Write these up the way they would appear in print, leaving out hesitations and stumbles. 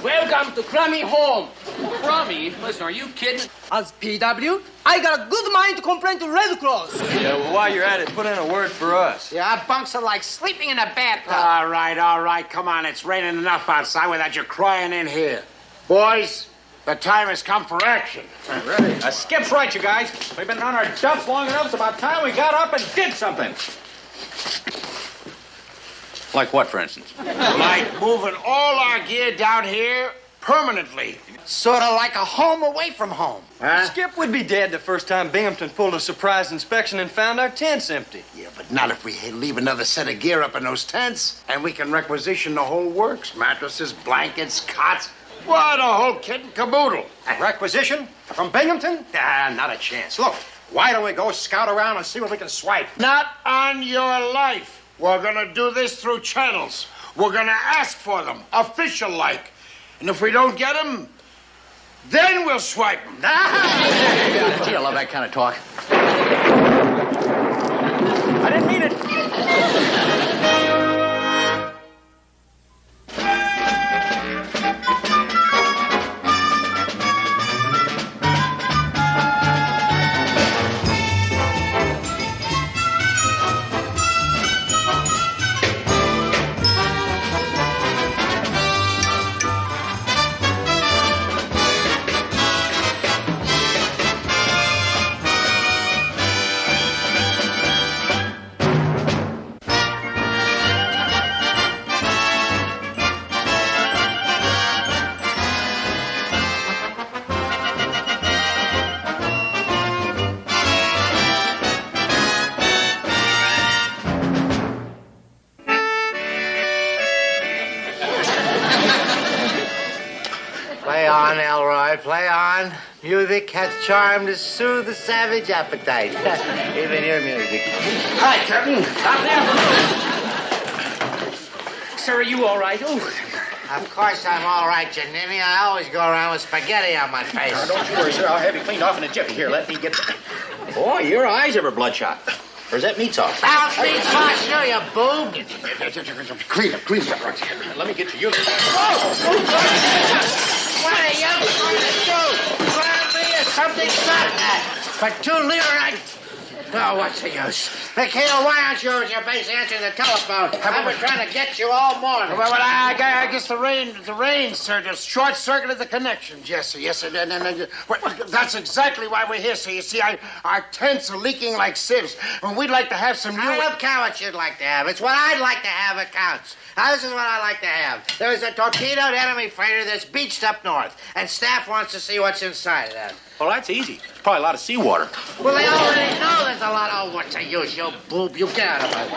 Welcome to Crummy Home. Crummy? Listen, are you kidding? As PW, I got a good mind to complain to Red Cross. Yeah, well, while you're at it, put in a word for us. Yeah, our bunks are like sleeping in a bathtub. All right. Come on, it's raining enough outside without you crying in here. Boys, the time has come for action. Ready? Skip's right, you guys. We've been on our duffs long enough. It's about time we got up and did something. Like what, for instance? Like moving all our gear down here permanently. Sort of like a home away from home. Huh? Skip would be dead the first time Binghamton pulled a surprise inspection and found our tents empty. Yeah, but not if we leave another set of gear up in those tents. And we can requisition the whole works. Mattresses, blankets, cots. What, a whole kit and caboodle. Requisition? From Binghamton? Not a chance. Look, why don't we go scout around and see what we can swipe? Not on your life. We're gonna do this through channels. We're gonna ask for them, official-like. And if we don't get them, then we'll swipe them. Gee, I love that kind of talk. I didn't mean it. Play on, Elroy, play on. Music has charm to soothe the savage appetite. Even your music. Hi, Captain. Stop there. Sir, are you all right? Oh. Of course I'm all right, you ninny. I always go around with spaghetti on my face. Now, don't you worry, sir. I'll have you cleaned off in a jiffy. Here, let me get the... Boy, your eyes ever bloodshot. Or is that meat sauce? Bounce me, sauce, you boob. Clean up. Let me get to you. What are you going to do? Grab me or something like that? For 2 lira, Oh, what's the use? McHale, why aren't you at your base answering the telephone? I've been trying to get you all morning. Well, I guess the rain, sir, just short-circuited the connections. Yes, sir. Well, that's exactly why we're here, sir. You see, our tents are leaking like sieves, and we'd like to have some new... I don't care what you'd like to have. It's what I'd like to have that counts. Now, this is what I like to have. There's a torpedoed enemy freighter that's beached up north, and staff wants to see what's inside of that. Well, that's easy. There's probably a lot of seawater. Well, they already know there's a lot. Oh, what's the use, you boob? You get out of my way.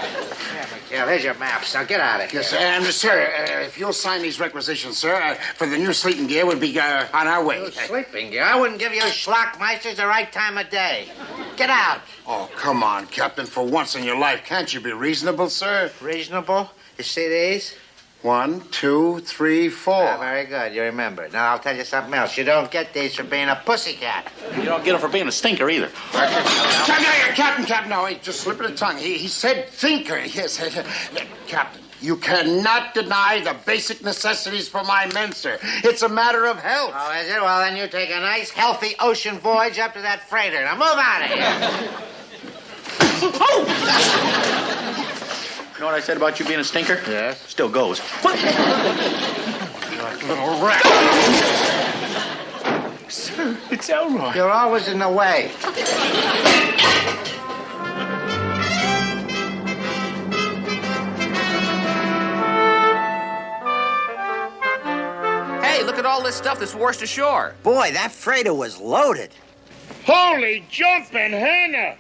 Yeah, McHale, here's your maps. Now, get out of here. Yes, and, sir, if you'll sign these requisitions, sir, for the new sleeping gear, we'll be on our way. New sleeping gear? I wouldn't give you schlockmeisters the right time of day. Get out. Oh, come on, Captain. For once in your life, can't you be reasonable, sir? Reasonable? You see these? 1, 2, 3, 4. Ah, very good. You remember it. Now, I'll tell you something else. You don't get these for being a pussycat. You don't get them for being a stinker either. Captain, no, he just slipped of the tongue. He said thinker. Yes, Captain, you cannot deny the basic necessities for my men, sir. It's a matter of health. Oh, is it? Well, then you take a nice, healthy ocean voyage up to that freighter. Now, move out of here. Oh! You know what I said about you being a stinker? Yes. Still goes. What? Little rat. Sir, it's Elroy. You're always in the way. Hey, look at all this stuff that's washed ashore. Boy, that freighter was loaded. Holy jumping Hannah!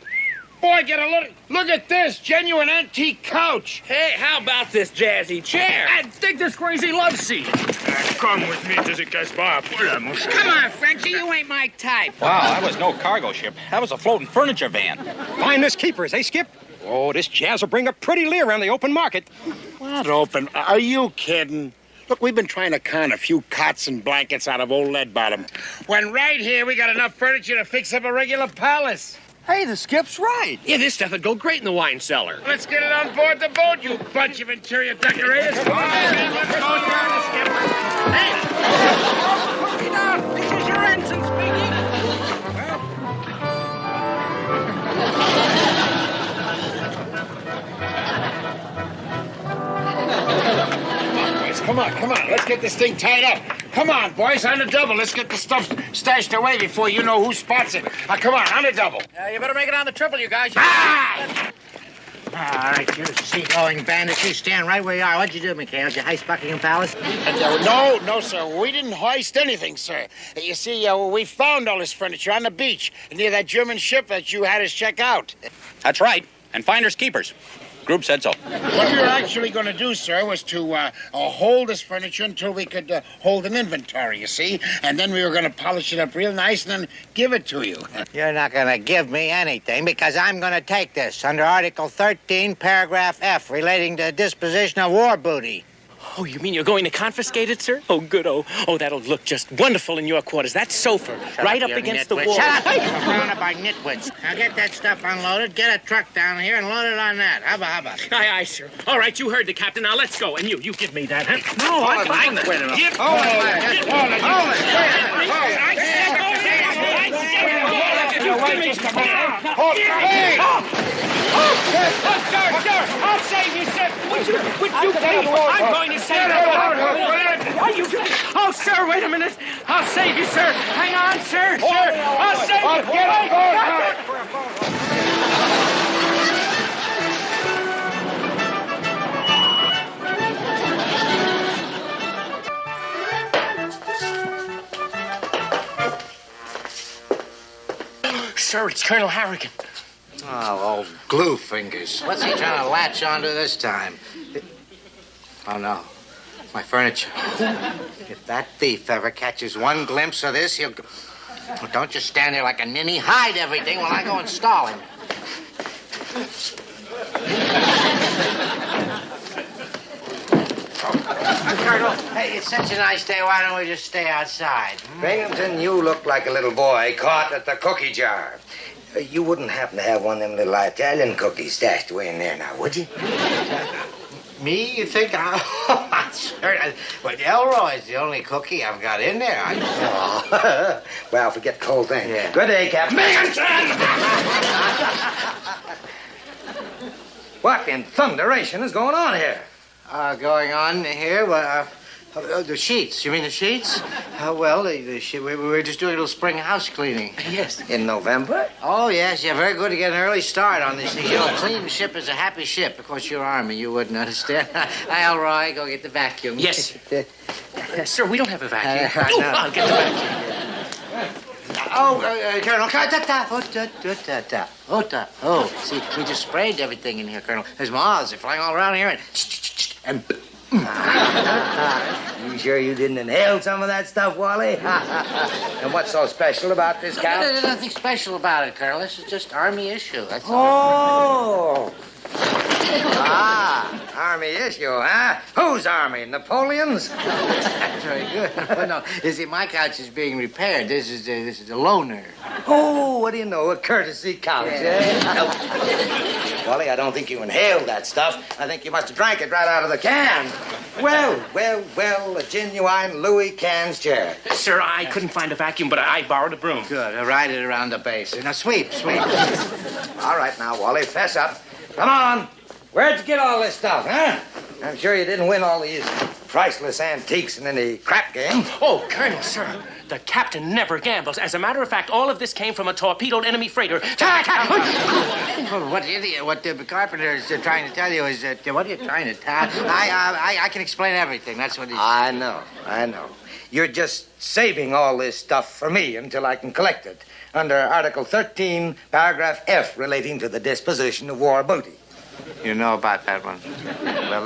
Boy, get a look at this genuine antique couch. Hey, how about this jazzy chair? And take this crazy love seat. Come with me to the Gaspar. Come on, Frenchie, you ain't my type. Wow, that was no cargo ship. That was a floating furniture van. Find this keepers, eh, Skip? Oh, this jazz will bring a pretty leer on the open market. What open? Are you kidding? Look, we've been trying to con a few cots and blankets out of old lead bottom. When right here we got enough furniture to fix up a regular palace. Hey, the skip's right. Yeah, this stuff would go great in the wine cellar. Let's get it on board the boat, you bunch of interior decorators. Come on, let's go, Skipper. Come on, let's get this thing tied up. Come on, boys, on the double. Let's get the stuff stashed away before you know who spots it. Now, come on the double. You better make it on the triple, you guys. Ah! All right, you seagoing bandits, you stand right where you are. What'd you do, McHale? Did you heist Buckingham Palace? No, sir. We didn't hoist anything, sir. You see, we found all this furniture on the beach near that German ship that you had us check out. That's right. And finders keepers. Group said so. What we were actually going to do, sir, was to hold this furniture until we could hold an inventory, you see? And then we were going to polish it up real nice and then give it to you. You're not going to give me anything because I'm going to take this under Article 13, Paragraph F, relating to disposition of war booty. Oh, you mean you're going to confiscate it, sir? Oh, good. Oh, that'll look just wonderful in your quarters. That sofa, right up against the wall. Shut up! I'm surrounded by nitwits. Now get that stuff unloaded, get a truck down here, and load it on that. Hubba. Aye, sir. All right, you heard the captain. Now let's go. And you give me that, huh? No, Hold it. Sir, I'll save you, sir. Would you please? I'm going to save you. Why you do? Oh, sir, wait a minute. I'll save you, sir. Hang on, sir. I'll save you. Sir, it's Colonel Harrigan. Oh, old glue fingers. What's he trying to latch onto this time? Oh, no. My furniture. If that thief ever catches one glimpse of this, he'll go... Well, don't just stand there like a ninny. Hide everything while I go install him. Colonel, hey, it's such a nice day. Why don't we just stay outside? Binghamton, you look like a little boy caught at the cookie jar. You wouldn't happen to have one of them little Italian cookies stashed away in there now, would you? Me? You think? Oh, sure. Well, Elroy's the only cookie I've got in there. Oh. Well, forget the whole thing. Yeah. Good day, Captain. What in thunderation is going on here? Going on here? Well, the sheets. You mean the sheets? Well, we were just doing a little spring house cleaning. Yes. In November? Oh, yes. Yeah, very good to get an early start on this thing. You know, a clean ship is a happy ship. Of course, you're Army. You wouldn't understand. Hi, Elroy. Go get the vacuum. Yes. Sir, we don't have a vacuum. No. I'll get the vacuum. Colonel. Oh, see, we just sprayed everything in here, Colonel. There's moths. They're flying all around here and... You sure you didn't inhale some of that stuff, Wally? And what's so special about this cow? There's nothing special about it, Colonel. This is just Army issue. That's all. Oh! Army issue, huh? Whose army? Napoleon's? That's very good. But no, you see, my couch is being repaired. This is a loaner. Oh, what do you know? A courtesy couch, eh? Wally, I don't think you inhaled that stuff. I think you must have drank it right out of the can. Well, a genuine Louis Cannes chair. Sir, I couldn't find a vacuum, but I borrowed a broom. Good. I'll ride it around the base. Now, sweep. All right, now, Wally, fess up. Come on. Where'd you get all this stuff, huh? I'm sure you didn't win all these priceless antiques in any crap game. Oh, Colonel, sir, the captain never gambles. As a matter of fact, all of this came from a torpedoed enemy freighter. What the carpenter is trying to tell you is that... What are you trying to tell? I can explain everything. That's what he's... I know. You're just saving all this stuff for me until I can collect it under Article 13, Paragraph F, relating to the disposition of war booty. You know about that one. Well,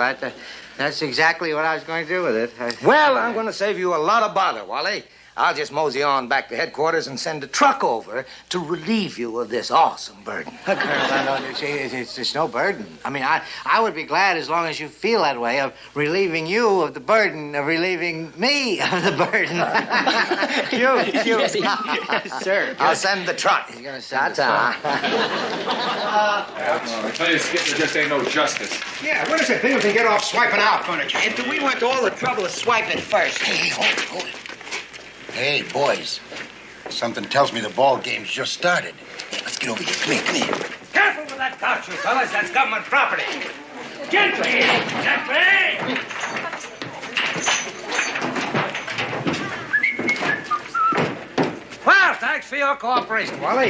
that's exactly what I was going to do with it. Well, I'm going to save you a lot of bother, Wally. I'll just mosey on back to headquarters and send a truck over to relieve you of this awesome burden. Colonel, it's no burden. I mean, I would be glad as long as you feel that way of relieving you of the burden of relieving me of the burden. You. Yes, sir. I'll send the truck. He's going to send Ta-ta. I tell you, Skip, there just ain't no justice. Yeah, what is it? Binghamton get off swiping out furniture. And we went to all the trouble of swiping first. Hey, hold it. Hey, boys. Something tells me the ball game's just started. Let's get over here. Come here. Careful with that couch, you fellas. That's government property. Gently. Thanks for your cooperation, Wally.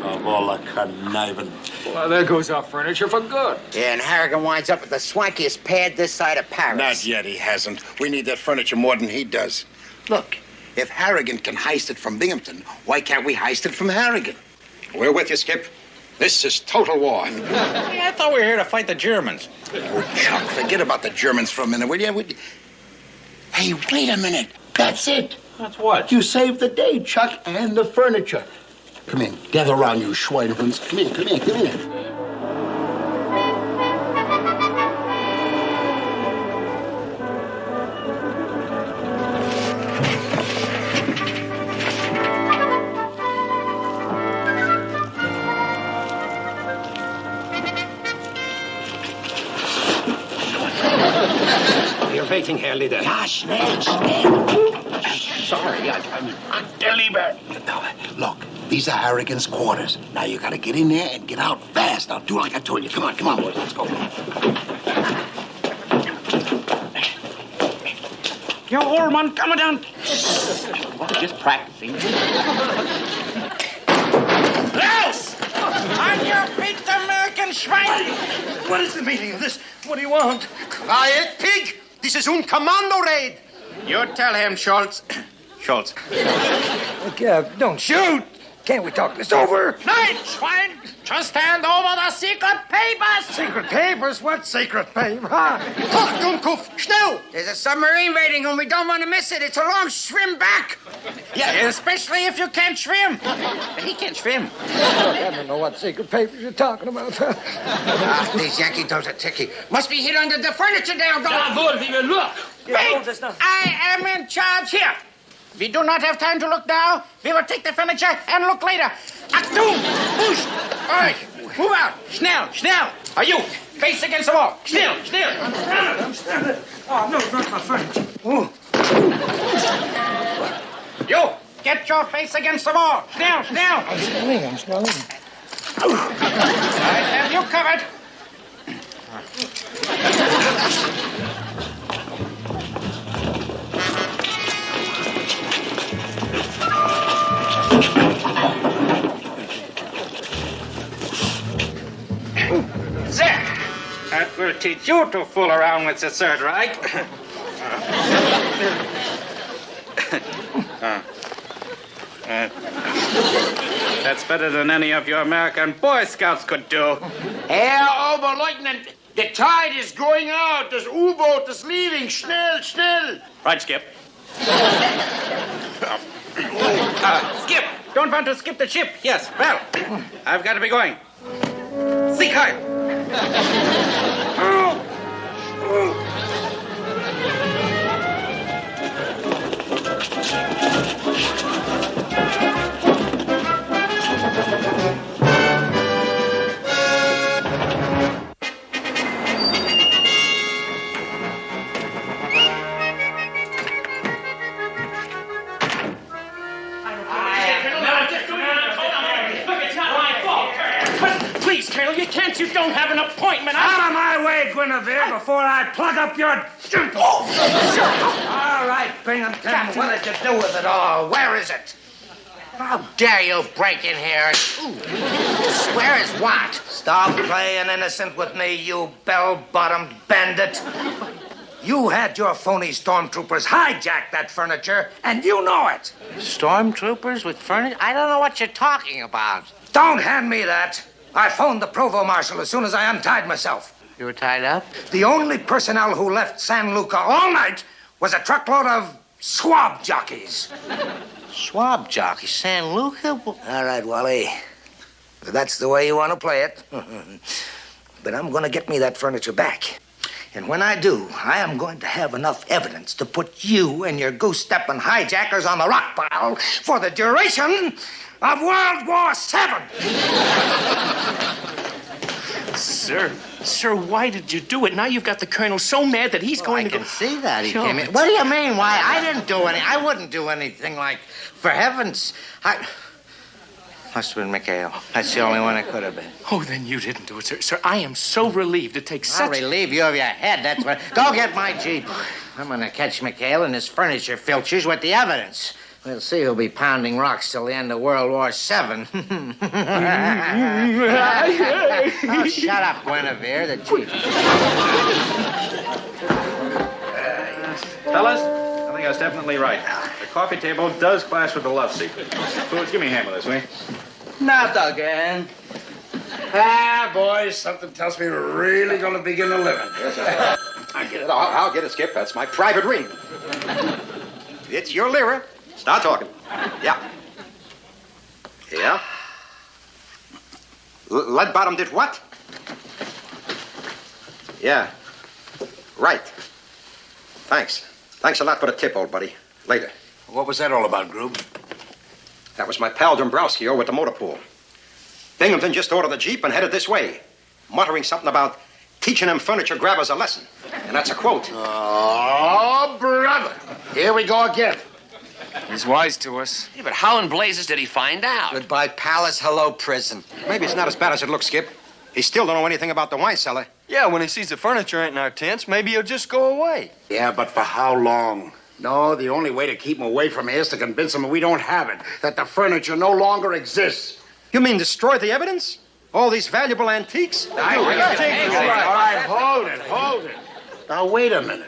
Of all the conniving. Well, there goes our furniture for good. Yeah, and Harrigan winds up with the swankiest pad this side of Paris. Not yet, he hasn't. We need that furniture more than he does. Look, if Harrigan can heist it from Binghamton, why can't we heist it from Harrigan? We're with you, Skip. This is total war. Yeah, I thought we were here to fight the Germans. Oh, Chuck, forget about the Germans for a minute, will you? Hey, wait a minute. That's it. That's what? You saved the day, Chuck, and the furniture. Come in. Gather around, you Schweinhunds. Come in, come in, come in. You're waiting here, leader. Ja, schnell, schnell. Sorry, I'm delivered. Now, look, these are Harrigan's quarters. Now you gotta get in there and get out fast. Now do like I told you. Come on, boys, let's go. Yo, old man, coming down. Just practicing. Klaus! On your feet, American Schwein! What is the meaning of this? What do you want? Quiet, pig! This is un commando raid. You tell him, Schultz. Schultz. Okay, don't shoot. Can't we talk this over? Nein, Schwein! Just hand over the secret papers! Secret papers? What secret paper? Hoch, Dummkopf, schnell! There's a submarine waiting and we don't want to miss it. It's alarm. Swim back. Yeah, especially if you can't swim. He can't swim. I don't know what secret papers you're talking about. These Yankee dolls are tricky. Must be hid under the furniture there, though. Jawohl, wie wir look. Wait! I am in charge here. We do not have time to look now. We will take the furniture and look later. Achtung! Push! All right, move out. Schnell, schnell. Are you? Face against the wall. Schnell, schnell. Oh, no, not my furniture. You, get your face against the wall. Schnell, schnell. I'm smelling. I have you covered. There. That will teach you to fool around with the Third Reich. That's better than any of your American Boy Scouts could do. Herr Oberleutnant, the tide is going out. Das U-boat is leaving. Schnell, schnell. Right, Skip. Skip! Don't want to skip the ship. Yes, well, I've got to be going. Sieg heil! Please, Colonel, you don't have an appointment. Out of my way, Guinevere, before I plug up your dimple. All right, Binghamton, what did you do with it all? Where is it? How dare you break in here? Swear is what? Stop playing innocent with me, you bell-bottomed bandit. You had your phony stormtroopers hijack that furniture, and you know it. Stormtroopers with furniture? I don't know what you're talking about. Don't hand me that. I phoned the provost marshal as soon as I untied myself. You were tied up? The only personnel who left San Luca all night was a truckload of swab jockeys. Swab jockey, San Luca? All right, Wally. If that's the way you want to play it. But I'm going to get me that furniture back. And when I do, I am going to have enough evidence to put you and your goose-stepping hijackers on the rock pile for the duration of World War VII. Sir, why did you do it? Now you've got the Colonel so mad that he's going I to can see that he came in. What do you mean, why? I didn't do any. I wouldn't do anything like, for heavens. Must have been McHale. That's the only one it could have been. Oh, then you didn't do it, sir. Sir, I am so relieved. It takes I'll such... relieve you of your head, that's what. Go get my Jeep. I'm gonna catch McHale and his furniture filchers with the evidence. We'll see who'll be pounding rocks till the end of World War VII. Oh, shut up, Guinevere, the chief. Fellas, I think I was definitely right. The coffee table does clash with the love seat. Fools, give me a hand with this, will you? Not again. Ah, boys, something tells me we're really going to begin a living. I get it. I'll get it, Skip. That's my private ring. It's your lira. Start talking. Yeah. Yeah? Leadbottom did what? Yeah. Right. Thanks. Thanks a lot for the tip, old buddy. Later. What was that all about, Groob? That was my pal Dombrowski over at the motor pool. Binghamton just ordered the Jeep and headed this way, muttering something about teaching them furniture grabbers a lesson. And that's a quote. Oh, brother. Here we go again. He's wise to us. Yeah, but how in blazes did he find out? Goodbye, palace. Hello, prison. Maybe it's not as bad as it looks, Skip. He still don't know anything about the wine cellar. Yeah, when he sees the furniture ain't in our tents, maybe he'll just go away. Yeah, but for how long? No, the only way to keep him away from here is to convince him we don't have it, that the furniture no longer exists. You mean destroy the evidence? All these valuable antiques? All right, hold it. Now, wait a minute.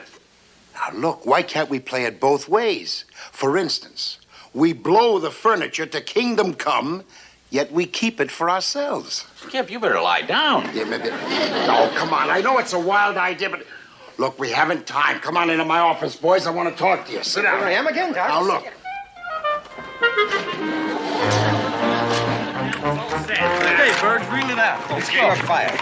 Now, look, why can't we play it both ways? For instance, we blow the furniture to kingdom come, yet we keep it for ourselves. Skip, you better lie down. Yeah, maybe. No, come on. I know it's a wild idea, but look, we haven't time. Come on into my office, boys. I want to talk to you. Sit down. Here I am again, Doc. Now, look. Hey, Bird, bring it out. Okay. Fire.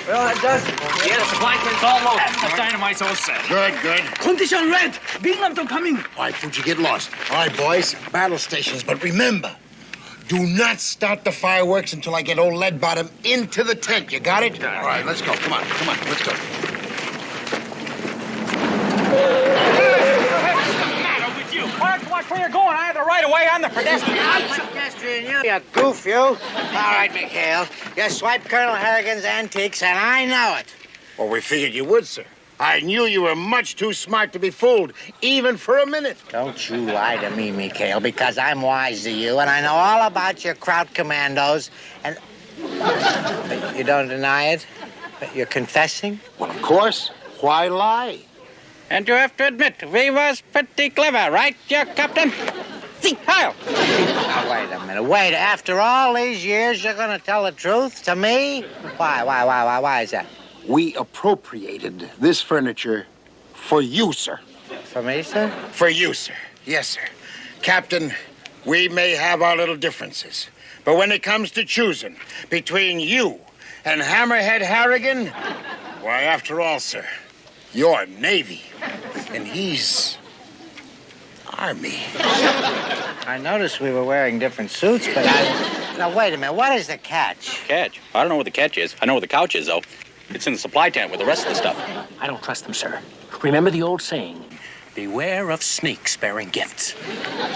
Well, that does it. Yeah, the supply cane's all loaded. The dynamite's all set. Good. Condition red. Binghamton coming. All right, don't you get lost. All right, boys, battle stations. But remember, do not start the fireworks until I get old Leadbottom into the tent. You got it? All right, let's go. Come on, let's go. Watch where you're going. I have the right of way on the pedestrian. Pedestrian, you goof, you. All right, McHale. You swiped Colonel Harrigan's antiques, and I know it. Well, we figured you would, sir. I knew you were much too smart to be fooled, even for a minute. Don't you lie to me, McHale, because I'm wise to you, and I know all about your Kraut commandos, and... You don't deny it? You're confessing? Well, of course. Why lie? And you have to admit, we was pretty clever, right, your captain? See, Heil. Now, wait a minute. Wait, after all these years, you're going to tell the truth to me? Why is that? We appropriated this furniture for you, sir. For me, sir? For you, sir. Yes, sir. Captain, we may have our little differences, but when it comes to choosing between you and Hammerhead Harrigan, why, after all, sir, you're Navy, and he's Army. I noticed we were wearing different suits, but Now, wait a minute. What is the catch? Catch? I don't know what the catch is. I know what the couch is, though. It's in the supply tent with the rest of the stuff. I don't trust them, sir. Remember the old saying, beware of snakes bearing gifts.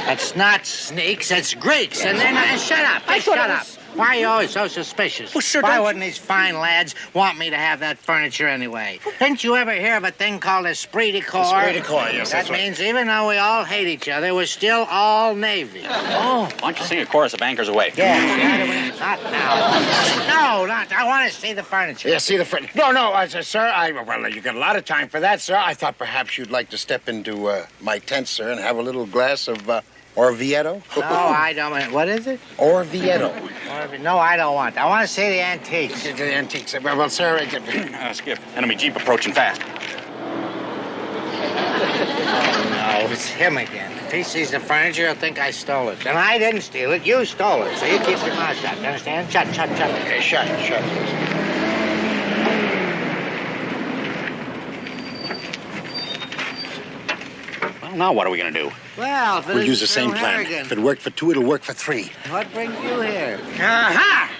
It's not sneaks, it's Greeks, and they're not... Shut up. Shut up. Why are you always so suspicious? Well, sir, Why wouldn't these fine lads want me to have that furniture anyway? Didn't you ever hear of a thing called esprit de corps? Esprit de corps, yes, That that's right. means even though we all hate each other, we're still all Navy. Oh. Why don't you sing a chorus of Anchors Away? Yeah. Not now. No, not. I want to see the furniture. Yeah, see the furniture. No, sir, well, you got a lot of time for that, sir. I thought perhaps you'd like to step into my tent, sir, and have a little glass of Orvieto. No, I don't. What is it? Orvieto. No, I don't want. I want to see the antiques. The antiques. Well, sir, Skip. Enemy Jeep approaching fast. No, it's him again. If he sees the furniture, he'll think I stole it. And I didn't steal it. You stole it. So you keep your mouth shut. You understand? Shut. Okay, shut. Well, now what are we going to do? Well, if it We'll isn't use the same Colonel plan. Harrigan. If it worked for two, it'll work for three. What brings you here? Aha!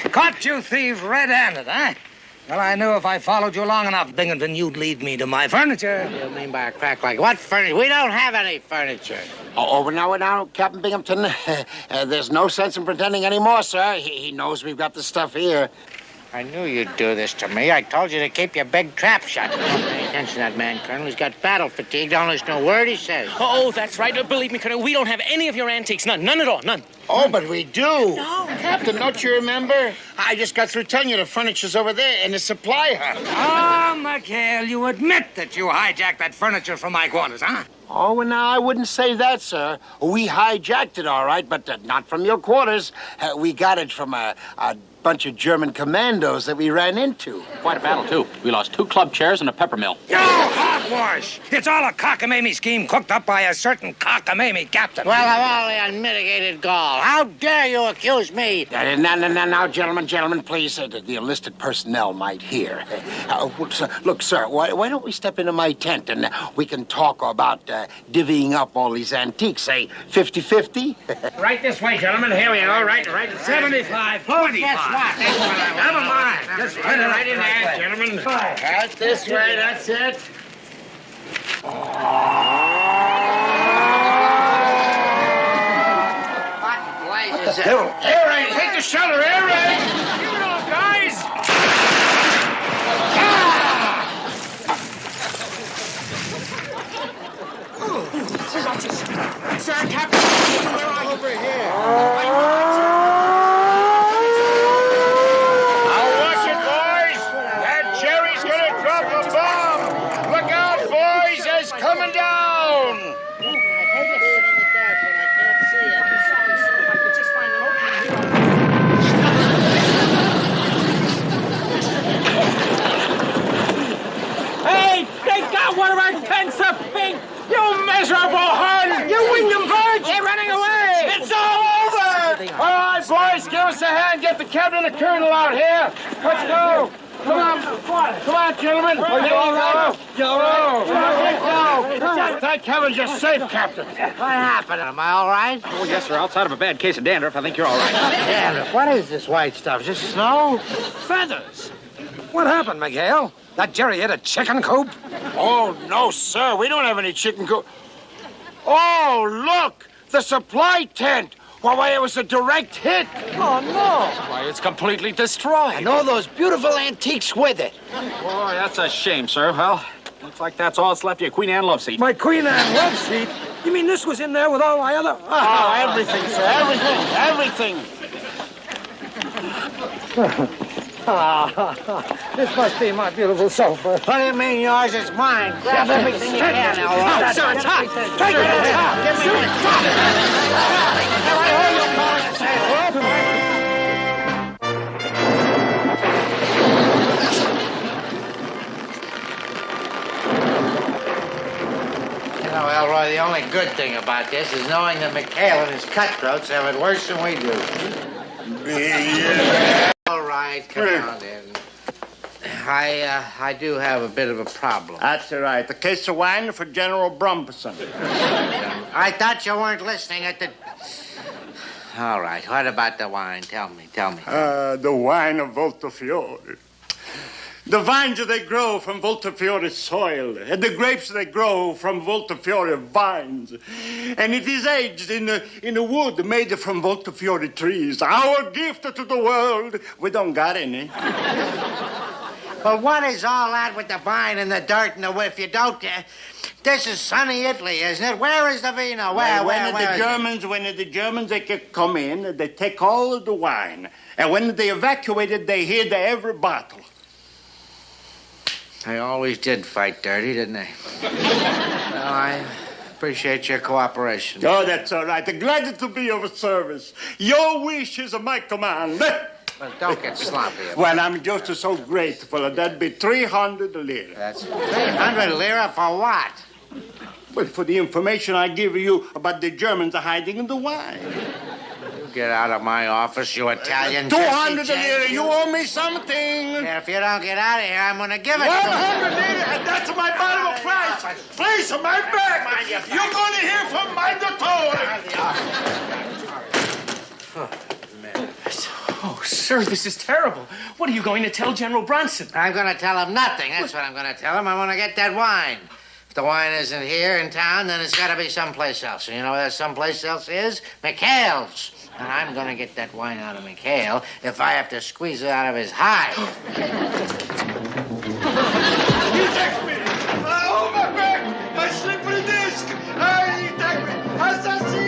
Caught you thieves red-handed, huh? Well, I knew if I followed you long enough, Binghamton, you'd lead me to my furniture. What do you mean by a crack like what furniture? We don't have any furniture. Oh, now, Captain Binghamton, there's no sense in pretending anymore, sir. He knows we've got the stuff here. I knew you'd do this to me. I told you to keep your big trap shut. Pay attention to that man, Colonel. He's got battle fatigue. Don't listen to a word he says. Oh, that's right. Believe me, Colonel, we don't have any of your antiques. None at all. None. Oh, but we do. No. Captain, don't you remember? I just got through telling you the furniture's over there in the supply hut. Oh, McHale, you admit that you hijacked that furniture from my quarters, huh? Oh, well, now, I wouldn't say that, sir. We hijacked it, all right, but not from your quarters. We got it from a bunch of German commandos that we ran into. Quite a battle, too. We lost 2 club chairs and a pepper mill. No, hogwash! It's all a cockamamie scheme cooked up by a certain cockamamie captain. Well, of all the unmitigated gall, how dare you accuse me? Now, gentlemen, please. The enlisted personnel might hear. Look, sir, why don't we step into my tent and we can talk about divvying up all these antiques, say 50-50? Right this way, gentlemen. Here we go. Right. 75-25. Never mind. Just put it right in there, gentlemen. Right this way, that's it. What blazes it? Air raid! Take the shelter, air raid! You know, guys! Sir, Captain, where are you? Over here. Coming down! Hey, they got one of our tents up, Bink! You miserable Hun! You Wyndham birds! They're running away! It's all over! All right, boys, give us a hand. Get the captain and the colonel out here. Let's go. Come on, gentlemen. Are you all right? Thank heavens you're safe, Captain. What happened? Am I all right? Oh, yes, sir. Outside of a bad case of dandruff, I think you're all right. Dandruff? What is this white stuff? Is this snow? Feathers. What happened, McHale? That Jerry hit a chicken coop? Oh, no, sir. We don't have any chicken coop. Oh, look! The supply tent. Why, it was a direct hit. Oh, no. Why, it's completely destroyed. And all those beautiful antiques with it. Boy, that's a shame, sir. Well, looks like that's all that's left of your Queen Anne love seat. My Queen Anne love seat? You mean this was in there with all my other... Oh, everything, sir. Everything. This must be my beautiful sofa. What do you mean yours? It's mine. Grab everything you can, all right? Sir, it's hot! Take it, it's hot! Give me the top! You know, Elroy, the only good thing about this is knowing that McHale and his cutthroats have it worse than we do. All right, come on in. I do have a bit of a problem. That's all right. A case of wine for General Brumperson. I thought you weren't listening at the... All right, what about the wine? Tell me. The wine of Volta Fiori. The vines that they grow from Volta Fiori soil, and the grapes they grow from Volta Fiori vines. And it is aged in a wood made from Volta Fiori trees. Our gift to the world. We don't got any. But what is all that with the vine and the dirt and the if you don't... this is sunny Italy, isn't it? Where is the vino? When the Germans they come in, they take all of the wine. And when they evacuate it, they hid every bottle. They always did fight dirty, didn't they? Well, I appreciate your cooperation. Oh, that's all right. Glad to be of service. Your wish is my command. Well, don't get sloppy. Well, I'm just so grateful. That'd be 300 lira. That's 300 lira for what? Well, for the information I give you about the Germans hiding in the wine. You get out of my office, you Italian. 200 lira. You owe me something. Yeah, if you don't get out of here, I'm going to give it 100 lira, and that's my bottom price. Please, my back. You're going to hear from my doctor. Oh, sir, this is terrible. What are you going to tell General Bronson? I'm going to tell him nothing. That's what I'm going to tell him. I want to get that wine. If the wine isn't here in town, then it's got to be someplace else. And you know where that someplace else is? McHale's. And I'm going to get that wine out of McHale if I have to squeeze it out of his hide. You take me! Oh, my back! My slippery disc! You take me! Assassin!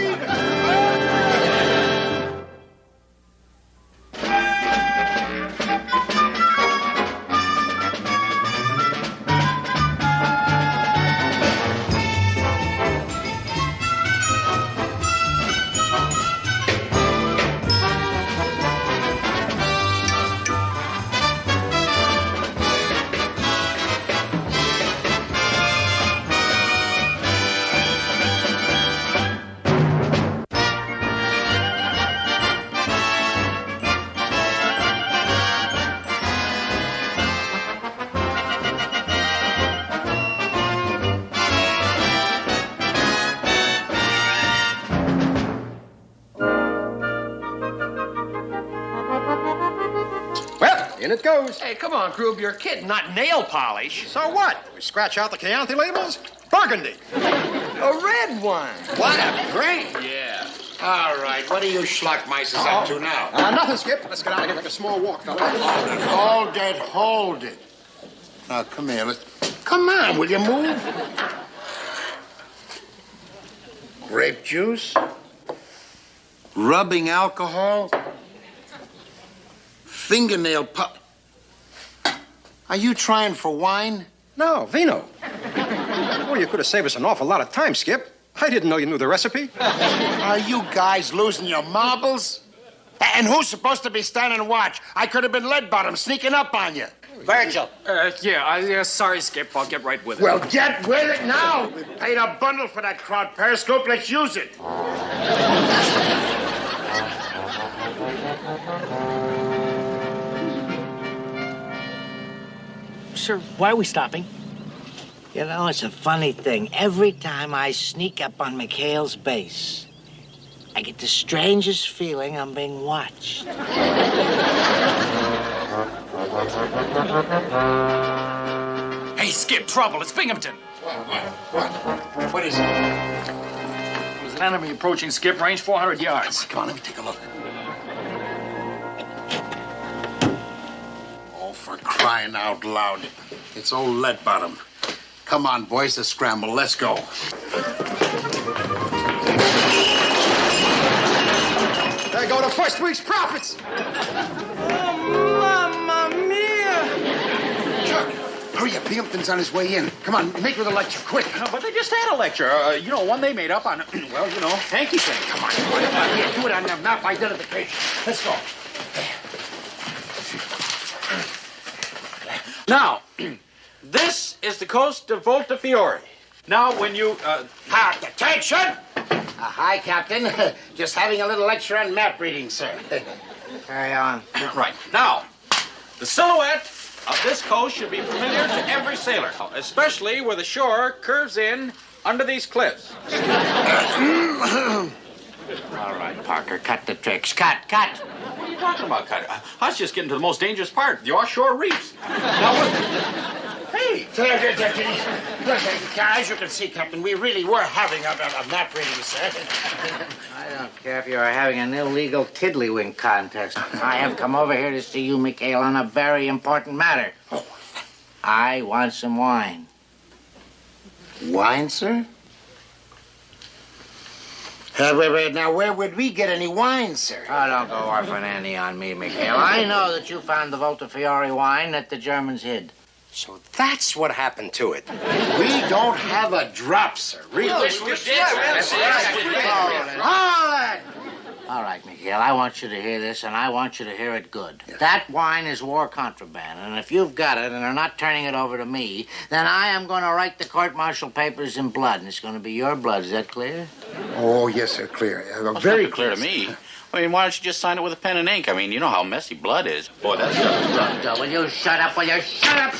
In it goes. Hey, come on, Groob, you're kidding, not nail polish. So what? We scratch out the Chianti labels? Burgundy. A red one. What a drink! Yeah. All right, what are you schlockmeisters up to now? Nothing, Skip. Let's get out of here, take a small walk, fella. Hold it. Now, come here. Come on, will you move? Grape juice? Rubbing alcohol? Fingernail Are you trying for wine? No, vino. Well, you could have saved us an awful lot of time, Skip. I didn't know you knew the recipe. Are you guys losing your marbles? And who's supposed to be standing watch? I could have been lead bottom sneaking up on you. Virgil. Sorry, Skip. I'll get right with it. Well, get with it now. We paid a bundle for that crowd periscope. Let's use it. Sir, why are we stopping? You know, it's a funny thing. Every time I sneak up on McHale's base, I get the strangest feeling I'm being watched. Hey, Skip, trouble. It's Binghamton. What is it? There's an enemy approaching Skip, range 400 yards. Come on, let me take a look. Oh, for crying out loud. It's old lead bottom. Come on, boys, to scramble. Let's go. There go the first week's profits. Oh, Mamma Mia! Chuck, hurry up. Binghamton's on his way in. Come on, make with a lecture, quick. But they just had a lecture. One they made up on, hanky thing. Come on. Here, do it on the map identification. Let's go. Now, this is the coast of Volta Fiori. Now, when you, Attention! Hi, Captain. Just having a little lecture on map reading, sir. Carry on. Right. Now, the silhouette of this coast should be familiar to every sailor, especially where the shore curves in under these cliffs. All right, Parker, cut the tricks. Cut. What are you talking about, Cut? I was just getting to the most dangerous part, the offshore reefs. Hey! As you can see, Captain, we really were having a map reading, sir. I don't care if you're having an illegal tiddlywink contest. I have come over here to see you, McHale, on a very important matter. I want some wine. Wine, sir? Now, where would we get any wine, sir? Oh, don't go orphan Annie on me, McHale. I know that you found the Volta Fiori wine that the Germans hid. So that's what happened to it. We don't have a drop, sir. Really? All right, McHale, I want you to hear this, and I want you to hear it good. Yeah. That wine is war contraband, and if you've got it and are not turning it over to me, then I am going to write the court-martial papers in blood, and it's going to be your blood. Is that clear? Oh, yes, sir, clear. Very clear to me. I mean, why don't you just sign it with a pen and ink? I mean, you know how messy blood is. Boy, that's just... Will you shut up? Will you shut up?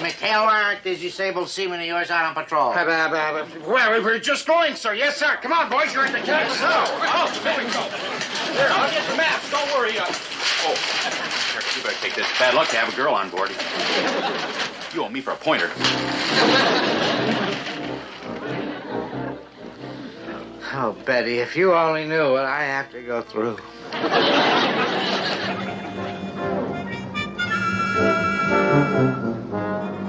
McHale, why aren't these disabled seamen of yours out on patrol? Well, we're just going, sir. Yes, sir. Come on, boys. You're in the cab. Here we go. Here, I'll get the maps. Don't worry. You better take this. Bad luck to have a girl on board. You owe me for a pointer. Oh, Betty, if you only knew what I have to go through.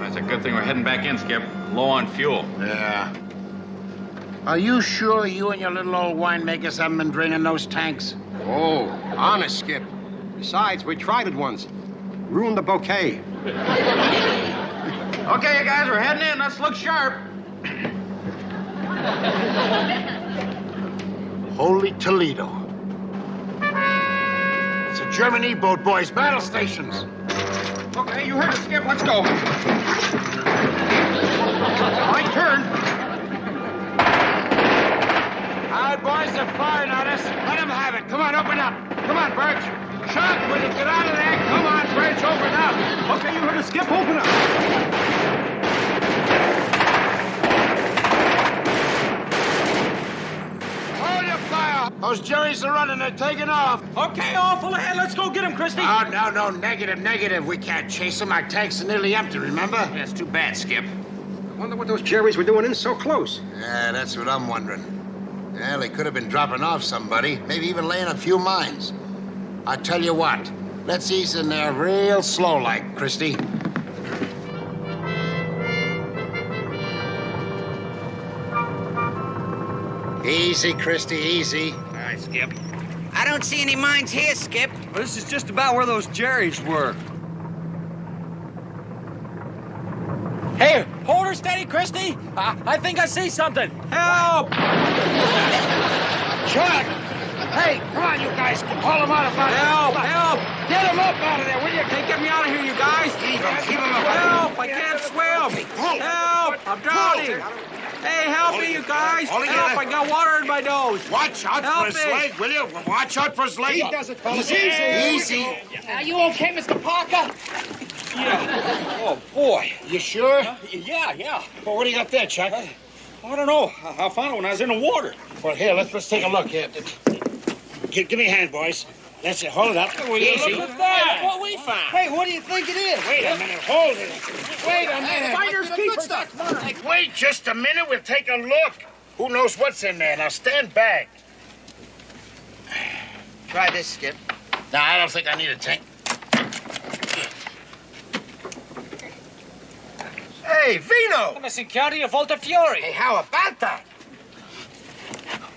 That's a good thing we're heading back in, Skip. Low on fuel. Yeah. Are you sure you and your little old winemakers haven't been draining those tanks? Oh, honest, Skip. Besides, we tried it once. Ruined the bouquet. Okay, you guys, we're heading in. Let's look sharp. Holy Toledo. It's a German E-boat, boys. Battle stations. Okay, you heard it, Skip. Let's go. Right turn. All right, boys, they're firing at us. Let them have it. Come on, open up. Come on, Birch. Shut when you get out of there. Come on, Birch, open up. Okay, you heard it, Skip. Open up. Hold your fire. Those Jerrys are running. They're taking off. Okay, all full ahead. Let's go get him, Christy. Oh, no. Negative. We can't chase them. Our tanks are nearly empty, remember? That's too bad, Skip. I wonder what those Jerrys were doing in so close. Yeah, that's what I'm wondering. Well, they could have been dropping off somebody, maybe even laying a few mines. I tell you what, let's ease in there real slow-like, Christy. Easy, Christy, easy. All right, Skip. I don't see any mines here, Skip. Well, this is just about where those Jerrys were. Hey, hold her steady, Christy. I think I see something. Help! Chuck! Hey, come on, you guys. Haul them out of there. Help! Get them up out of there, will you? Hey, get me out of here, you guys! Keep them up. Help! I can't swim! Help! I'm drowning! Hey, help me, you guys! Help! I got water in my nose! Watch out for his leg, will you? Watch out for his leg. He does it, fellas. Easy. Are you okay, Mr. Parker? Yeah. Oh, boy. You sure? Yeah. Well, what do you got there, Chuck? I don't know. I found it when I was in the water. Well, here, let's take a look here. Give me a hand, boys. That's it. Hold it up. Easy. Look at that. What we found. Hey, what do you think it is? Wait a minute. Hold it. Wait a minute. Finders keepers. Wait just a minute. We'll take a look. Who knows what's in there? Now, stand back. Try this, Skip. No, I don't think I need a tank. Hey, Vino! Missing County of Volta Fiori. Hey, how about that?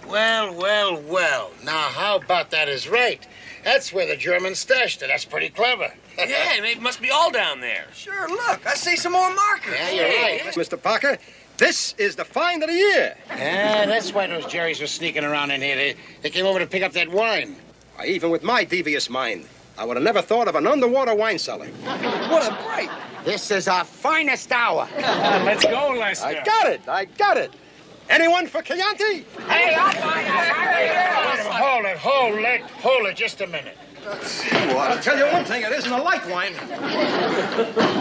Well. Now, how about that is right? That's where the Germans stashed it. That's pretty clever. Yeah, it must be all down there. Sure, look, I see some more markers. Yeah, you're right. Mr. Parker, this is the find of the year. Yeah, that's why those Jerrys were sneaking around in here. They came over to pick up that wine. Even with my devious mind, I would have never thought of an underwater wine cellar. What a break. This is our finest hour. Let's go, Lester. I got it. Anyone for Chianti? Hey, I'll find out. Hold it just a minute. Well, I'll tell you one thing, it isn't a light wine.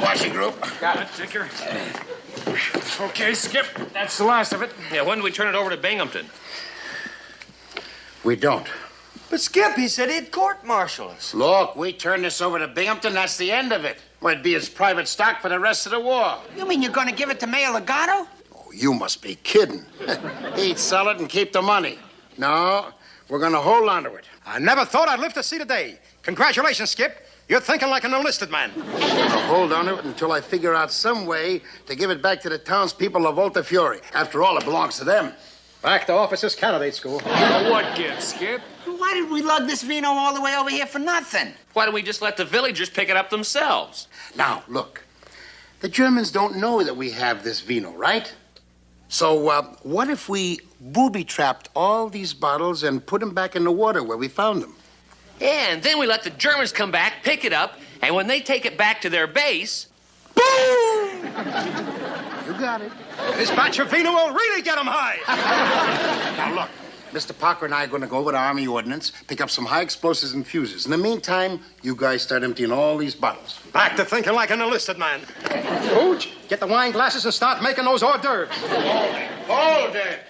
Washing group. Got it, Tinker. Okay, Skip. That's the last of it. Yeah, when do we turn it over to Binghamton? We don't. But Skip, he said he'd court-martial us. Look, we turn this over to Binghamton, that's the end of it. Well, it'd be his private stock for the rest of the war. You mean you're going to give it to Mayor Legato? Oh, you must be kidding. He'd sell it and keep the money. No, we're going to hold on to it. I never thought I'd live to see the day. Congratulations, Skip. You're thinking like an enlisted man. I'll hold on to it until I figure out some way to give it back to the townspeople of Volta Fiori. After all, it belongs to them. Back to officers' candidate school. What gift, Skip? Why did we lug this vino all the way over here for nothing? Why don't we just let the villagers pick it up themselves? Now, look. The Germans don't know that we have this vino, right? So, what if we booby-trapped all these bottles and put them back in the water where we found them? Yeah, and then we let the Germans come back, pick it up, and when they take it back to their base, boom! You got it. This batch of vino will really get them high. Now, look. Mr. Parker and I are going to go over to Army Ordnance, pick up some high explosives and fuses. In the meantime, you guys start emptying all these bottles. Back to thinking like an enlisted man. Hooch, get the wine glasses and start making those hors d'oeuvres. Hold it.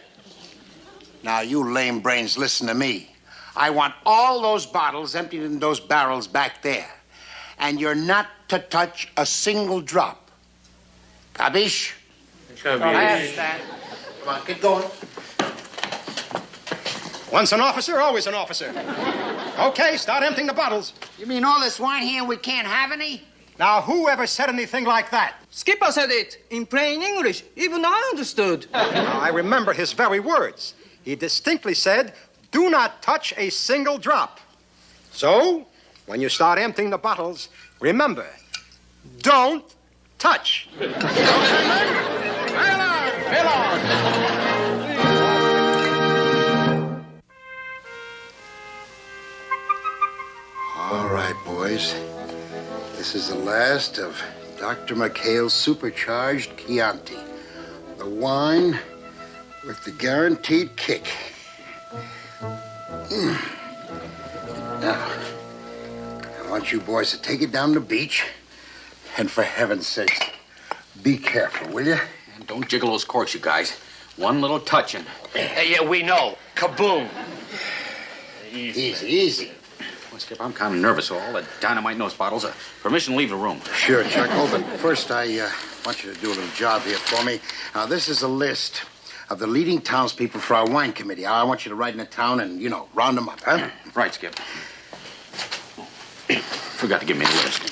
Now, you lame brains, listen to me. I want all those bottles emptied in those barrels back there. And you're not to touch a single drop. Capiche? I understand. Come on, get going. Once an officer, always an officer. Okay, start emptying the bottles. You mean all this wine here and we can't have any? Now, who ever said anything like that? Skipper said it in plain English. Even I understood. Now, I remember his very words. He distinctly said, do not touch a single drop. So, when you start emptying the bottles, remember, don't touch. All right, boys. This is the last of Dr. McHale's supercharged Chianti. The wine with the guaranteed kick. Now, I want you boys to take it down the beach. And for heaven's sake, be careful, will you? And don't jiggle those corks, you guys. One little touch and... Yeah, we know. Kaboom. Easy. Well, Skip, I'm kind of nervous, so all the dynamite in those bottles. Permission to leave the room. Sure, Chuckle, but first I want you to do a little job here for me. Now, this is a list of the leading townspeople for our wine committee. I want you to ride in the town and, round them up, huh? Right, Skip. Forgot to give me the list.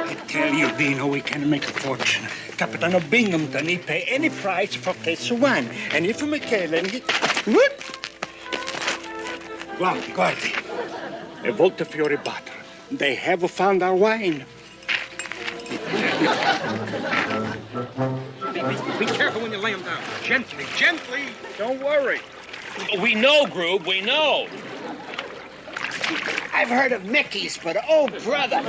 I tell you, Vino, we can make a fortune. Capitano Binghamton, he pay any price for a case of wine. And if McHale and he... Whoop! Guardi. A Volta Fiori bottle. They have found our wine. Be careful when you lay him down. Gently. Don't worry. We know, Groob, we know. I've heard of Mickey's, but oh, brother.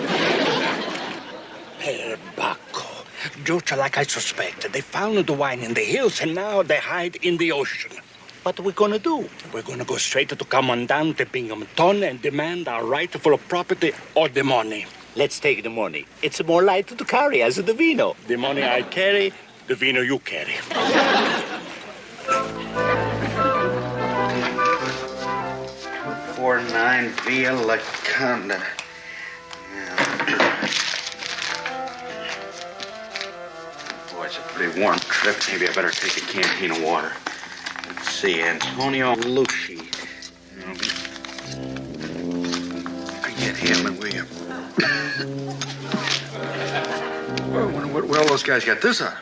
Bacco. Just like I suspected. They found the wine in the hills, and now they hide in the ocean. What are we going to do? We're going to go straight to Commandante Binghamton and demand our rightful property or the money. Let's take the money. It's more light to carry as the vino. The money I carry, the vino you carry. 49 Via La Conda. Boy, it's a pretty warm trip. Maybe I better take a canteen of water. Let's see, Antonio Lucci. Get him, will you? Where all those guys got this on?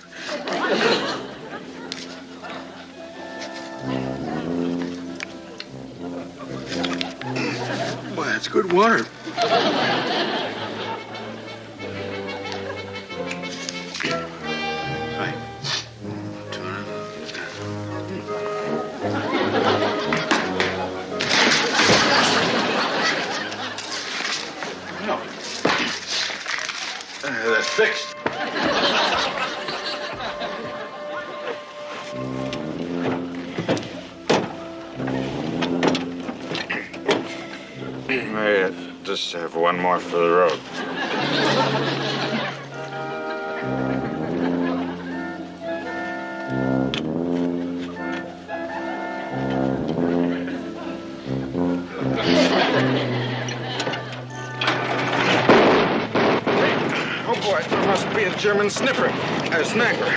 Boy, that's good water. That's fixed. May I just have one more for the road? Oh, boy, there must be a German sniffer. A sniper.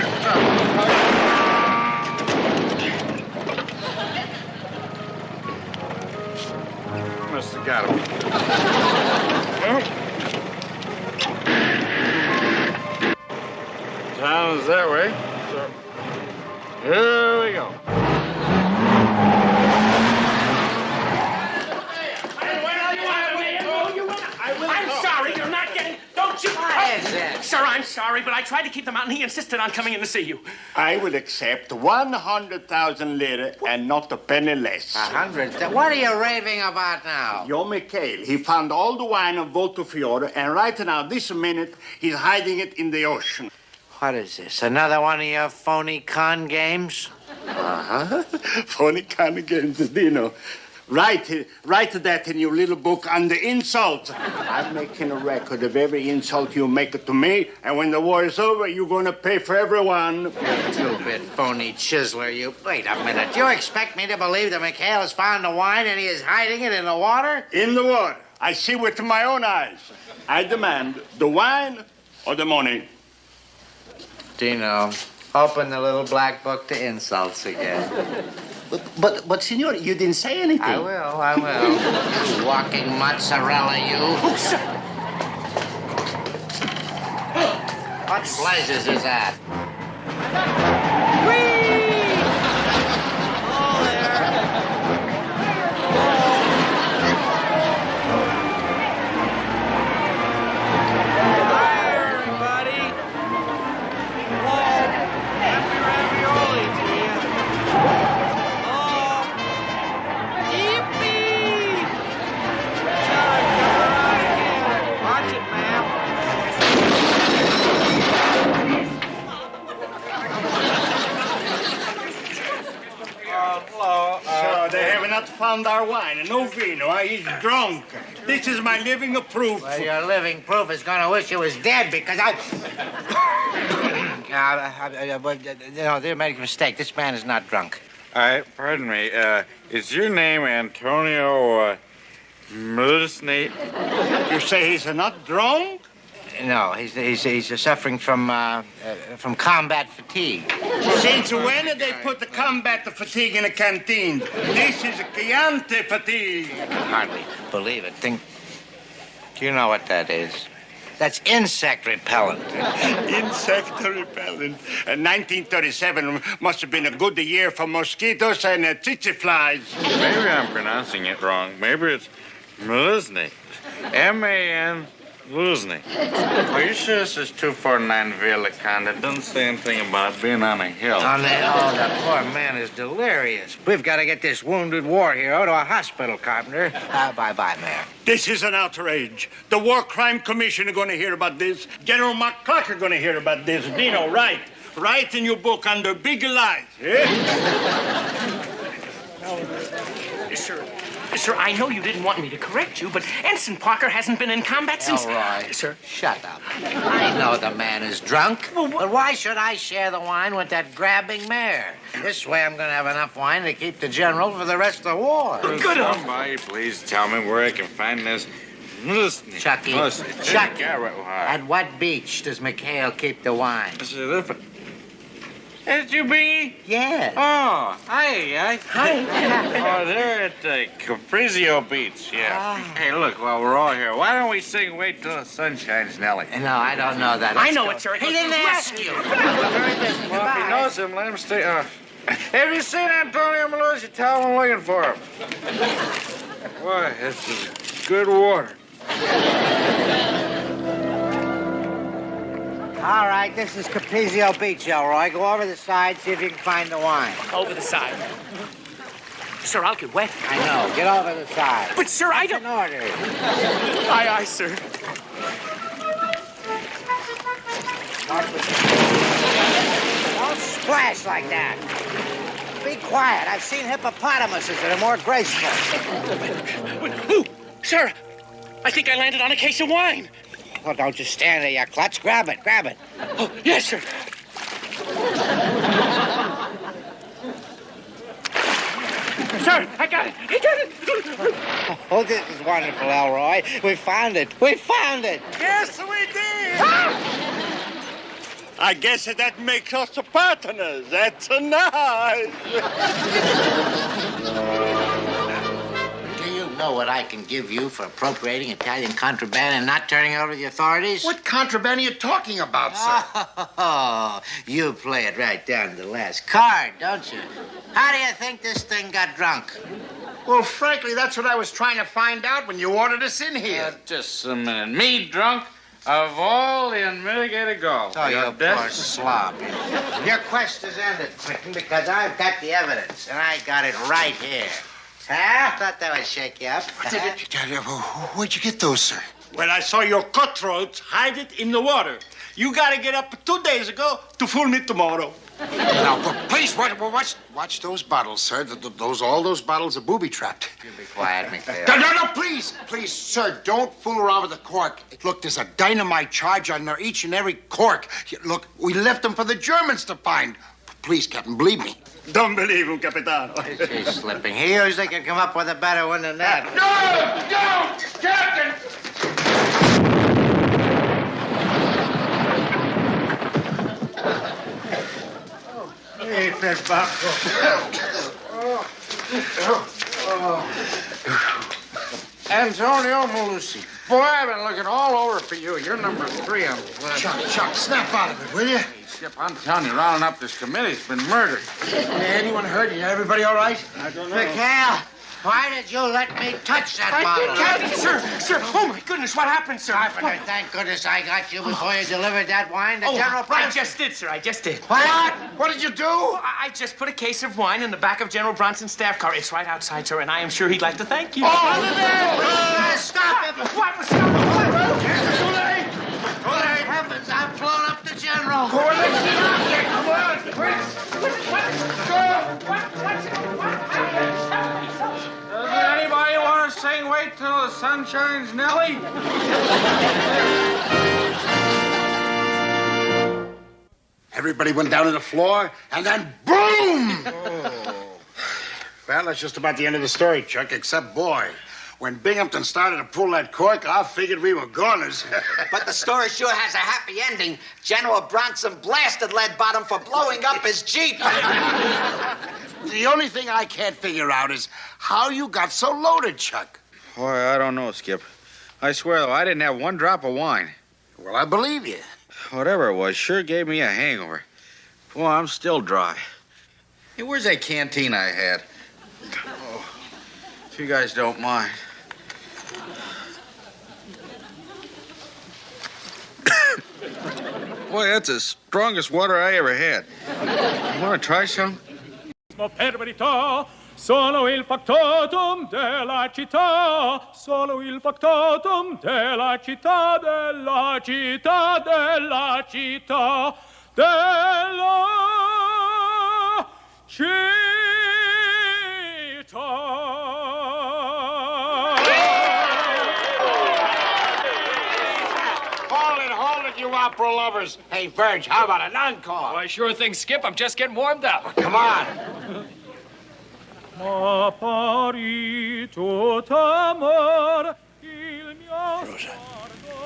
Must have got him. Well, town's that way, so here we go. I'm sorry, you're not getting... Don't you... Sir, I'm sorry, but I tried to keep them out, and he insisted on coming in to see you. I will accept 100,000 lire and not a penny less. 100? What are you raving about now? Your McHale, he found all the wine of Volta Fiori, and right now, this minute, he's hiding it in the ocean. What is this? Another one of your phony con games? Uh-huh. Phony kind of games, Dino. Write that in your little book under insult. I'm making a record of every insult you make to me, and when the war is over, you're going to pay for everyone. You two-bit phony chiseler, you. Wait a minute. You expect me to believe that McHale has found the wine and he is hiding it in the water? In the water. I see with my own eyes. I demand the wine or the money. Dino, Open the little black book to insults again. But, Senor, you didn't say anything. I will. You walking mozzarella, you. Oh, sir. What blazes is that? Found our wine, and no vino. He's drunk. This is my living proof. Well, your living proof is going to wish you was dead because I... They made a mistake. This man is not drunk. Pardon me. Is your name Antonio Milsney? You say he's not drunk? No, he's suffering from combat fatigue. Since when did they put the combat fatigue in a canteen? This is Chianti fatigue. I hardly believe it. Do you know what that is? That's insect repellent. Insect repellent. 1937 must have been a good year for mosquitoes and tsetse flies. Maybe I'm pronouncing it wrong. Maybe it's Milsney. M-A-N... Losney. Are you sure this is 249 Villa-Conda? It doesn't say anything about being on a hill. The poor man is delirious. We've got to get this wounded war hero to a hospital, Carpenter. Bye-bye, Mayor. This is an outrage. The War Crime Commission are going to hear about this. General McClock are going to hear about this. Dino, write in your book under big lies. Eh? Sir, I know you didn't want me to correct you, but Ensign Parker hasn't been in combat since... Elroy. Sir. Shut up. I know the man is drunk, but why should I share the wine with that grabbing mayor? This way I'm going to have enough wine to keep the general for the rest of the war. Good. Somebody please tell me where I can find this... Chucky, at what beach does McHale keep the wine? Is you Bingy? Yeah. Oh, hi. Hi. Oh, they're at Caprizio Beach, yeah. Hey, look, while we're all here, why don't we sing Wait Till the Sun Shines, Nellie? No, I don't know that. I know it, sir. He didn't ask you. Well, if he knows him, let him stay. Have you seen Antonio Maluzzi? Tell him I'm looking for him. Boy, this is good water. All right, this is Caprizio Beach, Elroy. Go over the side, see if you can find the wine. Over the side. Sir, I'll get wet. I know. Get over the side. But, sir, I don't... An order. Aye, sir. Don't splash like that. Be quiet. I've seen hippopotamuses that are more graceful. Ooh, sir, I think I landed on a case of wine. Well, don't just stand there, you klutz. Grab it. Oh, yes, sir. Sir, I got it. Oh, this is wonderful, Elroy. We found it. Yes, we did. I guess that makes us partners. That's nice. Do you know what I can give you for appropriating Italian contraband and not turning it over to the authorities? What contraband are you talking about, sir? Oh, you play it right down to the last card, don't you? How do you think this thing got drunk? Well, frankly, that's what I was trying to find out when you ordered us in here. Just a minute. Me drunk? Of all the unmitigated golf. Oh, you poor slob. Your quest is ended, Clinton, because I've got the evidence, and I got it right here. Huh? Thought that would shake you up. Where'd you get those, sir? Well, I saw your cutthroats hide it in the water. You got to get up 2 days ago to fool me tomorrow. Now, please, watch those bottles, sir. All those bottles are booby-trapped. You be quiet, McHale. No, please, sir, don't fool around with the cork. Look, there's a dynamite charge on each and every cork. Look, we left them for the Germans to find. Please, Captain, believe me. Don't believe him, Capitano. He's slipping. He usually can come up with a better one than that. No, Captain! there, Bob. Antonio Malusi. Boy, I've been looking all over for you. You're number 3 on the list. Chuck, snap out of it, will you? Hey, Skip, I'm telling you, rounding up this committee's been murdered. Anyone hurt? Everybody all right? I don't know. McHale, why did you let me touch that bottle? Sir, oh my goodness, what happened, sir? Thank goodness I got you before you delivered that wine to General I Bronson. just did, sir, I just did. What? What did you do? I just put a case of wine in the back of General Bronson's staff car. It's right outside, sir, and I am sure he'd like to thank you. Stop it! What? Stop it! Too late! Too heavens, I've blown up the General. Come on, Does anybody want to sing Wait Till the Sun Shines, Nellie? Everybody went down to the floor, and then boom! Well, that's just about the end of the story, Chuck, except, boy, when Binghamton started to pull that cork, I figured we were goners. But the story sure has a happy ending. General Bronson blasted Lead Bottom for blowing up his Jeep. The only thing I can't figure out is how you got so loaded, Chuck. Boy, I don't know, Skip. I swear, though, I didn't have one drop of wine. Well, I believe you. Whatever it was, sure gave me a hangover. Boy, I'm still dry. Hey, where's that canteen I had? Oh, if you guys don't mind. Boy, that's the strongest water I ever had. You want to try some? Per verità, sono il factotum della città, sono il factotum della città, della città, della città, della Hold it, you opera lovers. Hey, Verge, how about an encore? Why, sure thing, Skip. I'm just getting warmed up. Come on. Rosa,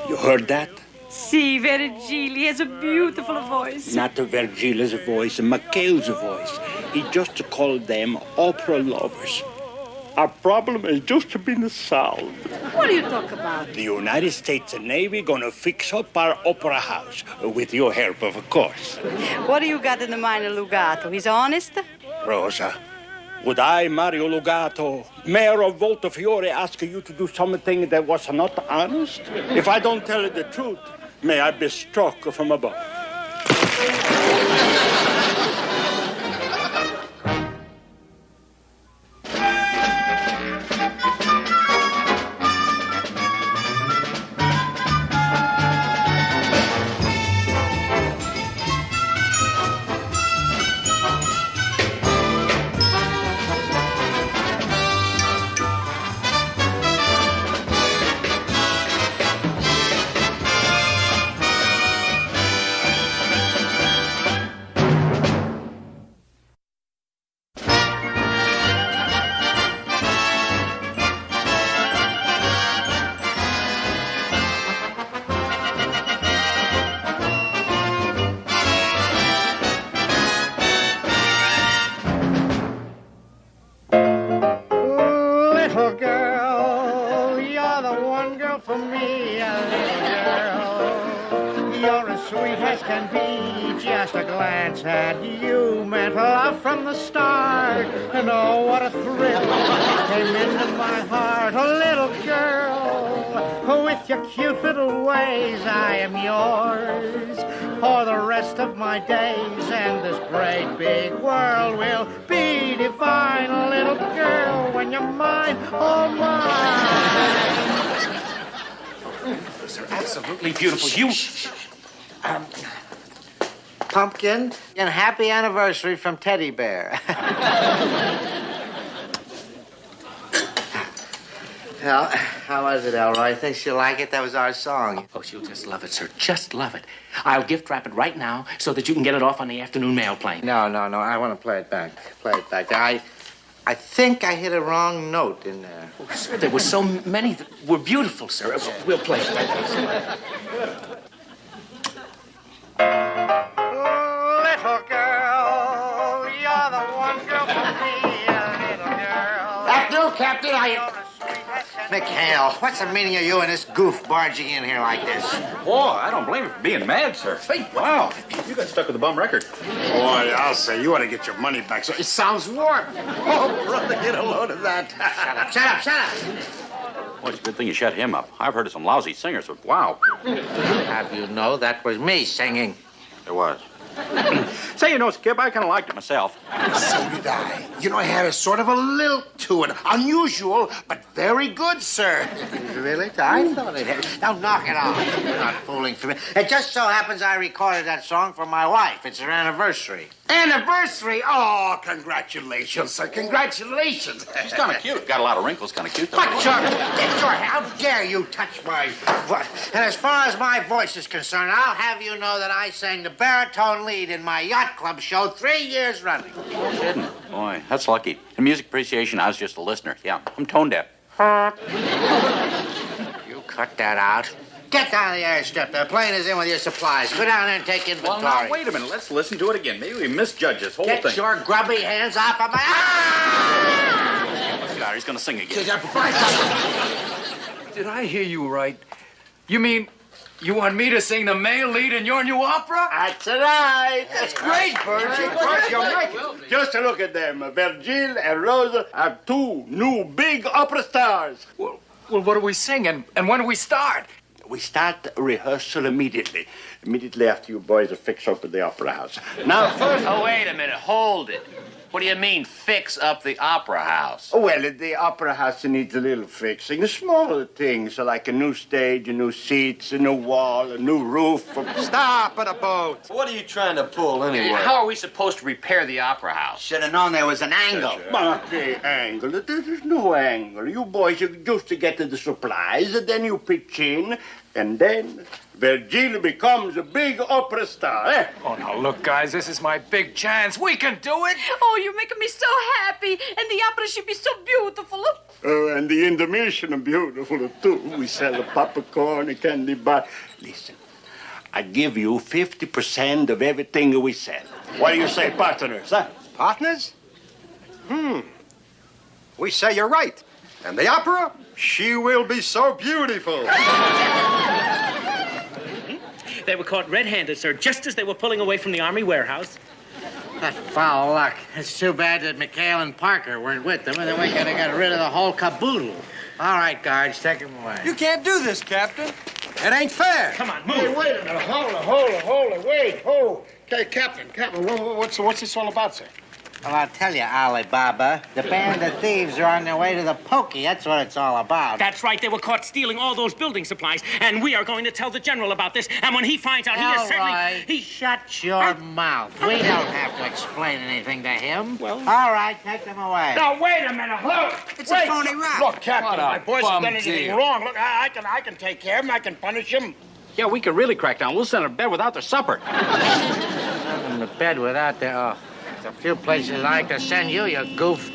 you heard that? Si, Virgil. He has a beautiful voice. Not a Virgilia's voice, a McHale's voice. He just called them opera lovers. Our problem has just been solved. What do you talk about? The United States Navy gonna fix up our opera house, with your help, of course. What do you got in the mind of Lugato? He's honest? Rosa, would I, Mario Lugato, mayor of Volta Fiori, ask you to do something that was not honest? If I don't tell you the truth, may I be struck from above. Sweet as can be, just a glance at you meant love from the start. And oh, what a thrill came into my heart. A little girl, with your cute little ways, I am yours for the rest of my days. And this great big world will be divine. A little girl, when you're mine, oh mine. Those are absolutely beautiful. You... Pumpkin, and happy anniversary from Teddy Bear. Well, how was it, Elroy? Think she'll like it? That was our song. Oh, she'll just love it, sir. Just love it. I'll gift wrap it right now so that you can get it off on the afternoon mail plane. No. I want to play it back. I think I hit a wrong note in there. Oh, sir, there were so many that were beautiful, sir. We'll play it right now. Little girl, you're McHale, what's the meaning of you and this goof barging in here like this? Oh, I don't blame you for being mad, sir. Hey, wow, you got stuck with a bum record. Boy, I'll say, you ought to get your money back. So it sounds warm. Oh, brother, get a load of that. Shut up. Well, it's a good thing you shut him up. I've heard of some lousy singers, but wow. Have you know that was me singing? It was. Say, you know, Skip, I kind of liked it myself. So did I. You know, I had a sort of a lilt to it. Unusual, but very good, sir. Really? I thought it had. Now knock it off. You're not fooling for me. It just so happens I recorded that song for my wife. It's her anniversary. Anniversary? Oh, congratulations, sir. Congratulations. She's kind of cute. Got a lot of wrinkles. Kind of cute, though. But, how dare you touch my... And as far as my voice is concerned, I'll have you know that I sang the baritone lead in my yacht club show 3 years running. No kidding. Boy, that's lucky. In music appreciation, I was just a listener. Yeah, I'm tone deaf. You cut that out. Get down the airstrip. The plane is in with your supplies. Go down there and take inventory. Well, now, wait a minute. Let's listen to it again. Maybe we misjudged this whole thing. Get your grubby hands off of my... Let's get out. He's going to sing again. Did I hear you right? You mean you want me to sing the male lead in your new opera? That's right. That's great, Virgil. Of course, you'll make it. Just look at them. Virgil and Rosa are two new big opera stars. Well, what do we sing and when do we start? We start rehearsal immediately. Immediately after you boys are fixed up at the opera house. Now, first... Oh, wait a minute. Hold it. What do you mean, fix up the opera house? Well, the opera house needs a little fixing. The smaller things, like a new stage, a new seats, a new wall, a new roof. Stop at a boat. What are you trying to pull, anyway? How are we supposed to repair the opera house? Should have known there was an angle. But the angle, there's no angle. You boys are just to get to the supplies, and then you pitch in, and then Virgil becomes a big opera star, eh? Oh, now, look, guys, this is my big chance. We can do it. Oh, you're making me so happy. And the opera should be so beautiful. Oh, and the intermission is beautiful, too. We sell the popcorn, a candy bar. Listen, I give you 50% of everything we sell. What do you say, partners, huh? Partners? We say you're right. And the opera, she will be so beautiful. They were caught red-handed, sir, just as they were pulling away from the Army warehouse. That's foul luck. It's too bad that McHale and Parker weren't with them, and then we could have got rid of the whole caboodle. All right, guards, take them away. You can't do this, Captain. It ain't fair. Come on, move. Hey, wait a minute. Hold it. Wait. Oh. Okay, Captain, what's this all about, sir? Well, I'll tell you, Alibaba. The band of thieves are on their way to the pokey. That's what it's all about. That's right. They were caught stealing all those building supplies, and we are going to tell the general about this. And when he finds out, he is certainly... Right. Shut your mouth. We don't have to explain anything to him. Well... All right, take them away. Now, wait a minute. Look. It's a phony rap. Look, Captain, my boys have done anything wrong. Look, I can take care of him. I can punish him. Yeah, we could really crack down. We'll send them to bed without their supper. Send them to bed without their... Oh. There's a few places I like to send you, you goof.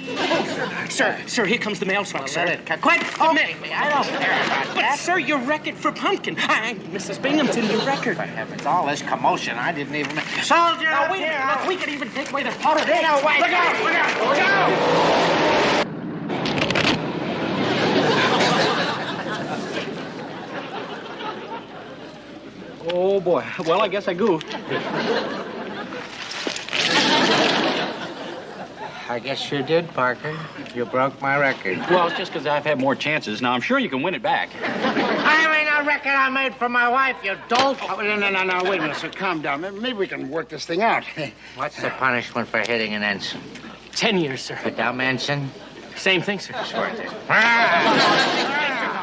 Sir, here comes the mail truck, sir. Let it cut. Quit me. I don't care about But, that. sir, your record for pumpkin. Mrs. Binghamton, your record. For heavens, all this commotion, I didn't even... Soldier! Now, wait a minute. We could even take away the powder. Get away! Look out! Oh, boy. Well, I guess I goofed. I guess you did, Parker. You broke my record. Well, it's just because I've had more chances. Now, I'm sure you can win it back. I mean, a record I made for my wife, you dolt. Oh, no. Wait a minute, sir. Calm down. Maybe we can work this thing out. What's the punishment for hitting an ensign? 10 years, sir. A dumb ensign? Same thing, sir. Sure it is.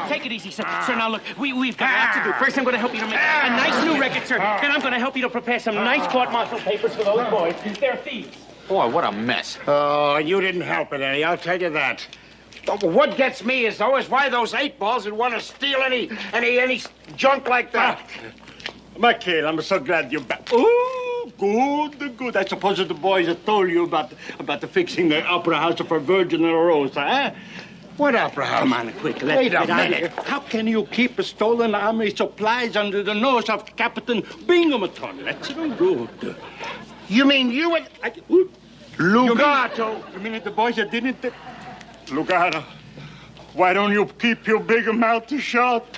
Take it easy, sir. Sir, now look, we've got a lot to do. First, I'm going to help you to make a nice new record, sir. Then I'm going to help you to prepare some nice court-martial papers for those boys. They're thieves. Boy, what a mess. Oh, you didn't help it any, I'll tell you that. But what gets me is why those 8-balls would want to steal any junk like that. McHale, I'm so glad you're back. Oh, good. I suppose the boys have told you about the fixing the opera house for Virgin and Rosa, eh? What opera house? Come on, quick. Wait a minute. How can you keep stolen army supplies under the nose of Captain Binghamton? That's no good. You mean you and... Lugato. You mean the boys that didn't... Lugato. Why don't you keep your big mouth shut?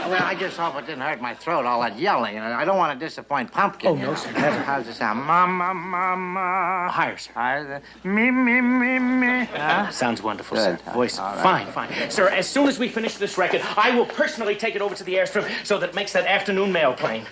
Well, I just hope it didn't hurt my throat, all that yelling. And I don't want to disappoint Pumpkin. Oh, no, sir, never. How's it sound? Mama, mama. Higher, sir. Higher. Me. Huh? Sounds wonderful, Good. sir. Voice, All right. fine. Sir, as soon as we finish this record, I will personally take it over to the airstrip so that it makes that afternoon mail plane.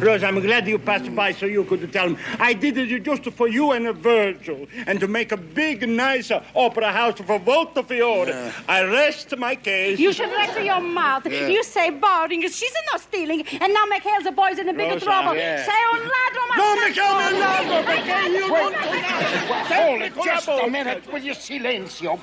Rose, I'm glad you passed by so you could tell him. I did it just for you and Virgil, and to make a big, nice opera house for Volta Fiori. I rest my case. You should rest your mouth. Yeah. You say boarding. She's not stealing. And now McHale's the boys in a big Rosa, trouble. yeah. Say un ladro, No, McHale, you don't do that. Hold it just a minute. Will you silencio?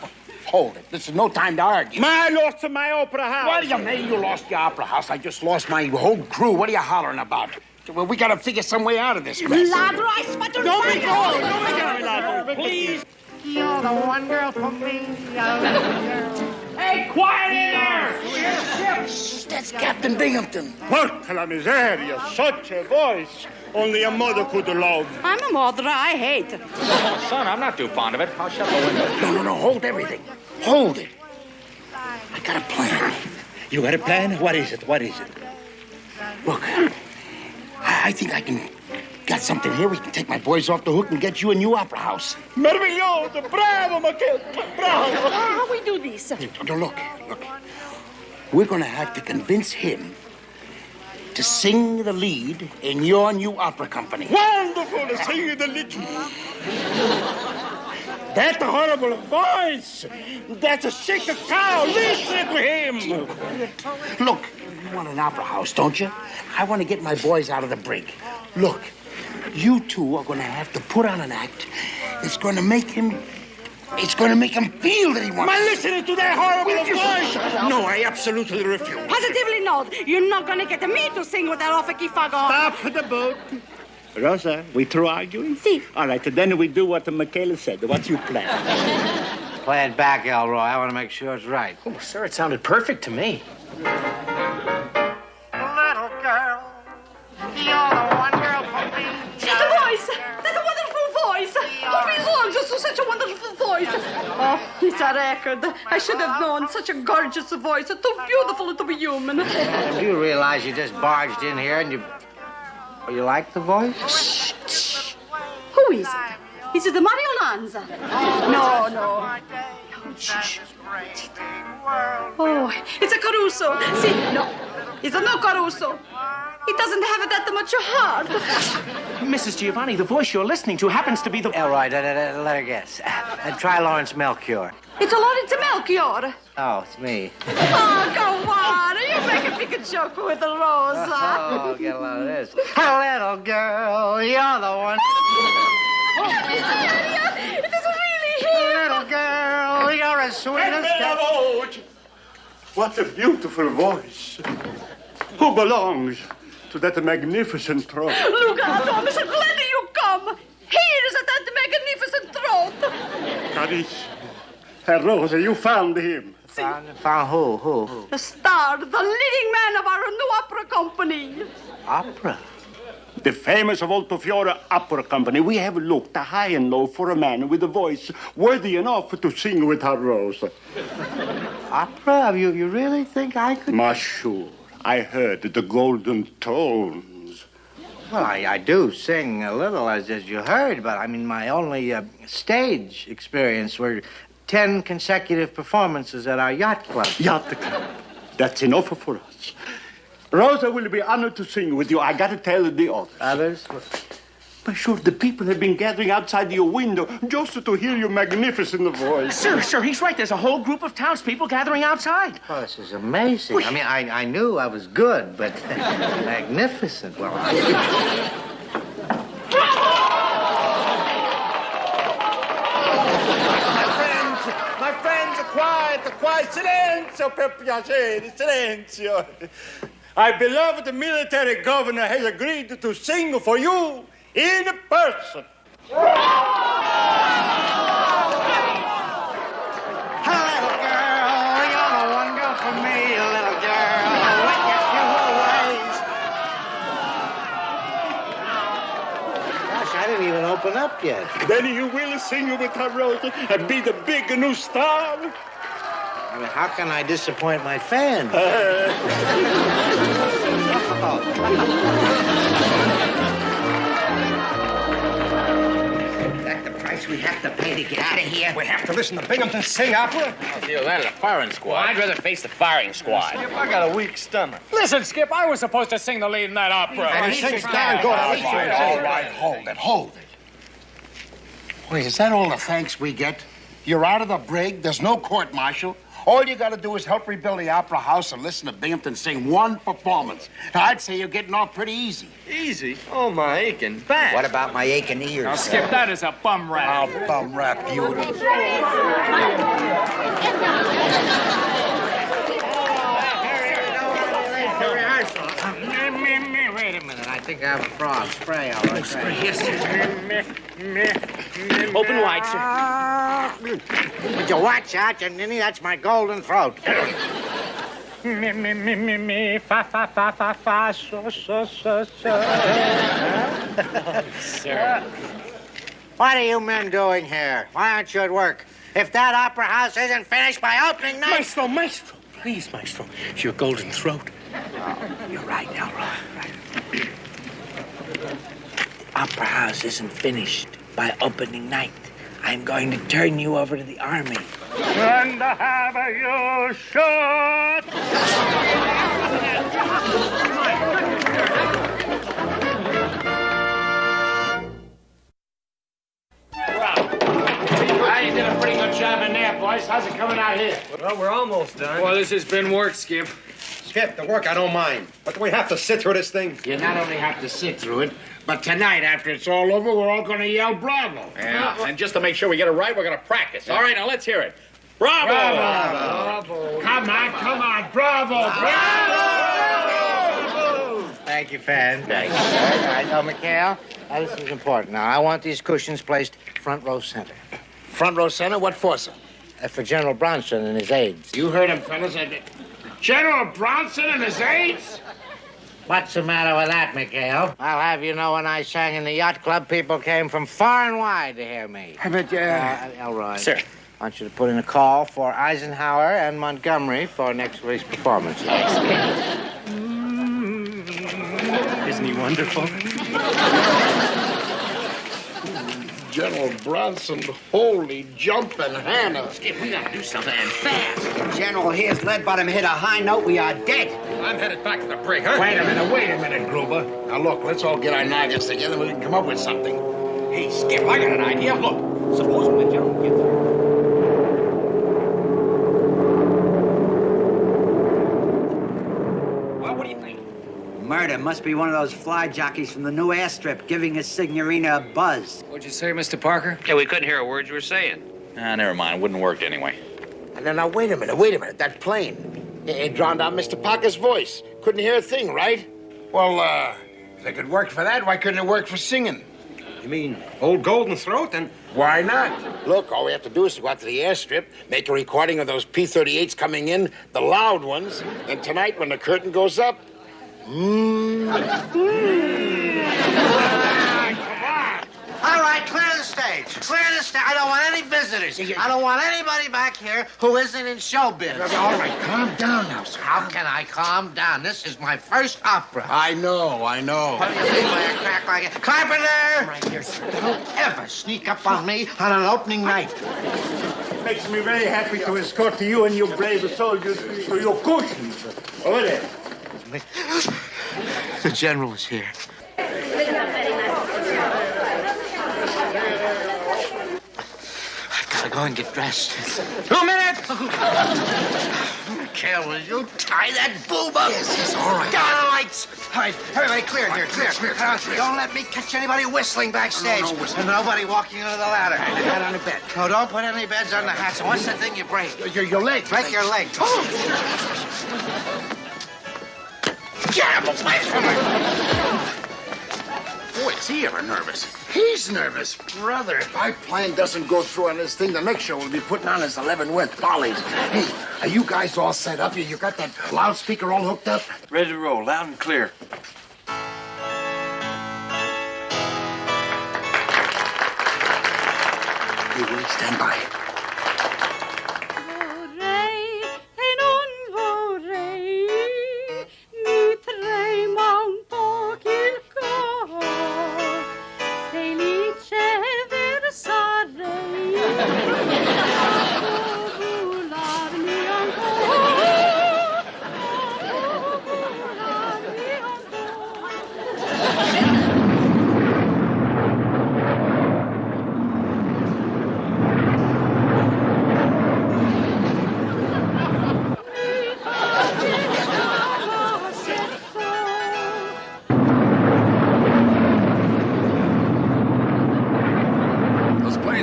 Hold it. This is no time to argue. I lost my opera house. What do you mean you lost your opera house? I just lost my whole crew. What are you hollering about? Well, we gotta figure some way out of this mess. Ladro, I spat on Don't be fire. going, please. You're the one girl for me. Hey, quiet in there! That's Captain Binghamton. Porca la miseria, such a voice. Only a mother could love. I'm a mother. I hate it. Oh, son, I'm not too fond of it. I'll shut the window. No. Hold everything. Hold it. I got a plan. You got a plan? What is it? Look, I think I can got something here. We can take my boys off the hook and get you a new opera house. Meraviglioso! Bravo, McHale! Bravo! How we do this? Now, look. We're gonna have to convince him to sing the lead in your new opera company. Wonderful! Sing the lead. That horrible voice! That's a sick cow! Listen to him! Look, you want an opera house, don't you? I want to get my boys out of the brig. Look, you two are going to have to put on an act that's going to make him... It's going to make him feel that he wants... My listening to that horrible voice! No, I absolutely refuse. Positively not. You're not going to get me to sing with that off-a-key fog on. Stop the boat. Rosa, we through arguing? Si. All right, then we do what McHale said. What's your plan? Play it back, Elroy. I want to make sure it's right. Oh, sir, it sounded perfect to me. Little girl, you're the one girl for me. The voice! That's a wonderful voice! Who belongs to such a wonderful voice? Oh, it's a record. I should have known. Such a gorgeous voice. Too beautiful to be human. Do you realize you just barged in here and you like the voice? Who is it? Is it the Mario Lanza? No. Shh. Oh, it's a Caruso. See, no, it's a no Caruso. He doesn't have that much heart. Mrs. Giovanni, the voice you're listening to happens to be the... Elroy, let her guess. Try Lawrence Melchior. It's a Lawrence Melchior. Oh, it's me. Oh, go on. You make a big joke with the Rosa. Oh, get a lot of this. Little girl, you're the one. It is really him. Little girl, you're as sweet as... What a beautiful voice. Who belongs to that magnificent throne? Look, I'm so glad you come. Here is that magnificent throne. Caris, Rosa, you found him. Found who? The star, the leading man of our new opera company. Opera? The famous Volta Fiori Opera Company. We have looked high and low for a man with a voice worthy enough to sing with our Rosa. Opera? You really think I could? Monsieur, I heard the golden tones. Well, I do sing a little, as you heard, but I mean, my only stage experience were 10 consecutive performances at our yacht club. Yacht club. That's enough for us. Rosa will be honored to sing with you. I gotta tell the others. Others? But sure, the people have been gathering outside your window just to hear your magnificent voice. Sir, he's right. There's a whole group of townspeople gathering outside. Oh, this is amazing. I mean, I knew I was good, but magnificent. Well, My friends, quiet, silenzio, per piacere, silenzio. Our beloved military governor has agreed to sing for you in person. Little girl, you're the one girl for me, little girl. What you always. Gosh, I didn't even open up. up yet. Then you will sing with her, Rosa, and be the big new star. I mean, how can I disappoint my fans? We have to pay to get out of here. We have to listen to Binghamton sing opera? I'll deal with that at the firing squad. I'd rather face the firing squad. Skip, I got a weak stomach. Listen, Skip, I was supposed to sing the lead in that opera. All right, Hold it. Wait, is that all the thanks we get? You're out of the brig, there's no court-martial. All you gotta do is help rebuild the opera house and listen to Binghamton sing one performance. Now, I'd say you're getting off pretty easy. Easy? Oh, my aching back. What about my aching ears? Now, Skip, that is a bum rap. I'll bum rap you. Wait a minute. I think I have a frog. Spray, all right. Spray. Yes, Open wide, sir. Would you watch out, you ninny? That's my golden throat. Me, fa, fa, fa, fa, fa, so. Sir. What are you men doing here? Why aren't you at work? If that opera house isn't finished by opening night... Maestro, please, Maestro. It's your golden throat. Oh, you're right, Elroy. Right. The opera house isn't finished by opening night. I'm going to turn you over to the army. And have you shot? You did a pretty good job in there, boys. How's it coming out here? Well, we're almost done. Well, this has been work, Skip. Skip, the work I don't mind. But do we have to sit through this thing? You not only have to sit through it, but tonight, after it's all over, we're all going to yell bravo. Yeah, and just to make sure we get it right, we're going to practice. All right, now let's hear it. Bravo! Bravo! Come on, bravo! Thank you, Fan. Thank you. All right, now, McHale, this is important. Now, I want these cushions placed front row center. Front row center? What for, sir? For General Bronson and his aides. You heard him, fellas. General Bronson and his aides? What's the matter with that, McHale? I'll have you know when I sang in the yacht club, people came from far and wide to hear me. But, Elroy. Sir. I want you to put in a call for Eisenhower and Montgomery for next week's performance. Isn't he wonderful? General Bronson, holy jumping Hannah. Skip, we gotta do something and fast. General here's lead bottom hit a high note. We are dead. I'm headed back to the brig, huh? Wait a minute, Gruber. Now, look, let's all get our noggins together. We can come up with something. Hey, Skip, I got an idea. Look, suppose when the general gets there. Well, what do you think? Murder must be one of those fly jockeys from the new airstrip giving his signorina a buzz. What'd you say, Mr. Parker? Yeah, we couldn't hear a word you were saying. Never mind. Wouldn't work anyway. Now, wait a minute. That plane. It drowned out Mr. Parker's voice. Couldn't hear a thing, right? Well, if it could work for that, why couldn't it work for singing? You mean old golden throat and... Why not? Look, all we have to do is to go out to the airstrip, make a recording of those P-38s coming in, the loud ones, and tonight when the curtain goes up... All right, clear the stage. Clear the stage. I don't want any visitors. I don't want anybody back here who isn't in showbiz. All right, calm down now, sir. How can I calm down? This is my first opera. I know. What do you mean by a crack like it? Carpenter! Right here, sir. Don't ever sneak up on me on an opening night. It makes me very happy to escort you and your brave soldiers to your cushions. Over there. The general is here. I've got to go and get dressed. 2 minutes! McHale, will you tie that boob up? Yes, all right. Down the lights! All right, everybody clear here, clear. Don't let me catch anybody whistling backstage. No whistling. And nobody walking under the ladder. Not on the bed. No, don't put any beds on the hats. And what's the thing you break? Your leg. Break your leg. Get him away from me! Boy, is he ever nervous. He's nervous. Brother, if my plan doesn't go through on this thing, the next show we'll be putting on is 11 West Follies. Hey, are you guys all set up? You got that loudspeaker all hooked up? Ready to roll, loud and clear. Okay, Willie, stand by.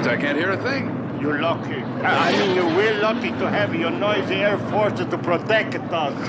I can't hear a thing. You're lucky. I mean, we're lucky to have your noisy Air Force to protect us.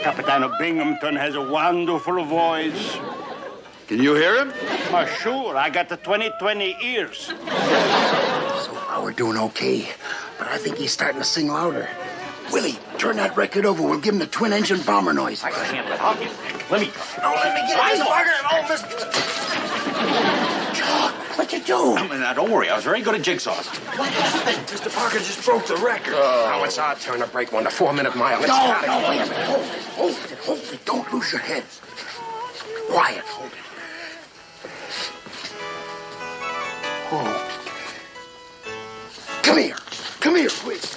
Capitano Binghamton has a wonderful voice. Can you hear him? Sure. I got the 20/20 ears. So far, we're doing okay. But I think he's starting to sing louder. Willie, turn that record over. We'll give him the twin-engine bomber noise. I can handle it. I'll get it. Let me. No, let me get it. What'd you do? Don't worry. I was very good at jigsaws. What happened? Mr. Parker just broke the record. Now it's our turn to break one, the 4-minute mile. Let's No, have it. wait a minute. Hold it. Don't lose your head. Quiet, hold it. Oh. Come here, please.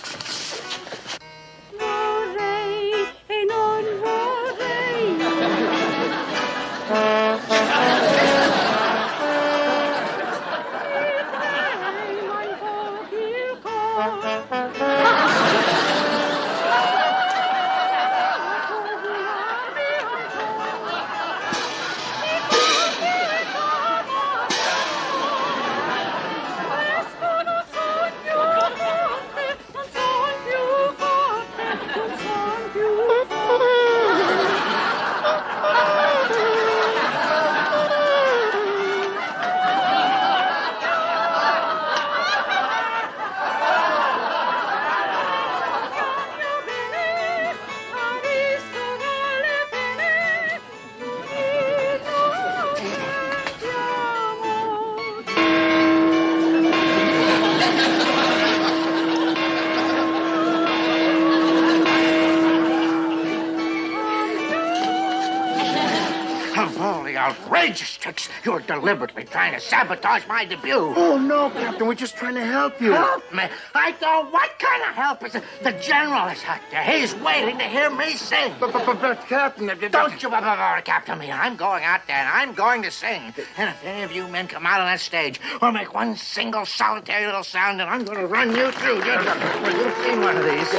Outrageous tricks. You're deliberately trying to sabotage my debut. Oh, no, Captain. We're just trying to help you. Help me? I don't. What kind of help is it? The general is out there. He's waiting to hear me sing. But Captain... Don't you Captain me. I'm going out there, and I'm going to sing. And if any of you men come out on that stage or make one single solitary little sound, then I'm going to run you through. You've seen one of these.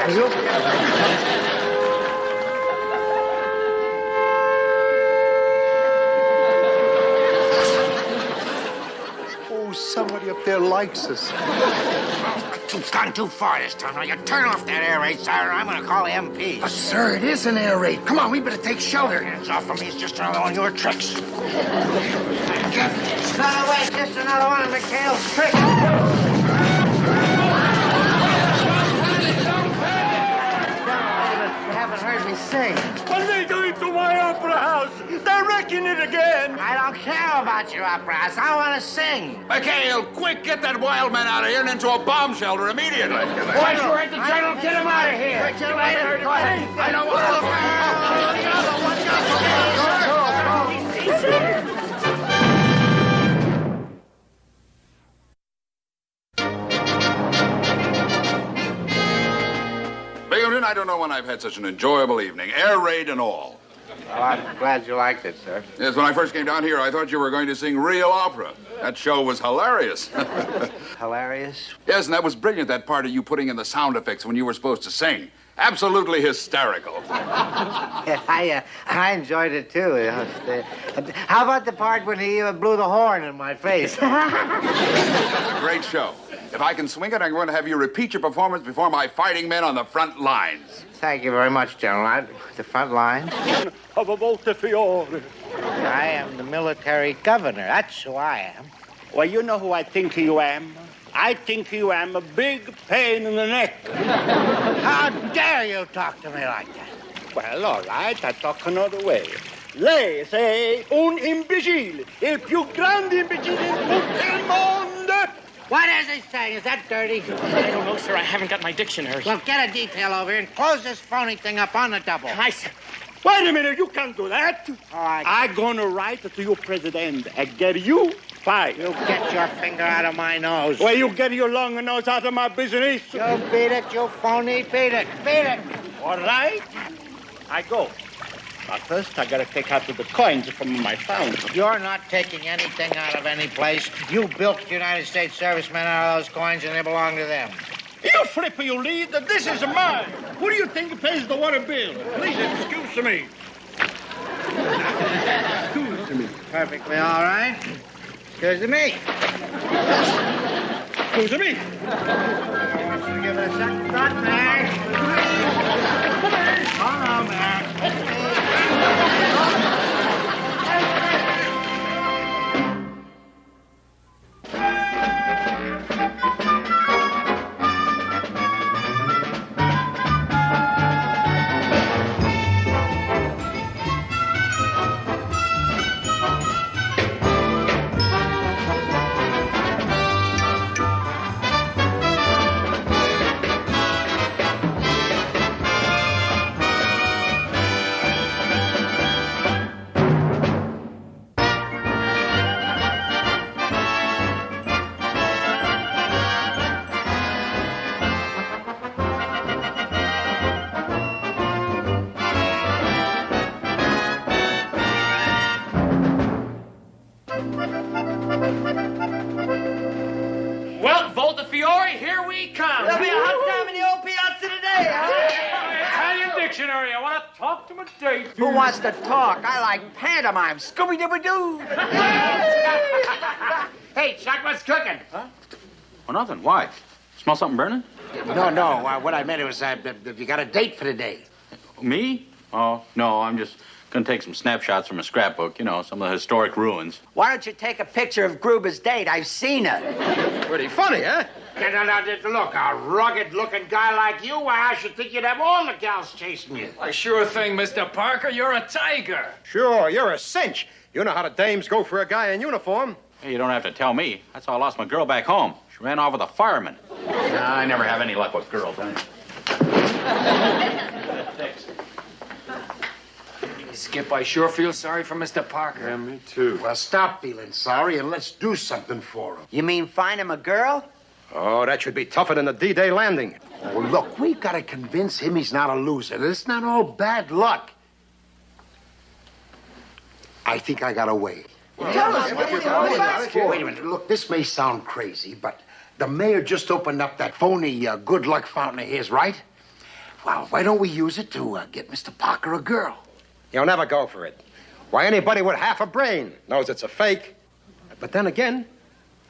Somebody up there likes us. You've gone too far this time. Now, you turn off that air raid, sir, or I'm going to call the MP. But, sir, it is an air raid. Come on, we better take shelter. Hands off from me. It's just another one of your tricks. It's not away. Just another one of McHale's tricks. You haven't heard me sing. What are they doing to my opera house? They're wrecking it again. I don't care about your opera house. I want to sing. McHale, quick, get that wild man out of here and into a bomb shelter immediately. Boys, we're at the general. Get him out of here. Wait till later. Go ahead. I don't want Binghamton, I don't know when I've had such an enjoyable evening. Air raid and all. Well, I'm glad you liked it, sir. Yes, when I first came down here, I thought you were going to sing real opera. That show was hilarious. Hilarious? Yes, and that was brilliant, that part of you putting in the sound effects when you were supposed to sing. Absolutely hysterical. Yeah, I enjoyed it, too. How about the part when he blew the horn in my face? A great show. If I can swing it, I'm going to have you repeat your performance before my fighting men on the front lines. Thank you very much, General. The front lines? Of a Volta Fiori. I am the military governor. That's who I am. Well, you know who I think you am? I think you am a big pain in the neck. How dare you talk to me like that? Well, all right, I talk another way. Lei sei un imbecille, il più grande imbecille in tutto il mondo. What is he saying? Is that dirty? I don't know, sir. I haven't got my dictionary. Well, get a detail over here and close this phony thing up on the double. Wait a minute, you can't do that. All right. I'm gonna write to your president and get you fired. You get your finger out of my nose. Well, you get your long nose out of my business. You beat it, you phony. Beat it. Beat it. All right. I go. But first, I gotta take out the coins from my phone. You're not taking anything out of any place. You bilked United States servicemen out of those coins, and they belong to them. You flip your lead. This is mine. Who do you think pays the water bill? Please excuse me. Excuse me. Perfectly all right. Excuse me. Excuse me. I want you to give it a second thought, Mac. Oh, no, Mac. Well, Volta Fiori, here we come. There'll be a hot time in the old piazza today, huh? Italian dictionary. I want to talk to my date. Who wants to talk? I like pantomime. Scooby-Dooby-Doo. Hey, Chuck, what's cooking? Huh? Well, nothing. Why? Smell something burning? No. What I meant was, you got a date for today. Me? Oh, no, I'm just gonna take some snapshots from a scrapbook, you know, some of the historic ruins. Why don't you take a picture of Gruber's date? I've seen her. Pretty funny, huh? Now, look, a rugged-looking guy like you, why, I should think you'd have all the gals chasing you. Why, sure thing, Mr. Parker. You're a tiger. Sure, you're a cinch. You know how the dames go for a guy in uniform. Hey, you don't have to tell me. That's how I lost my girl back home. She ran off with a fireman. I never have any luck with girls, huh? Skip, I sure feel sorry for Mr. Parker. Yeah, me too. Well, stop feeling sorry and let's do something for him. You mean find him a girl? Oh, that should be tougher than the D-Day landing. Oh, look, we've got to convince him he's not a loser. It's not all bad luck. I think I got a way. Tell us. What Wait a minute. Look, this may sound crazy, but the mayor just opened up that phony good luck fountain of his, right? Well, why don't we use it to get Mr. Parker a girl? You'll never go for it. Why, anybody with half a brain knows it's a fake. But then again,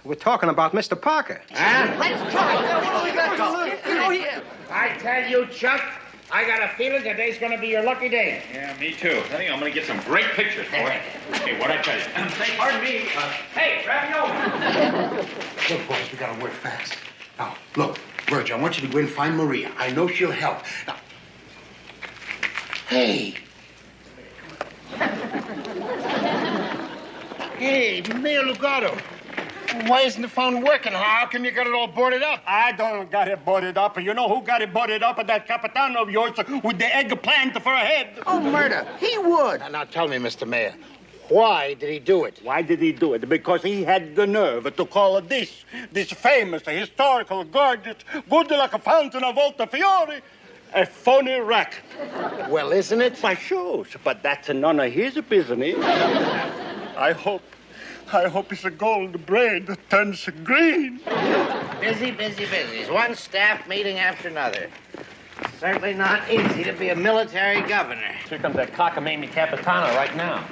we're talking about Mr. Parker. Let's try. I tell you, Chuck, I got a feeling today's going to be your lucky day. Yeah, me too. I think I'm gonna get some great pictures for it. Hey, what'd I tell you? Pardon me. Hey, grab me over. Look, boys, we got to work fast. Now, look, Virgil, I want you to go and find Maria. I know she'll help. Now, hey. Hey, Mayor Lugato. Why isn't the phone working? How come you got it all boarded up? I don't got it boarded up. You know who got it boarded up? That Capitan of yours with the eggplant for a head. Oh, murder. He would. Now, tell me, Mr. Mayor, why did he do it? Why did he do it? Because he had the nerve to call this famous, historical, gorgeous, good like a fountain of Volta Fiori, a phony wreck. Well, isn't it? My shoes, but that's none of his business. I hope it's a gold braid that turns green. Busy, busy, busy. It's one staff meeting after another. Certainly not easy to be a military governor. Here comes that cockamamie Capitano right now.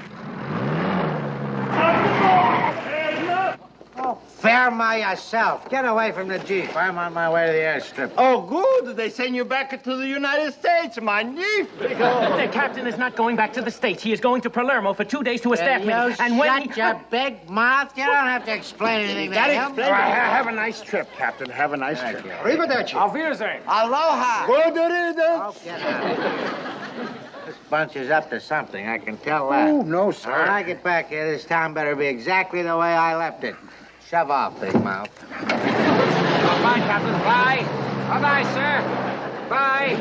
Fair my yourself. Get away from the Jeep. I'm on my way to the airstrip. Oh, good. They send you back to the United States, magnifique. The captain is not going back to the States. He is going to Palermo for 2 days to a staff meeting. And when your big mouth. You don't have to explain anything to him. Have a nice trip, Captain. Have a nice trip. Arrivederci. Auf Wiedersehen. Aloha. Good riddance. Oh, get out. This bunch is up to something, I can tell that. Oh, no, sir. When I get back here, this town better be exactly the way I left it. Shove off, big mouth. Bye, Captain. Bye. Bye-bye, sir. Bye.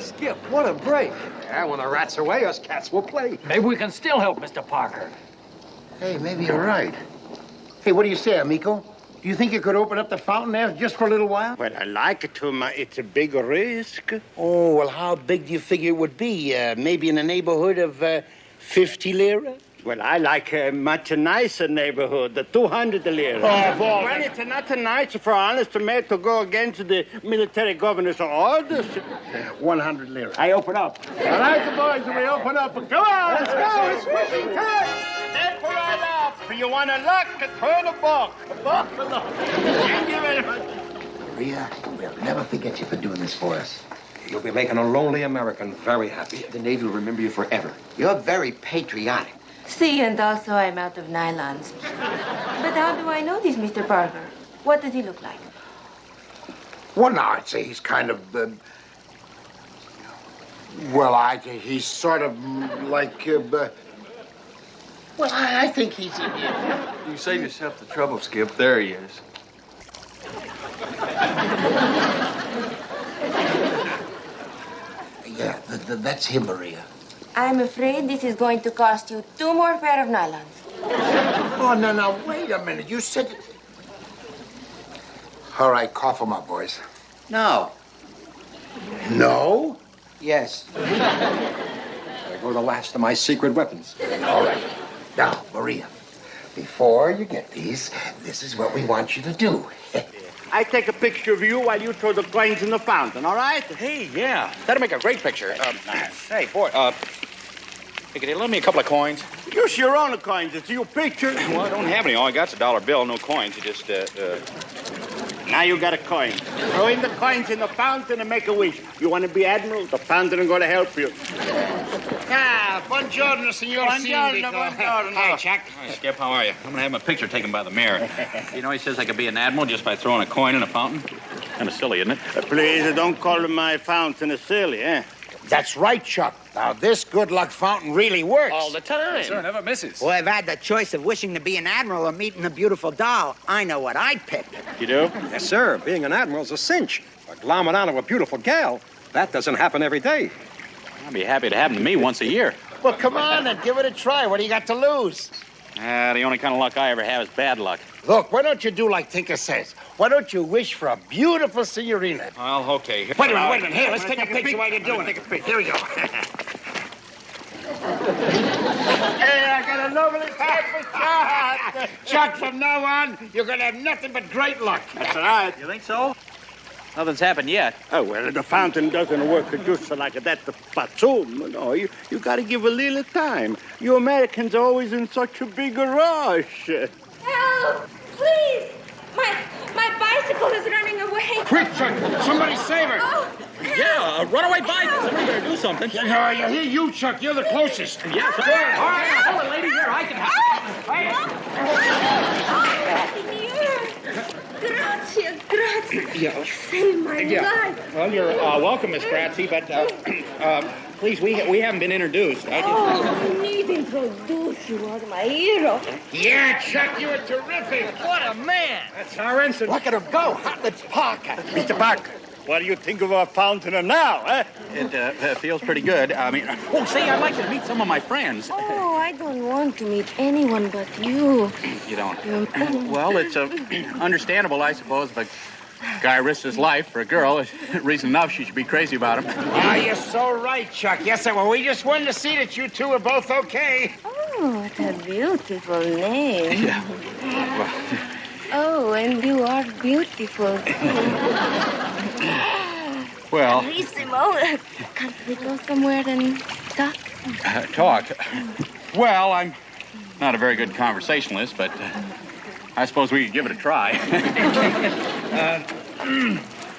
Skip, what a break. Yeah, when the rat's away, us cats will play. Maybe we can still help Mr. Parker. Hey, maybe you're right. Hey, what do you say, amigo? Do you think you could open up the fountain there just for a little while? Well, I like it to, it's a big risk. Oh, well, how big do you figure it would be? Maybe in the neighborhood of 50 lira? Well, I like a much nicer neighborhood, the 200 lira. Well, it's not nice for honest man to go against the military governor's orders. 100 lira. I open up. All right, boys, we open up. Come on, let's go. It's switching time. Step right up. You want to luck, turn a buck. A buck for luck. Thank you very much. Maria, we'll never forget you for doing this for us. You'll be making a lonely American very happy. The Navy will remember you forever. You're very patriotic. See, and also I'm out of nylons. But how do I know this, Mr. Parker? What does he look like? Well, now, I'd say he's kind of, he's sort of like, I think he's... You save yourself the trouble, Skip. There he is. Yeah, that's him, Maria. I'm afraid this is going to cost you 2 more pair of nylons. Oh, no, wait a minute. You said it. All right, cough them up, boys. No. No? Yes. There go the last of my secret weapons. All right. Now, Maria, before you get these, this is what we want you to do. I take a picture of you while you throw the coins in the fountain, all right? Hey, yeah. That'll make a great picture. Hey, boy, Pickety, lend me a couple of coins. Use your own coins. It's your picture. Well, I don't have any. All I got's a dollar bill, no coins. You just, Now you got a coin. Throw in the coins in the fountain and make a wish. You want to be admiral? The fountain is going to help you. Buongiorno, signor Buongiorno, buongiorno. Hey, Chuck. Hi, Skip, how are you? I'm going to have my picture taken by the mayor. You know, he says I could be an admiral just by throwing a coin in a fountain. Kind of silly, isn't it? Please, don't call my fountain silly, eh? That's right, Chuck. Now, this good luck fountain really works. All the time. Sure, never misses. Well, if I had the choice of wishing to be an admiral or meeting a beautiful doll, I know what I'd pick. You do? Yes, sir. Being an admiral's a cinch. But glomming onto a beautiful gal, that doesn't happen every day. I'd be happy to happen to me once a year. Well, come on and give it a try. What do you got to lose? The only kind of luck I ever have is bad luck. Look, why don't you do like Tinker says? Why don't you wish for a beautiful signorina? Well, okay. Wait a minute. Here, let's take a picture while you're doing it. Here we go. Hey, I got a lovely type shot. Chuck, from now on, you're going to have nothing but great luck. That's right. You think so? Nothing's happened yet. Oh, well, the fountain doesn't work just like that. Patum. No, you got to give a little time. You Americans are always in such a big rush. Help! Please! My bicycle is running away. Quick, Chuck. Somebody save her. Oh, Yeah, a runaway bike. Somebody better do something. Here, you, Chuck. You're the closest. Yes, Good. All right, hold it, lady. Here, I can help. Grazie. You saved my life. Well, you're welcome, Miss Grazzi, but please, we haven't been introduced. I need to introduce you as my hero. Yeah, Chuck, you were terrific. What a man. That's our ensign. Look at him go. Let's Parker. Mr. Parker, what do you think of our fountain now, eh? It feels pretty good. I mean, say, I'd like to meet some of my friends. Oh, I don't want to meet anyone but you. You don't? Well, it's understandable, I suppose, but Guy risked his life for a girl. Reason enough she should be crazy about him. Ah, you're so right, Chuck. Yes, sir. Well, we just wanted to see that you two are both okay. Oh, what a beautiful name. Yeah. Well, Oh, and you are beautiful. well, Carissimo. Can't we go somewhere and talk? talk. Well, I'm not a very good conversationalist, but I suppose we could give it a try.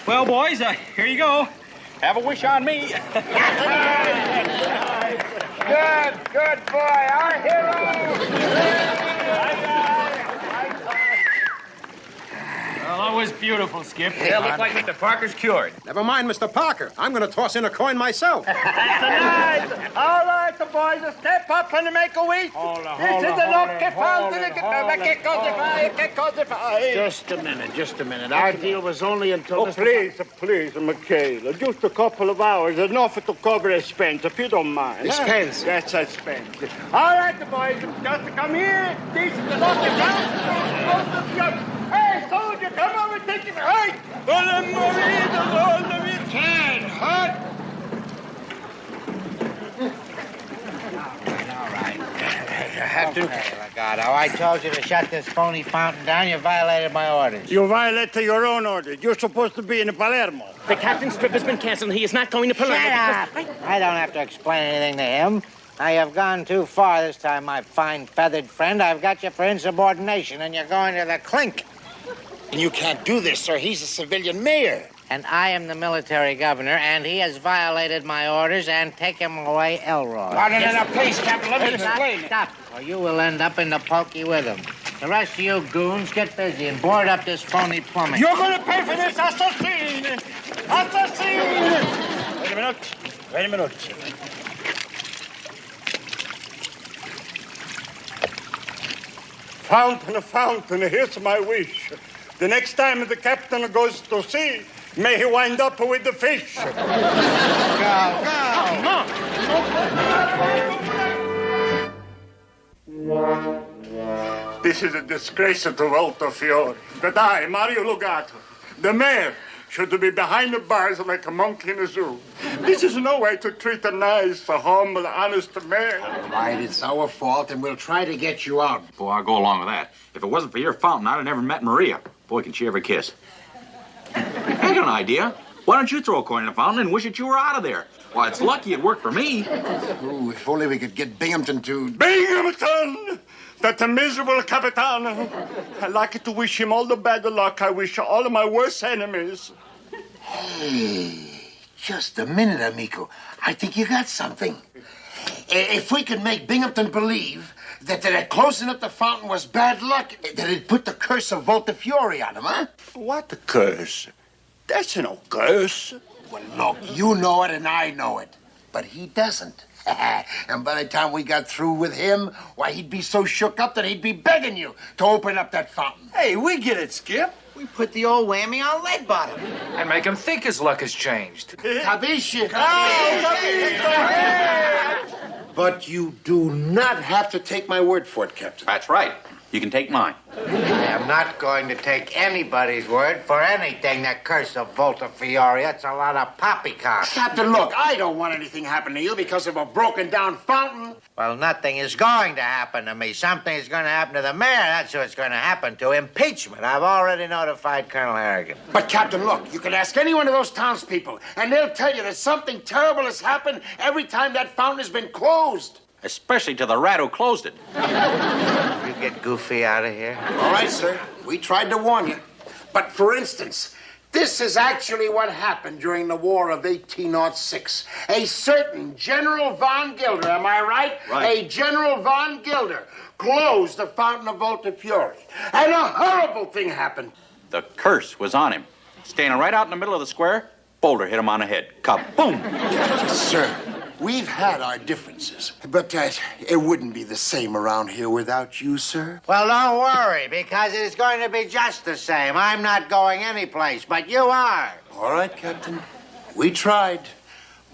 Well, boys, here you go. Have a wish on me. Good boy. Our hero. Well, that was beautiful, Skip. Yeah, looked like Mr. Parker's cured. Never mind, Mr. Parker. I'm going to toss in a coin myself. Tonight, all right, the boys will step up and make a wish. This is the lucky fountain. Just a minute. Our deal was only until... Oh, please, McHale. Just a couple of hours. Enough to cover expense, if you don't mind. Expense? That's expense. All right, the boys, just come here. This is the lucky fountain. Hey, soldier, come over and take it. Hey! Can't hurt. All right. Legato, I told you to shut this phony fountain down. You violated my orders. You violated your own orders. You're supposed to be in Palermo. The captain's trip has been canceled. He is not going to Palermo. Shut up. I don't have to explain anything to him. Now, you've gone too far this time, my fine feathered friend. I've got you for insubordination, and you're going to the clink. And you can't do this, sir. He's a civilian mayor. And I am the military governor, and he has violated my orders, and take him away, Elroy. No, please, Captain, let me explain it. Stop, or you will end up in the pokey with him. The rest of you goons, get busy and board up this phony plumbing. You're going to pay for this, assassin! Assassin! Wait a minute. Fountain, here's my wish. The next time the captain goes to sea, may he wind up with the fish. Go. This is a disgrace to Volta Fiori. That I, Mario Lugato, the mayor, should be behind the bars like a monkey in a zoo. This is no way to treat a nice, humble, honest mayor. All right, it's our fault, and we'll try to get you out. Boy, I'll go along with that. If it wasn't for your fountain, I'd have never met Maria. Boy, can she ever kiss. I got an idea. Why don't you throw a coin in the fountain and wish that you were out of there? Well, it's lucky it worked for me. Ooh, if only we could get Binghamton to... Binghamton! That miserable Capitan. I'd like to wish him all the bad luck I wish all of my worst enemies. Hey, just a minute, amigo. I think you got something. If we could make Binghamton believe that closing up the fountain was bad luck, that it put the curse of Volta Fiori on him, huh? What curse? That's no curse. Well, look, you know it and I know it, but he doesn't. And by the time we got through with him, why, he'd be so shook up that he'd be begging you to open up that fountain. Hey, we get it, Skip. We put the old whammy on lead bottom. And make him think his luck has changed. Capisce? But you do not have to take my word for it, Captain. That's right. You can take mine. I am not going to take anybody's word for anything that curse of Volta Fiori. That's a lot of poppycock. Captain, look, I don't want anything happen to you because of a broken-down fountain. Well, nothing is going to happen to me. Something is going to happen to the mayor. That's what's going to happen to. Impeachment. I've already notified Colonel Harrigan. But, Captain, look, you can ask any one of those townspeople, and they'll tell you that something terrible has happened every time that fountain has been closed. Especially to the rat who closed it. You get Goofy out of here. All right, sir. We tried to warn you. But, for instance, this is actually what happened during the War of 1806. A certain General Von Gilder, am I right? Right. A General Von Gilder closed the fountain of Volta Fiori. And a horrible thing happened. The curse was on him. Standing right out in the middle of the square, boulder hit him on the head. Kaboom! Sir, we've had our differences, but it wouldn't be the same around here without you, sir. Well, don't worry, because it is going to be just the same. I'm not going anyplace, but you are. All right, Captain. We tried,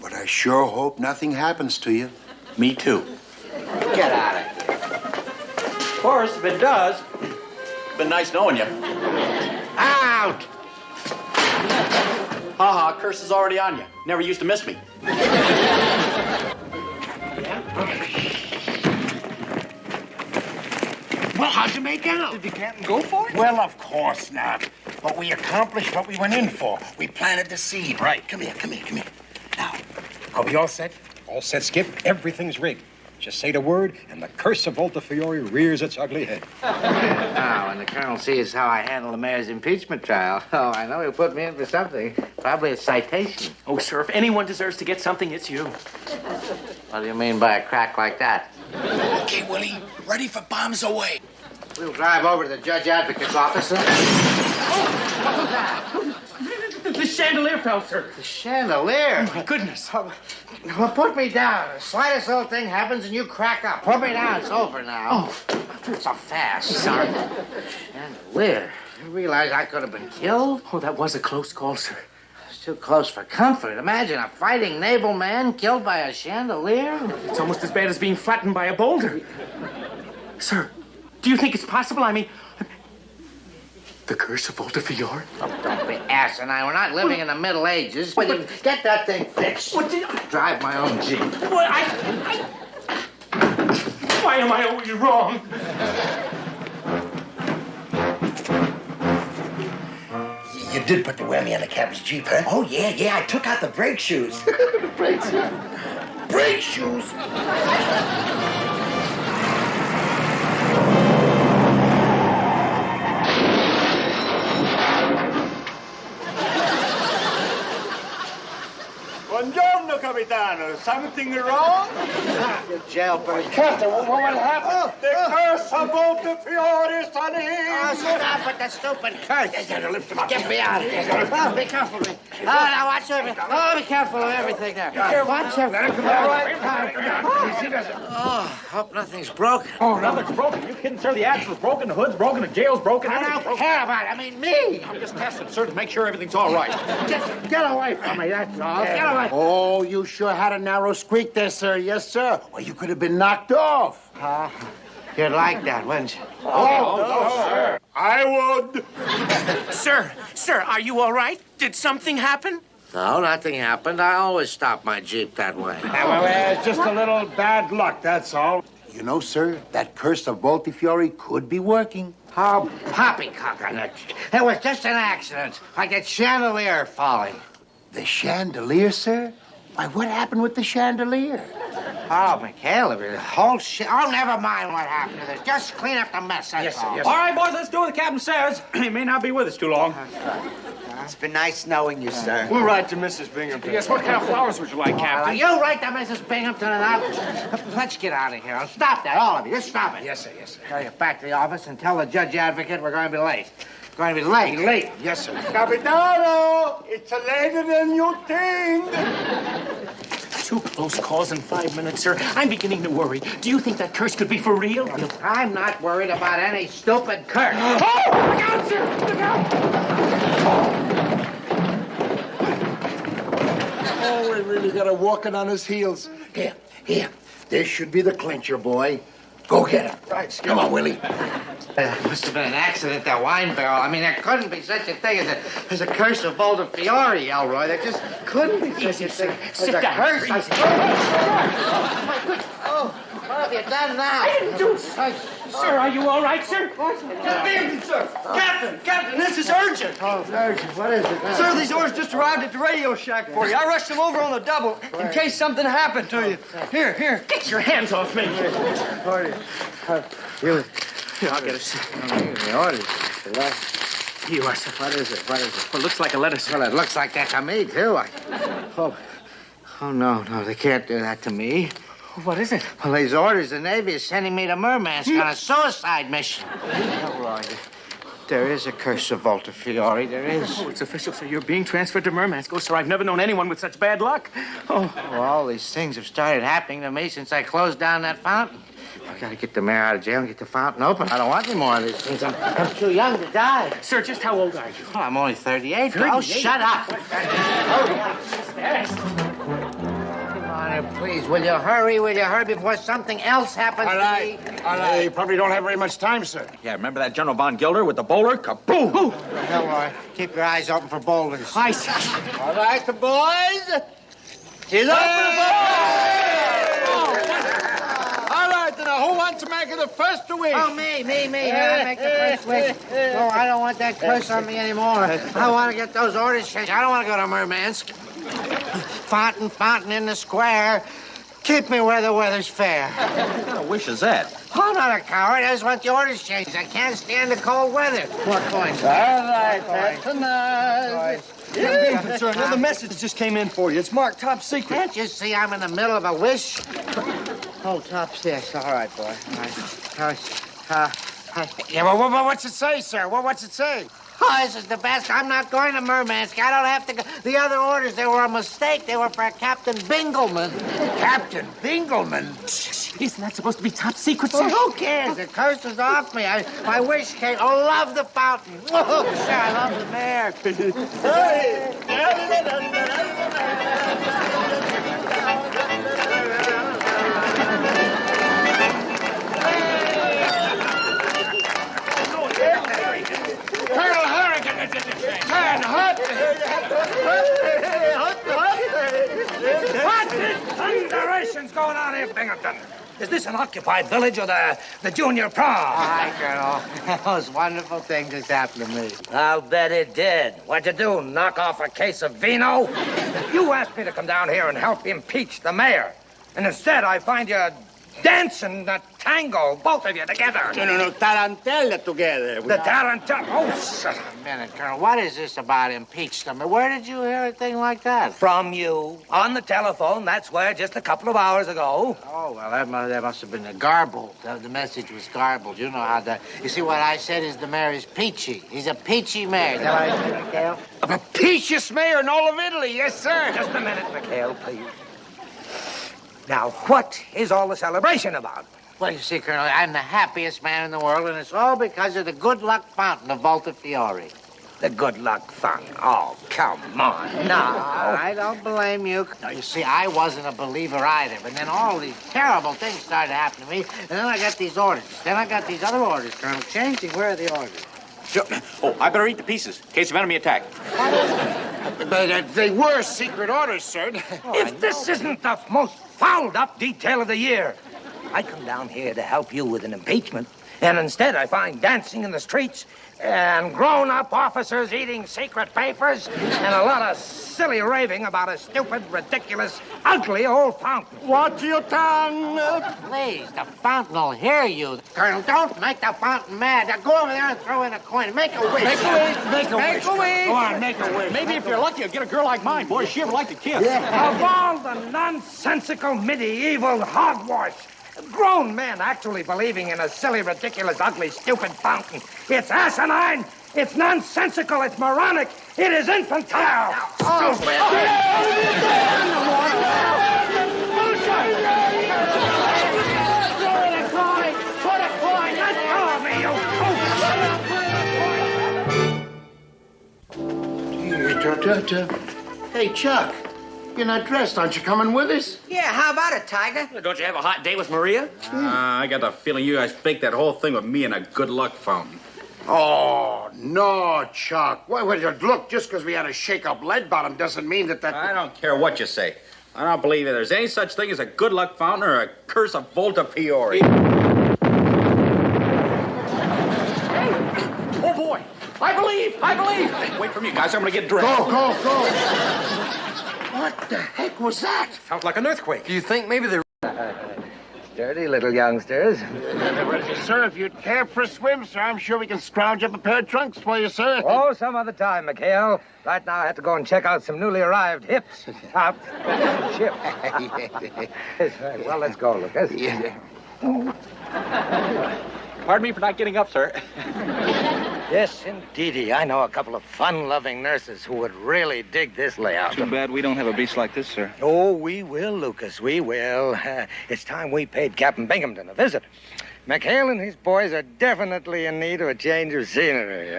but I sure hope nothing happens to you. Me too. Get out of here. Of course, if it does, it's been nice knowing you. Out! Ha-ha, curse is already on you. Never used to miss me. Well, how'd you make out? Did the captain go for it? Well, of course not. But we accomplished what we went in for. We planted the seed. Right. Come here. Now, are we all set? All set, Skip. Everything's rigged. Just say the word, and the curse of Volta Fiori rears its ugly head. Now, when the colonel sees how I handle the mayor's impeachment trial, I know he'll put me in for something. Probably a citation. Oh, sir, if anyone deserves to get something, it's you. What do you mean by a crack like that? Okay, Willie. Ready for bombs away. We'll drive over to the judge advocate's office. The chandelier fell, sir. The chandelier? Oh, my goodness. Well, put me down. The slightest little thing happens and you crack up. Put me down. It's over now. Oh, so fast. Sorry. Chandelier? You realize I could have been killed? Oh, that was a close call, sir. It's too close for comfort. Imagine a fighting naval man killed by a chandelier. It's almost as bad as being flattened by a boulder. Sir, do you think it's possible? I mean, the curse of Volta Fiori? Oh, don't be asinine. We're not living in the Middle Ages. Get that thing fixed. What did I... Drive my own Jeep. What, Why am I always wrong? You did put the whammy on the captain's Jeep, huh? Oh, yeah, I took out the brake shoes. Brake shoes? Brake shoes? Buongiorno, Capitano. Something wrong? You jailbird. Captain, what happened? The curse of Volta Fiori, sonny. Oh, stop with the stupid curse. Get me out of here. Oh, be careful of me. Oh, now watch everything. Oh, be careful of everything there. Watch everything. Oh, hope nothing's broken. Oh, nothing's broken. You kidding, sir? The axle's broken, the hood's broken, the jail's broken. I don't care about it. I mean, me. I'm just testing, sir, to make sure everything's all right. Just get away from me, that's all. Get away. Oh, you sure had a narrow squeak there, sir. Yes, sir. Well, you could have been knocked off. You'd like that, wouldn't you? Oh, sir. I would. Sir, are you all right? Did something happen? No, nothing happened. I always stop my Jeep that way. Well, it's just a little bad luck, that's all. You know, sir, that curse of Volta Fiori could be working. Oh, poppycock on it. It was just an accident, like a chandelier falling. The chandelier, sir? Why, what happened with the chandelier? Oh, McHale, the whole shit. Oh, never mind what happened to this. Just clean up the mess, that's all. All right, boys, let's do what the captain says. He may not be with us too long. It's been nice knowing you, sir. We'll write to Mrs. Binghamton. Yes, what kind of flowers would you like, Captain? You write to Mrs. Binghamton and let's get out of here. I'll stop that, all of you. Just stop it. Yes, sir, yes, sir. Tell you back to the office and tell the judge advocate we're going to be late. Going to be late. Late. Yes, sir. Capitano, it's later than you think. 2 close calls in 5 minutes, sir. I'm beginning to worry. Do you think that curse could be for real? I'm not worried about any stupid curse. Oh! Look out, sir! Look out! Oh, we really got to walking on his heels. Here. This should be the clincher, boy. Go get him. Right, Come on, Willie. Must have been an accident, that wine barrel. I mean, there couldn't be such a thing as a curse of Volta Fiori, Elroy. There just couldn't be such a thing as a curse. Oh, my goodness. Oh, what have you done now? I didn't do it. Sir, are you all right, sir? Sir, Captain, this is urgent. Oh, urgent. What is it now? Sir, these orders just arrived at the radio shack for you. I rushed them over on the double in case something happened to you. Here. Get your hands off me. I'll get it. The orders. You are, sir. What is it? Well, it looks like a letter, sir. Well, it looks like that to me, too. Oh, no, they can't do that to me. What is it? Well, these orders, the Navy is sending me to Murmansk on a suicide mission. There is a curse of Volta Fiori, there is. Oh, it's official, sir. You're being transferred to Murmansk. Oh, sir, I've never known anyone with such bad luck. Oh. Well, all these things have started happening to me since I closed down that fountain. I gotta get the mayor out of jail and get the fountain open. I don't want any more of these things. I'm too young to die. Sir, just how old are you? Oh, I'm only 38. 38? Oh, shut up. Hurry up. Come on honor, please. Will you hurry? Will you hurry before something else happens All right. All right. You probably don't have very much time, sir. Yeah, remember that General Von Gilder with the bowler? Kaboom! The hell, Roy. Keep your eyes open for boulders. Aye, All right, the boys. He's up for the ball. All right, now, who wants to make it the first to win? Oh, me. I'll make the first wish. No, I don't want that curse on me anymore. I want to get those orders changed. I don't want to go to Murmansk. Fountain in the square. Keep me where the weather's fair. What kind of wish is that? Oh, I'm not a coward. I just want the orders changed. I can't stand the cold weather. More coins. All right, that's enough. Yeah, sir, another message just came in for you. It's marked top secret. Can't you see I'm in the middle of a wish? Oh, top six. All right, boy. All right. Yeah, well, what's it say, sir? What's it say? Oh, this is the best. I'm not going to Murmansk. I don't have to go. The other orders, they were a mistake. They were for Captain Bingelman. Captain Bingelman? Isn't that supposed to be top secret, sir? Well, who cares? The curse is off me. My wish came. Oh, love the fountain. Oh, sure, I love the mayor. Colonel Harrigan, turn hot. What is thunderations going on here, Binghamton? Is this an occupied village or the junior prom? Hi, Colonel. Those wonderful things just happened to me. I'll bet it did. What'd you do, knock off a case of vino? You asked me to come down here and help impeach the mayor. And instead, I find you dancing the tango, both of you together. No, tarantella together. The tarantella. Oh, shut up. A minute, Colonel. What is this about impeach them? Where did you hear a thing like that? From you, on the telephone. That's where, just a couple of hours ago. Oh, well, that must have been garbled. The message was garbled. You know how that... You see, what I said is the mayor is peachy. He's a peachy mayor. Is that what I said, McHale? The peachiest mayor in all of Italy. Yes, sir. Just a minute, McHale, please. Now, what is all the celebration about? Well, you see, Colonel, I'm the happiest man in the world, and it's all because of the good luck fountain of Volta Fiori. The good luck fountain? Oh, come on now. I don't blame you. Now, you see, I wasn't a believer either, but then all these terrible things started happening to me, and then I got these orders. Then I got these other orders, Colonel, changing. Where are the orders? Oh, I better eat the pieces in case of enemy attack. But they were secret orders, sir. If this isn't the most fouled-up detail of the year, I come down here to help you with an impeachment, and instead I find dancing in the streets and grown-up officers eating secret papers and a lot of silly raving about a stupid, ridiculous, ugly old fountain. Watch your tongue. Please, the fountain will hear you. Colonel, don't make the fountain mad. Now, go over there and throw in a coin. Make a wish. Make a wish. Make a wish. Go on, make a wish. Maybe if you're lucky, you'll get a girl like mine. Boy, she ever liked a kiss. Of all the nonsensical medieval hogwash, grown men actually believing in a silly, ridiculous, ugly, stupid fountain. It's asinine, it's nonsensical, it's moronic, it is infantile. Hey, Chuck, you're not dressed. Aren't you coming with us? Yeah, how about it, Tiger? Don't you have a hot date with Maria? I got the feeling you guys faked that whole thing with me and a good luck fountain. Oh, no, Chuck. Well, look, just because we had a shake-up lead bottom doesn't mean that... I don't care what you say. I don't believe that there's any such thing as a good luck fountain or a curse of Volta Fiori. Oh, boy. I believe. Wait for me, guys. I'm going to get dressed. Go. What the heck was that? Sounds like an earthquake. Do you think maybe they're... Sturdy little youngsters. Sir, if you'd care for a swim, sir, I'm sure we can scrounge up a pair of trunks for you, sir. Oh, some other time, McHale. Right now, I have to go and check out some newly arrived hips out the ship. Well, let's go, Lucas. Yeah. Pardon me for not getting up, sir. Yes, indeedy. I know a couple of fun-loving nurses who would really dig this layout. Too bad we don't have a beach like this, sir. Oh, we will, Lucas, we will. It's time we paid Captain Binghamton a visit. McHale and his boys are definitely in need of a change of scenery.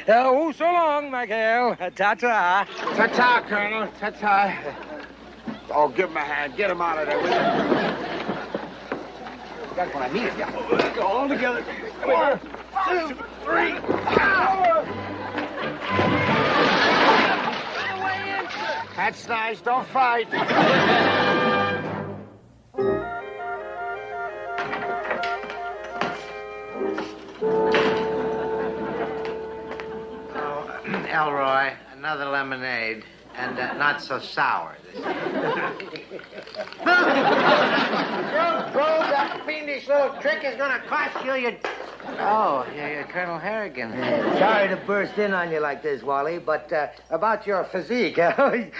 So long, McHale. Ta-ta. Ta-ta, Colonel. Ta-ta. Oh, give him a hand. Get him out of there, will you? That's what I needed. Yeah. Let's go all together. 1, 2, 3, 4. That's nice. Don't fight. Elroy, another lemonade, and not so sour. That fiendish little trick is going to cost you your... Oh, you're Colonel Harrigan. Sorry to burst in on you like this, Wally, but about your physique. I'm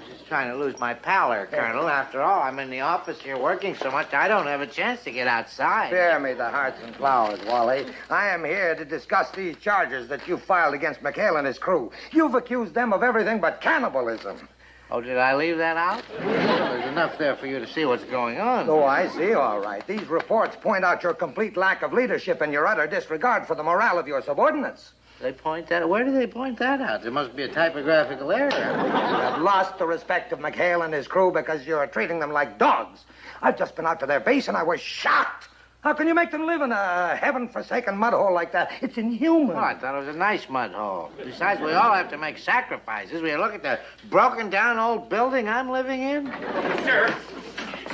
just trying to lose my pallor, Colonel. After all, I'm in the office here working so much, I don't have a chance to get outside. Spare me the hearts and flowers, Wally. I am here to discuss these charges that you filed against McHale and his crew. You've accused them of everything but cannibalism. Oh, did I leave that out? Well, there's enough there for you to see what's going on. Oh, I see, all right. These reports point out your complete lack of leadership and your utter disregard for the morale of your subordinates. They point that... Where do they point that out? There must be a typographical error. You have lost the respect of McHale and his crew because you're treating them like dogs. I've just been out to their base and I was shocked. How can you make them live in a heaven-forsaken mud hole like that? It's inhuman. Oh, I thought it was a nice mud hole. Besides, we all have to make sacrifices. We look at the broken-down old building I'm living in.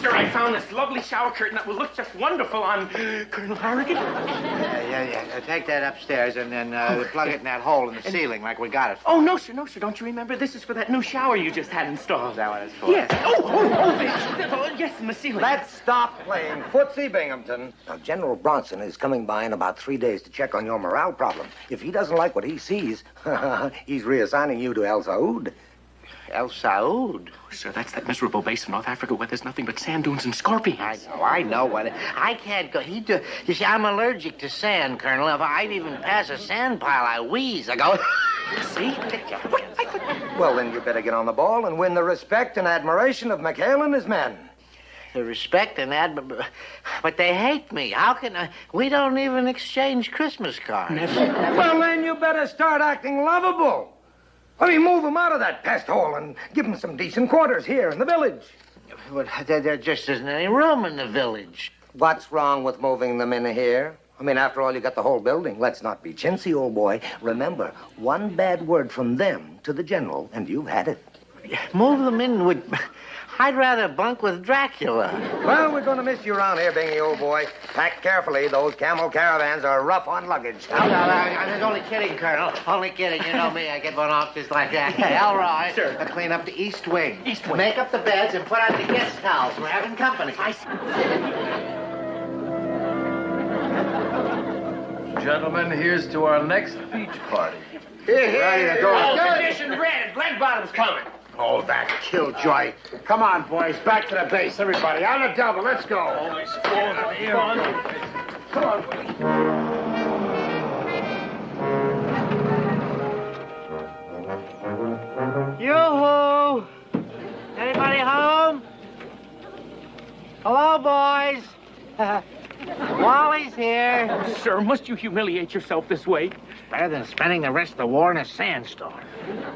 Sir, I found this lovely shower curtain that will look just wonderful on Colonel Harrigan. Yeah. Take that upstairs and then plug it in that hole in the ceiling like we got it. Oh, no, sir. Don't you remember? This is for that new shower you just had installed. Is that what it's for? Yes. Yes, in the ceiling. Let's stop playing footsie, Binghamton. Now, General Bronson is coming by in about 3 days to check on your morale problem. If he doesn't like what he sees, he's reassigning you to El Saud. El Saud? Sir, that's that miserable base in North Africa where there's nothing but sand dunes and scorpions. I know what... I can't go... You see, I'm allergic to sand, Colonel. If I'd even pass a sand pile, I wheeze. I go... See? Well, then you better get on the ball and win the respect and admiration of McHale and his men. The respect and but they hate me. How can I... We don't even exchange Christmas cards. Well, then you better start acting lovable. I mean, move him out of that pest hole and give him some decent quarters here in the village. But there just isn't any room in the village. What's wrong with moving them in here? I mean, after all, you got the whole building. Let's not be chintzy, old boy. Remember, one bad word from them to the general, and you've had it. Move them in with... I'd rather bunk with Dracula. Well, we're going to miss you around here, Bingy, old boy. Pack carefully. Those camel caravans are rough on luggage. I was only kidding, Colonel. Only kidding. You know me. I get one off just like that. Elroy, sir. Clean up the east wing. East wing. Make up the beds and put out the guest towels. We're having company. Gentlemen, here's to our next beach party. Here. Ready to go. Oh, condition red. Glenn Bottom's coming. Oh, that killjoy. Come on, boys. Back to the base, everybody. On the double. Let's go. Come on. Yoo-hoo! Anybody home? Hello, boys. Wally's here. Sir, must you humiliate yourself this way? Better than spending the rest of the war in a sandstorm.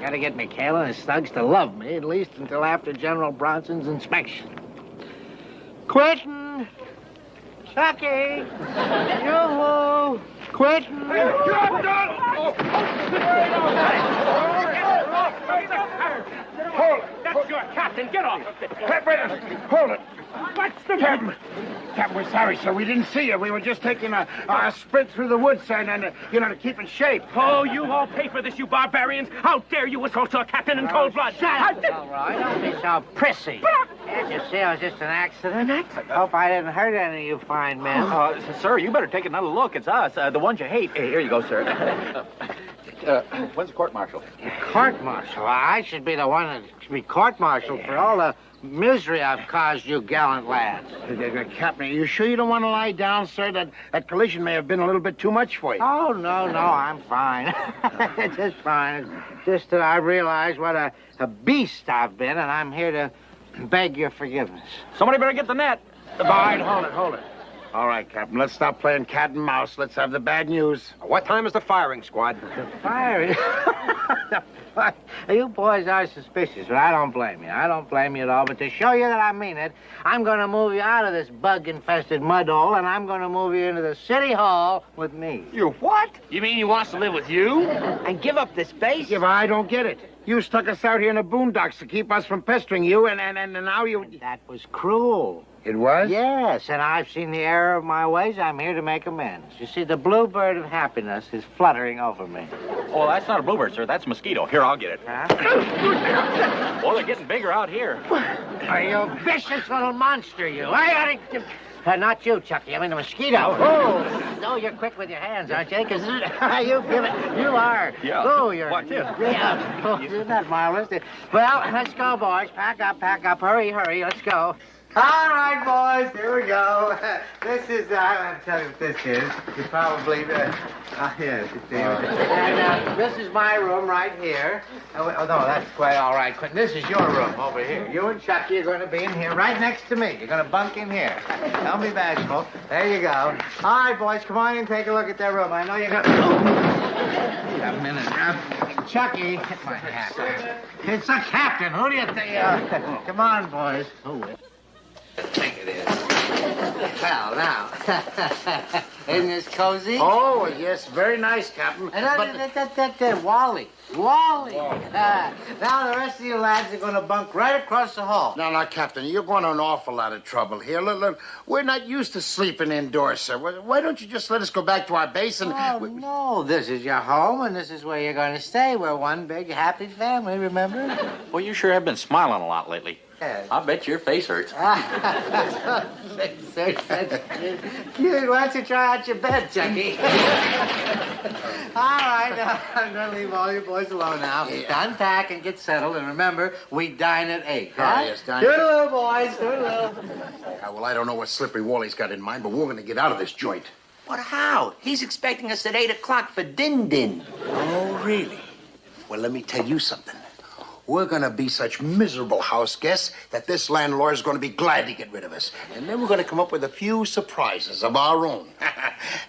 Gotta get McHale and his thugs to love me, at least until after General Bronson's inspection. Quentin! Chucky! Yoo-hoo! Quentin! Hold it! That's your captain! Get off of it! Hold it! What's the Captain, we're sorry, sir. We didn't see you. We were just taking a sprint through the woods and to keep in shape. Oh, you all pay for this, you barbarians! How dare you assault your captain in cold blood! All right, don't be so prissy. Can't you see it was just an accident? Hope I didn't hurt any of you fine men. Sir, you better take another look. It's us, the ones you hate. Here you go, sir. When's the court-martial? Court-martial? I should be the one that should be court-martialed for all the misery I've caused you gallant lads. Captain, are you sure you don't want to lie down, sir? That collision may have been a little bit too much for you. Oh, no, I'm fine. Just fine. Just that I realize what a beast I've been, and I'm here to beg your forgiveness. Somebody better get the net. All right, hold it. All right, Captain, let's stop playing cat and mouse. Let's have the bad news. What time is the firing, squad? Firing? You boys are suspicious, but I don't blame you. I don't blame you at all. But to show you that I mean it, I'm going to move you out of this bug-infested mud hole, and I'm going to move you into the city hall with me. You what? You mean you wants to live with you? And give up this base? Yeah, but I don't get it. You stuck us out here in the boondocks to keep us from pestering you, and now you... That was cruel. It was? Yes, and I've seen the error of my ways. I'm here to make amends. You see, the bluebird of happiness is fluttering over me. Oh, that's not a bluebird, sir. That's a mosquito. Here, I'll get it. Huh? Well, they're getting bigger out here. Are you a vicious little monster, you? Not you, Chucky. I mean the mosquito. Oh, no, you're quick with your hands, aren't you? Because you give it. You are. Yeah. Oh, you're. What, too? Yeah. Oh, isn't that marvelous? Well, let's go, boys. Pack up. Hurry. Let's go. All right, boys, here we go. This is, I'll tell you what this is. You probably, yes, it is. And this is my room right here. Oh, no, that's quite all right, Quentin. This is your room over here. You and Chucky are going to be in here right next to me. You're going to bunk in here. Don't be bashful. There you go. All right, boys, come on in and take a look at their room. I know you're going to... Wait a minute. Chucky, hit my hat. It's the captain. Who do you think? Come on, boys. I think it is. Well, now, isn't this cozy? Oh, yes, very nice, Captain. Wally. Now the rest of you lads are going to bunk right across the hall. Now, Captain, you're going to an awful lot of trouble here. Look, we're not used to sleeping indoors, sir. Why don't you just let us go back to our base and... Oh, no, this is your home, and this is where you're going to stay. We're one big, happy family, remember? Well, you sure have been smiling a lot lately. Yes. I bet your face hurts. That's cute. Why don't you try out your bed, Chucky? All right, I'm going to leave all you boys alone now. Yeah. Unpack and get settled, and remember, we dine at 8. Huh? Yes, dine. Toodaloo, boys, toodaloo. Well, I don't know what Slippery Wally's got in mind, but we're going to get out of this joint. What, how? He's expecting us at 8 o'clock for din-din. Oh, really? Well, let me tell you something. We're going to be such miserable house guests that this landlord's going to be glad to get rid of us. And then we're going to come up with a few surprises of our own.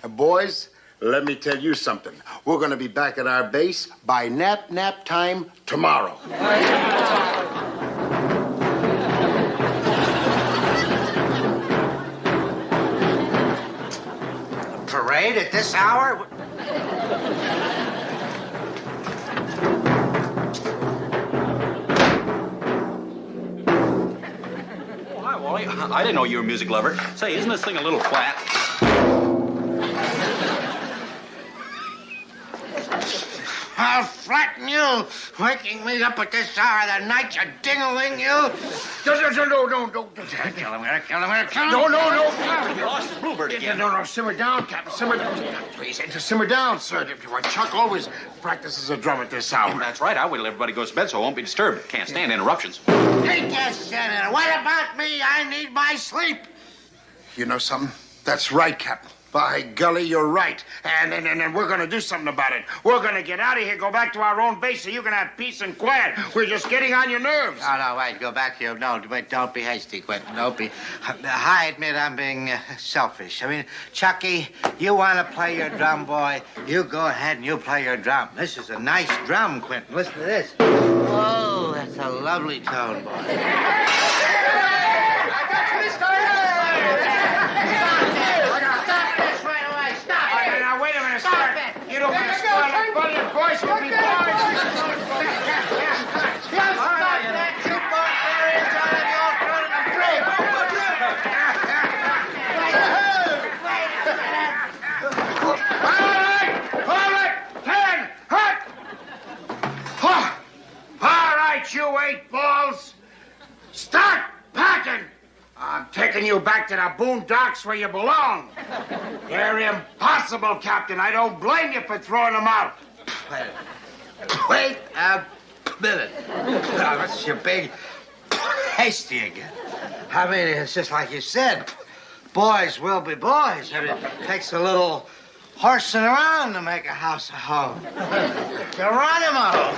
And boys, let me tell you something. We're going to be back at our base by nap time tomorrow. A parade at this hour? Wally, I didn't know you were a music lover. Say, isn't this thing a little flat? I'll flatten you, waking me up at this hour of the night, you ding-a-ling, you. No. Kill him. No. You lost the bluebird again. No, simmer down, Captain. Simmer down. Please, simmer down, sir. Chuck always practices a drum at this hour. That's right. I wait till everybody goes to bed so I won't be disturbed. Can't stand interruptions. He can't stand it. What about me? I need my sleep. You know something? That's right, Captain. By golly, you're right. And we're going to do something about it. We're going to get out of here, go back to our own base so you can have peace and quiet. We're just getting on your nerves. No, wait. Go back here. No, wait, don't be hasty, Quentin. Don't be. I admit I'm being selfish. I mean, Chucky, you want to play your drum, boy? You go ahead and you play your drum. This is a nice drum, Quentin. Listen to this. Whoa, that's a lovely tone, boy. You don't want to spoil a brilliant voice with me, boys. Stop that, you barbarians out of your front of the All right, Ken, hut. All right, you 8 balls. Start packing. I'm taking you back to the boondocks where you belong. They're impossible, Captain. I don't blame you for throwing them out. Wait a minute. Now, this is your big hasty again. I mean, it's just like you said. Boys will be boys. I mean, it takes a little horsing around to make a house a home. Geronimo!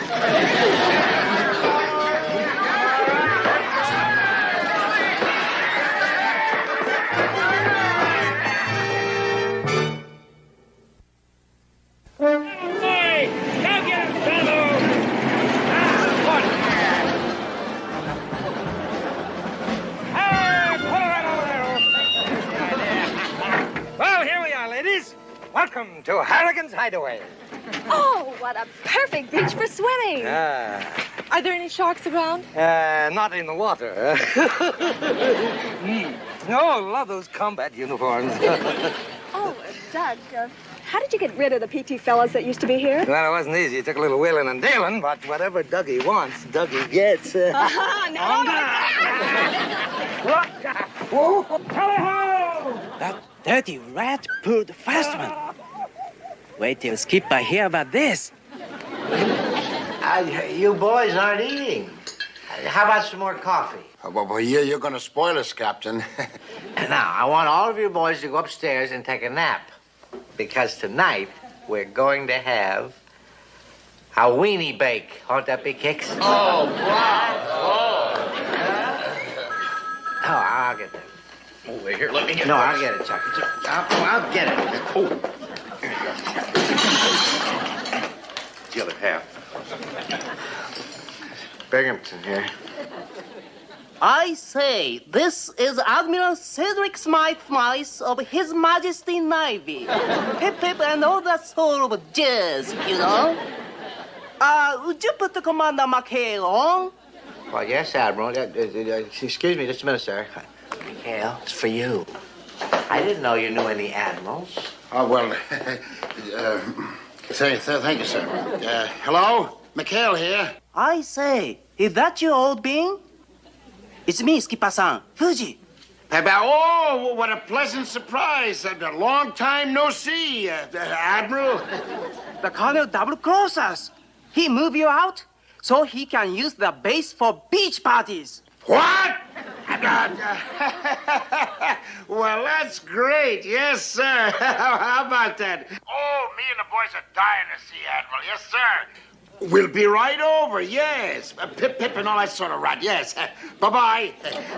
Welcome to Harrigan's Hideaway. Oh, what a perfect beach for swimming. Are there any sharks around? Not in the water. No, I love those combat uniforms. Oh, Doug, how did you get rid of the PT fellas that used to be here? Well, it wasn't easy. It took a little wheeling and dealing, but whatever Dougie wants, Dougie gets. No. That dirty rat pulled fast one. Wait till Skipper hear about this. You boys aren't eating. How about some more coffee? Well, you're going to spoil us, Captain. Now, I want all of you boys to go upstairs and take a nap. Because tonight, we're going to have a weenie bake. Won't that be kicks? Oh, wow. Oh, I'll get that. Over here, let me get No, I'll get it, Chuck. I'll get it. Oh. The other half. Binghamton here. I say, this is Admiral Cedric Smythe of His Majesty Navy. Pip Pip and all that sort of jazz, you know? Would you put the Commander McHale on? Well, yes, Admiral. Excuse me just a minute, sir. McHale, it's for you. I didn't know you knew any admirals. Oh, well, thank you, sir. Hello? McHale here. I say, is that your old being? It's me, Skipper-san. Fuji. Oh, what a pleasant surprise. A long time no see, Admiral. The Colonel double-crossed us. He moved you out so he can use the base for beach parties. What? Well, that's great. Yes, sir. How about that? Oh, me and the boys are dying to see Admiral. Yes, sir. We'll be right over, yes. Pip and all that sort of rot, yes. Bye-bye.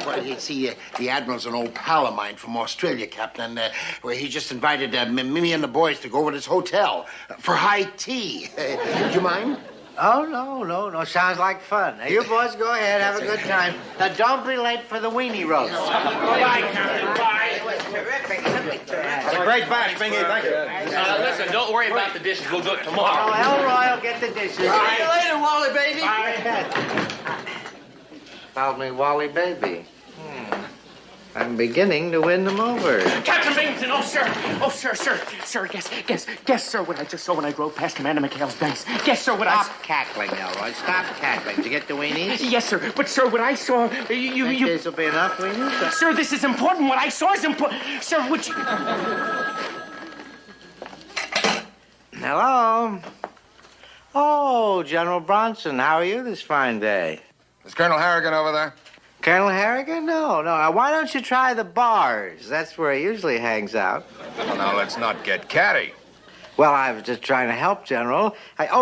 Well, you see, the Admiral's an old pal of mine from Australia, Captain. Well, he just invited me and the boys to go over to his hotel for high tea. Do you mind? Oh, no. Sounds like fun. Now, you boys go ahead, have a good time. Now, don't be late for the weenie roast. Bye, Captain. Bye. Terrific. That's a great batch, Bingy. Thank you. Listen, don't worry about the dishes. We'll do it tomorrow. Oh, Elroy will get the dishes. See you later, Wally, baby. Called me Wally Baby. I'm beginning to win them over. Captain Binghamton, oh, sir, guess, sir, what I just saw when I drove past Commander McHale's base. Guess, sir, what I... Stop cackling, Elroy. Stop cackling. Did you get the weenies? Yes, sir, but, sir, what I saw... You... This will be enough weenies? Sir, this is important. What I saw is important. Sir, would you... Hello? Oh, General Bronson, how are you this fine day? Is Colonel Harrigan over there? Colonel Harrigan? No. Now, why don't you try the bars? That's where he usually hangs out. Well, now, let's not get catty. Well, I was just trying to help, General.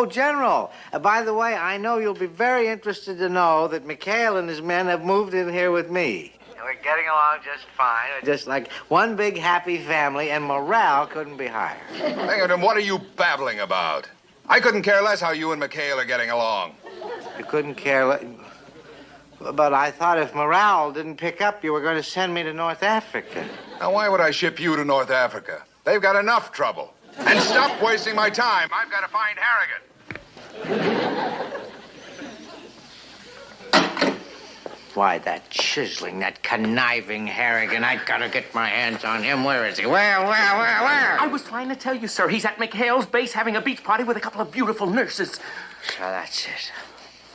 General, by the way, I know you'll be very interested to know that McHale and his men have moved in here with me. We're getting along just fine. Just like one big happy family, and morale couldn't be higher. Binghamton, what are you babbling about? I couldn't care less how you and McHale are getting along. You couldn't care less... But I thought if morale didn't pick up, you were going to send me to North Africa. Now, why would I ship you to North Africa? They've got enough trouble. And stop wasting my time. I've got to find Harrigan. Why, that chiseling, that conniving Harrigan. I've got to get my hands on him. Where is he? Where? I was trying to tell you, sir. He's at McHale's base having a beach party with a couple of beautiful nurses. So that's it.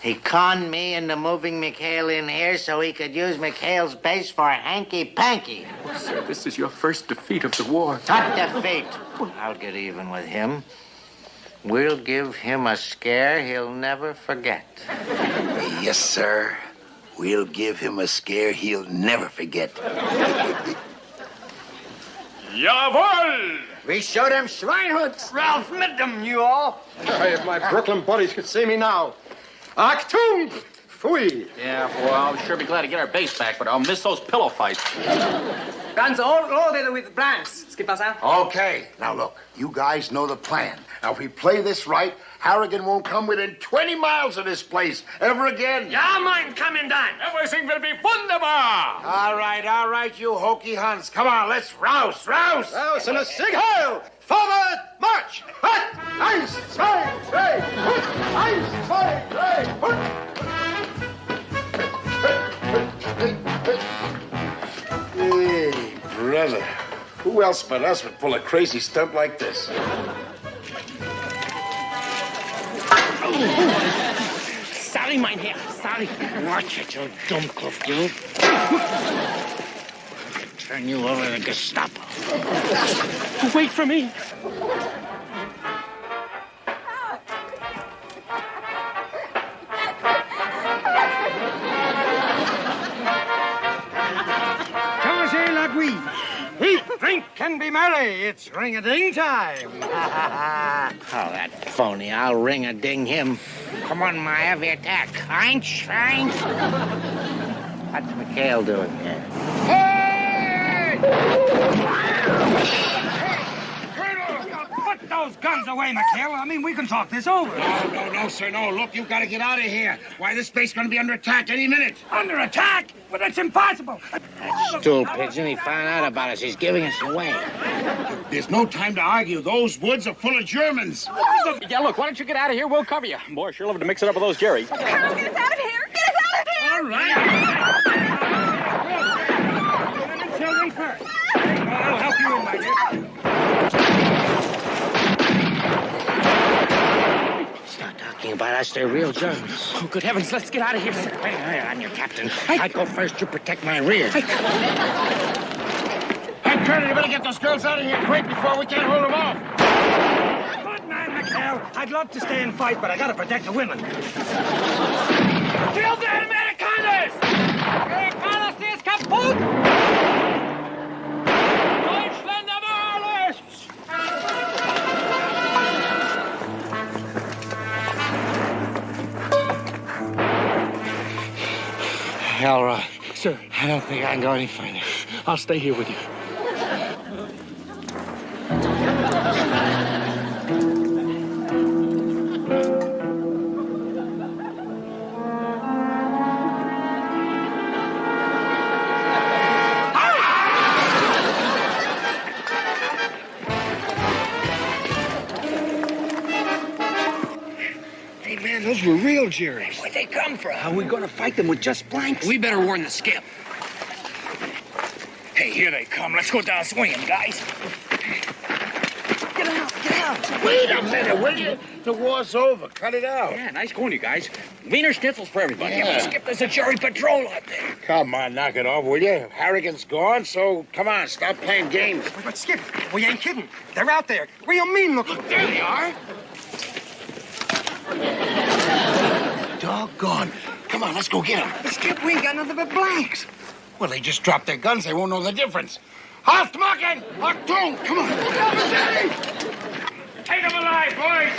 He conned me into moving McHale in here so he could use McHale's base for hanky-panky. Well, sir, this is your first defeat of the war. Not defeat. I'll get even with him. We'll give him a scare he'll never forget. Yes, sir. We'll give him a scare he'll never forget. Jawohl! We show them Schweinhunds. Ralph met them, you all. If my Brooklyn buddies could see me now. Achtung! Fui! Yeah, well, I'll sure be glad to get our base back, but I'll miss those pillow fights. Guns all loaded with blanks, Skipper-san. Okay. Now, look, you guys know the plan. Now, if we play this right, Harrigan won't come within 20 miles of this place ever again. Ja, mein Kommandant. Everything will be wunderbar. All right, you hokey Huns. Come on, let's rouse. Rouse and a sig heil! Forward, march! Hut! Eins, zwei, drei! Hut! Eins, zwei, drei! Hut! Hey, brother. Who else but us would pull a crazy stunt like this? Sorry, mein Herr. Sorry. Watch it, you dummkopf, you. Turn you over to the Gestapo. Wait for me. Commencez la guille. Eat, drink, and be merry. It's ring-a-ding time. Oh, that phony. I'll ring-a-ding him. Come on, my heavy attack. Eins, eins. What's McHale doing here? Put those guns away, McHale. I mean, we can talk this over. No, sir, no. Look, you've got to get out of here. Why, this space is going to be under attack any minute. Under attack? But that's impossible. That stool pigeon, he found out about us. He's giving us away. There's no time to argue. Those woods are full of Germans. Yeah, look, why don't you get out of here? We'll cover you. Boy, sure love to mix it up with those Jerry. Colonel, get us out of here! Get us out of here! All right. Children first. I'll help you in, my dear. Start talking about us. They're real Germans. Oh, good heavens, let's get out of here, sir. Hey, I'm your captain. I go first, you protect my rear. Hey, Colonel, you better get those girls out of here quick before we can't hold them off. Good man, McHale. I'd love to stay and fight, but I gotta protect the women. Kill the Amerikaners! Amerikaner ist kaputt! Deutschland aber alles! Elroy. Sir. I don't think I can go any further. I'll stay here with you. Hey, man, those were real Jerry's. Where'd they come from? How are we going to fight them with just blanks? We better warn the skip. Hey, here they come. Let's go down swinging, guys. Get out, get out. Wait a minute, will you? The war's over. Cut it out. Yeah, nice going, you guys. Wiener schnitzels for everybody. Yeah. Skip, there's a Jerry patrol out there. Come on, knock it off, will you? Harrigan's gone, so come on, stop playing games. But Skip, we ain't kidding. They're out there. Real mean looking. There they are. Doggone. Come on, let's go get them. But Skip, we ain't got nothing but blanks. Well, they just dropped their guns. They won't know the difference. Haftmachen! Achtung! Come on. Take them alive, boys!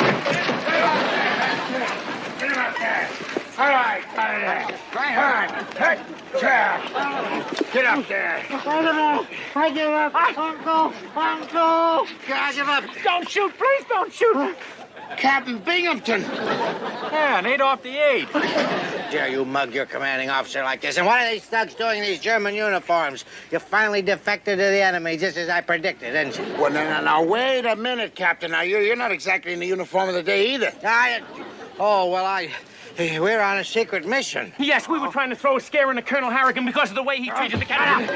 Get them out there! All right, got it there. All right, hey, chair. Get up there. I give up. Uncle. I give up. Don't shoot, please don't shoot. Captain Binghamton. Yeah, and 8 off the 8. Dare you mug your commanding officer like this? And what are these thugs doing in these German uniforms? You finally defected to the enemy, just as I predicted, didn't you? Well, no. Wait a minute, Captain. Now, you're not exactly in the uniform of the day either. We're on a secret mission. Yes, we were trying to throw a scare into Colonel Harrigan because of the way he treated the captain.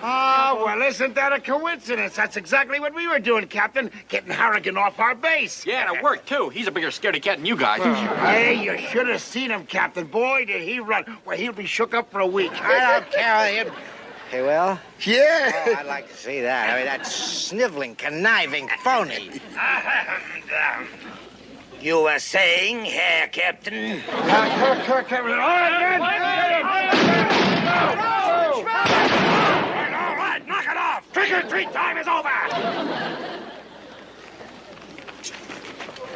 Oh, well, isn't that a coincidence? That's exactly what we were doing, Captain. Getting Harrigan off our base. Yeah, and it worked, too. He's a bigger scaredy cat than you guys. Hey, you should have seen him, Captain. Boy, did he run. Well, he'll be shook up for a week. I don't care. Hey, well? Yeah. Oh, I'd like to see that. I mean, that sniveling, conniving phony. You were saying, Herr Captain? All right, knock it off. Trick or treat time is over.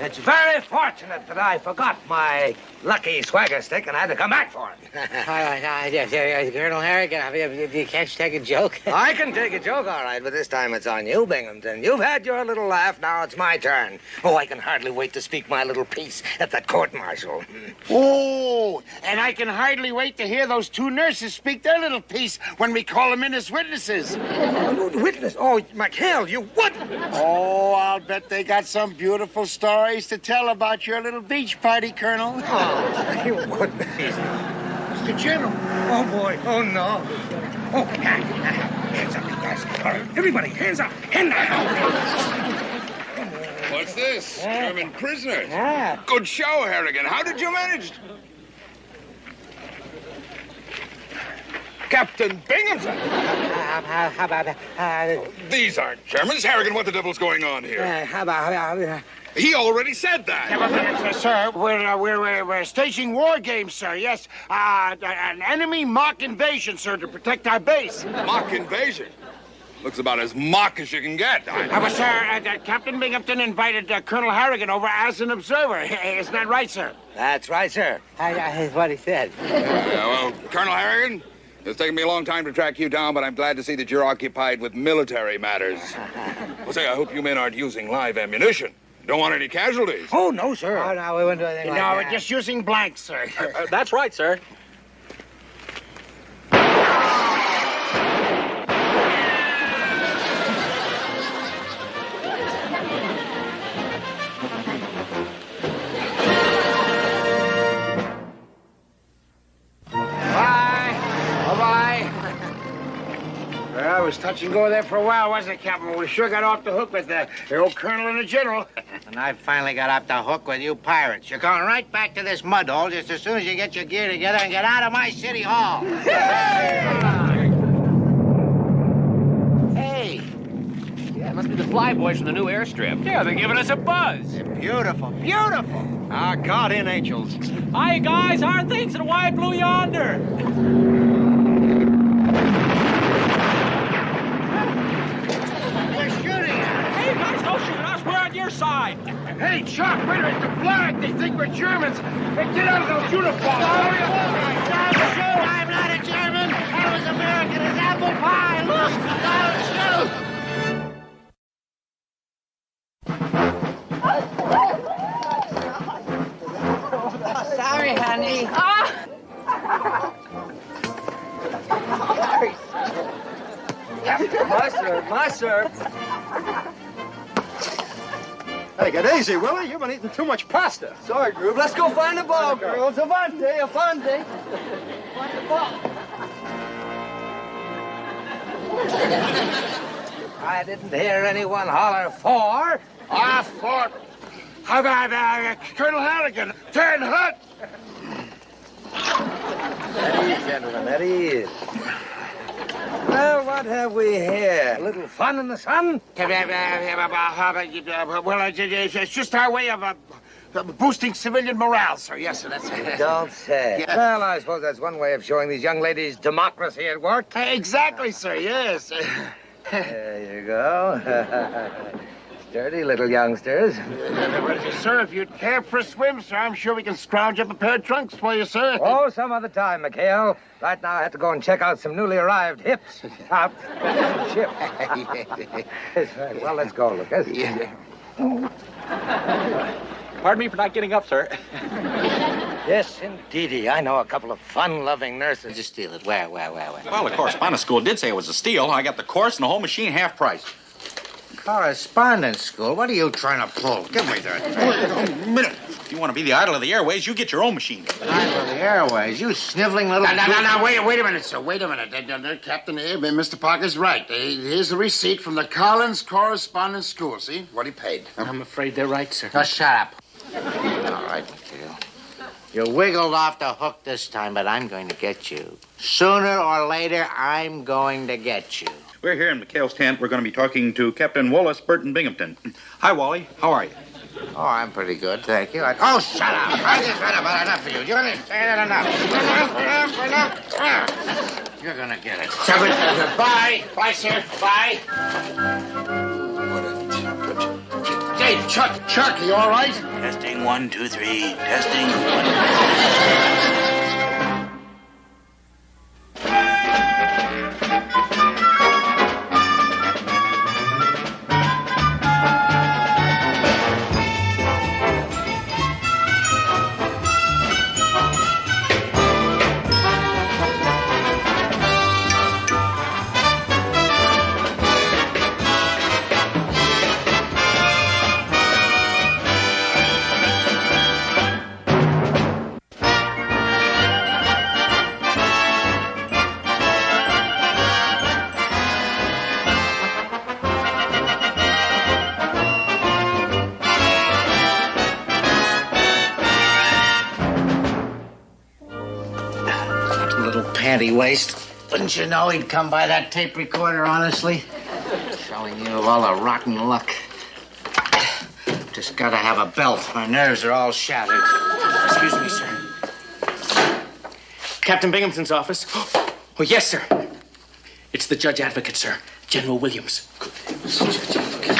It's very fortunate that I forgot my lucky swagger stick and had to come back for it. Colonel Harrigan, if you can't take a joke. I can take a joke, all right, but this time it's on you, Binghamton. You've had your little laugh, now it's my turn. Oh, I can hardly wait to speak my little piece at that court-martial. Oh, and I can hardly wait to hear those two nurses speak their little piece when we call them in as witnesses. Witness? Oh, McHale, you what? Oh, I'll bet they got some beautiful stories to tell about your little beach party, Colonel. Oh, you wouldn't. Mr. General. Oh, boy. Oh, no. Oh, hands up, you guys. All right, everybody, hands up. Hand down. What's this? German prisoners. Yeah. Good show, Harrigan. How did you manage? Captain Binghamton. How about These aren't Germans. Harrigan, what the devil's going on here? how about He already said that. Yeah, but, sir, we're staging war games, sir. Yes, an enemy mock invasion, sir, to protect our base. Mock invasion? Looks about as mock as you can get. But, sir, Captain Binghamton invited Colonel Harrigan over as an observer. Isn't that right, sir? That's right, sir. That's what he said. Well, Colonel Harrigan, it's taken me a long time to track you down, but I'm glad to see that you're occupied with military matters. Well, say, I hope you men aren't using live ammunition. Don't want any casualties. Oh, no, sir. Oh, no, we wouldn't do anything like that. No, we're just using blanks, sir. That's right, sir. Well, it was touch and go there for a while, wasn't it, Captain? We sure got off the hook with the old colonel and the general. And I finally got off the hook with you pirates. You're going right back to this mud hole just as soon as you get your gear together and get out of my city hall. Hey! Yeah, it must be the flyboys from the new airstrip. Yeah, they're giving us a buzz. Beautiful, beautiful. Our guardian angels. Hi, guys. How are things in Wide Blue yonder? Hey, guys, don't shoot us. We're on your side. Hey, Chuck, wait a minute. The flag. They think we're Germans. Hey, get out of those uniforms. I'm not a German. I was American as apple pie. Look, don't shoot. Sorry, honey. My serve. Hey, get easy, Willie. You've been eating too much pasta. Sorry, Groove. Let's go find the ball, girls. Avante. I didn't hear anyone holler for. For. How about Colonel Harrigan? Turn hut. At ease, gentlemen, at ease. Well, what have we here? A little fun in the sun? Well, it's just our way of boosting civilian morale, sir. Yes, sir, that's it. Don't say. Yeah. Well, I suppose that's one way of showing these young ladies democracy at work. Exactly, sir, yes. There you go. Sturdy little youngsters. Sir, if you'd care for a swim, sir, I'm sure we can scrounge up a pair of trunks for you, sir. Oh, some other time, McHale. Right now, I have to go and check out some newly arrived hips out the ship. Well, let's go, Lucas. Yeah. Pardon me for not getting up, sir. Yes, indeedy. I know a couple of fun-loving nurses. Just steal it. Where? Well, the correspondence school did say it was a steal. I got the course and the whole machine half price. Correspondence school? What are you trying to pull? Give me that. Wait a minute. If you want to be the idol of the airways, you get your own machine. Idol of the airways? You sniveling little... No, wait a minute, sir. Wait a minute. Captain Mr. Parker's right. Here's the receipt from the Collins Correspondence School. See what he paid. I'm afraid they're right, sir. Just shut up. All right, McHale. You wiggled off the hook this time, but I'm going to get you. Sooner or later, I'm going to get you. We're here in McHale's tent. We're going to be talking to Captain Wallace Burton Binghamton. Hi, Wally. How are you? Oh, I'm pretty good, thank you. Oh, shut up. I just had about enough of you. You understand? Enough. You're going to get it. Bye. Bye, sir. Bye. What a temperature. Hey, Chuck, you all right? Testing 1, 2, 3. Testing 1. Panty waist. Wouldn't you know he'd come by that tape recorder, honestly? Telling you of all the rotten luck. Just gotta have a belt. My nerves are all shattered. Excuse me, sir. Captain Binghamton's office. Oh, yes, sir. It's the judge advocate, sir. General Williams. Judge advocate.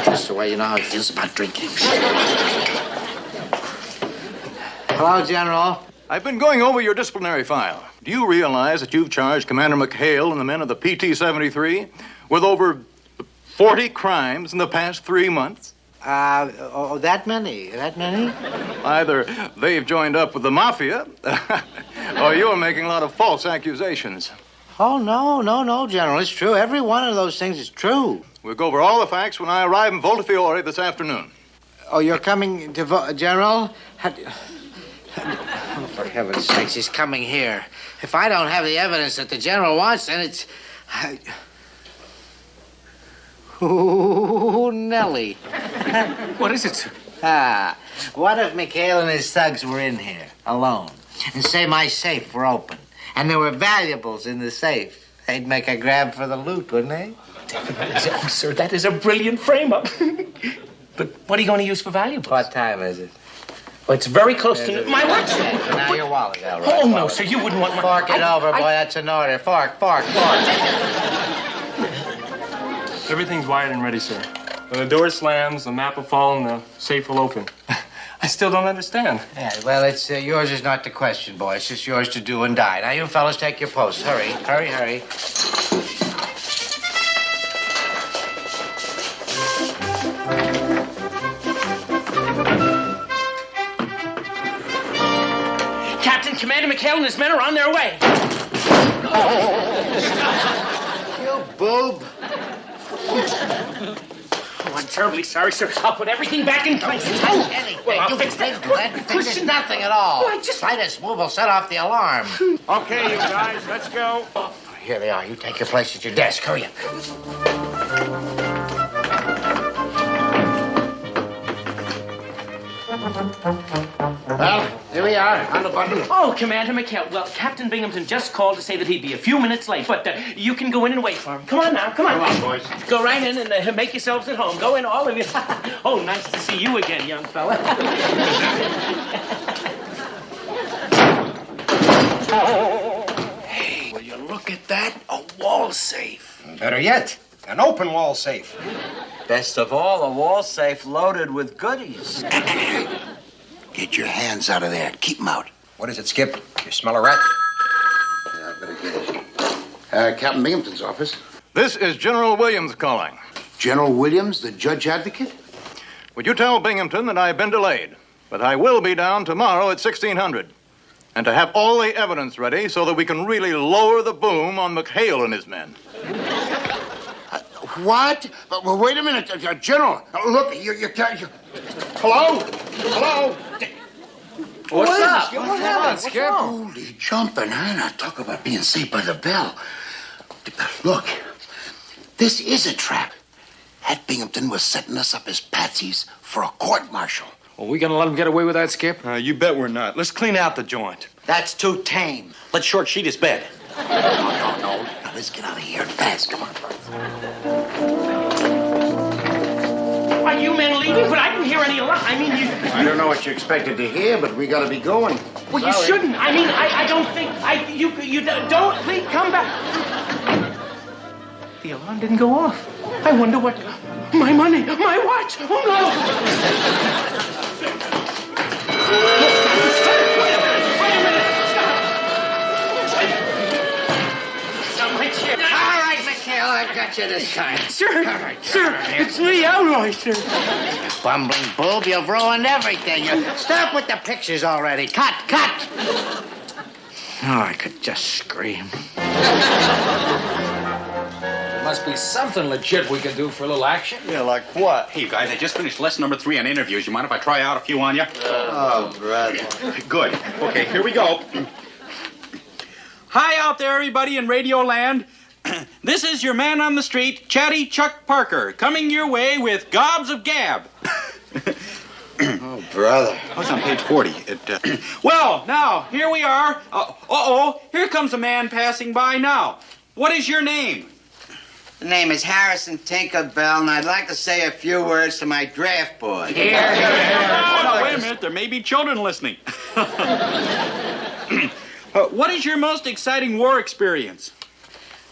Just the way you know how he feels about drinking. Hello, General. I've been going over your disciplinary file. Do you realize that you've charged Commander McHale and the men of the PT-73 with over 40 crimes in the past 3 months? That many? That many? Either they've joined up with the mafia, or you're making a lot of false accusations. Oh, no, General. It's true. Every one of those things is true. We'll go over all the facts when I arrive in Volta Fiori this afternoon. Oh, you're coming to General? Oh, for heaven's sakes, he's coming here. If I don't have the evidence that the General wants, then it's... Ooh, Nellie. What is it, sir? What if McHale and his thugs were in here, alone, and say my safe were open, and there were valuables in the safe? They'd make a grab for the loot, wouldn't they? Oh, sir, that is a brilliant frame-up. But what are you going to use for valuables? What time is it? Well, it's very close to... My watch, sir. Now your wallet, all right. Oh, no, sir, you wouldn't want my... Fork it over, boy. That's an order. Fork. Everything's wired and ready, sir. When the door slams, the map will fall and the safe will open. I still don't understand. Yeah, well, it's yours is not the question, boy. It's just yours to do and die. Now, you fellas take your posts. Hurry. Captain, Commander McHale and his men are on their way. You boob. Oh, I'm terribly sorry, sir. I'll put everything back in place. Anything. Well, I'll You fix think that. There's nothing at all. Well, I just... Slightest move will set off the alarm. Okay, you guys, let's go. Here they are. You take your place at your desk. Hurry up. Well, here we are, on the button. Oh, Commander McHale. Well, Captain Binghamton just called to say that he'd be a few minutes late, but you can go in and wait for him. Come on now, come on. Come on, boys. Go right in and make yourselves at home. Go in, all of you. Oh, nice to see you again, young fella. Hey, will you look at that? A wall safe. Better yet, an open wall safe. Best of all, a wall safe loaded with goodies. Get your hands out of there. Keep them out. What is it, Skip? You smell a rat? Yeah, I better get it. Captain Binghamton's office. This is General Williams calling. General Williams, the judge advocate? Would you tell Binghamton that I've been delayed, but I will be down tomorrow at 1600, and to have all the evidence ready so that we can really lower the boom on McHale and his men. What? Well, wait a minute, General. Look, you can't... Hello? What's up? What happened, Skip? Holy jumping, huh? Now talk about being saved by the bell. Look, this is a trap. Ed Binghamton was setting us up as patsies for a court-martial. Well, we gonna let him get away with that, Skip? You bet we're not. Let's clean out the joint. That's too tame. Let's short sheet his bed. No. Now let's get out of here fast. Come on. Are you men leaving? But I didn't hear any alarm. I mean, you... I don't know what you expected to hear, but we gotta be going. Well, you shouldn't. I mean, I don't think... You don't... Please, come back. The alarm didn't go off. I wonder what... My money, my watch. Oh, no. Wait a minute. Stop my chair. All right, McHale, I've got you this time. Sir, All right, sir, it's me, outright, sir. Bumbling boob, you've ruined everything. Stop with the pictures already. Cut, cut. Oh, I could just scream. Must be something legit we can do for a little action. Yeah, like what? Hey, you guys, I just finished lesson number 3 on interviews. You mind if I try out a few on you? Oh, brother. Good. Okay, here we go. Hi out there, everybody in Radio Land. This is your man on the street, Chatty Chuck Parker, coming your way with gobs of gab. Oh, brother. Oh, it's on page 40. Well, now, here we are. Here comes a man passing by now. What is your name? The name is Harrison Tinkerbell, and I'd like to say a few words to my draft board. Oh, no, wait a minute. There may be children listening. What is your most exciting war experience?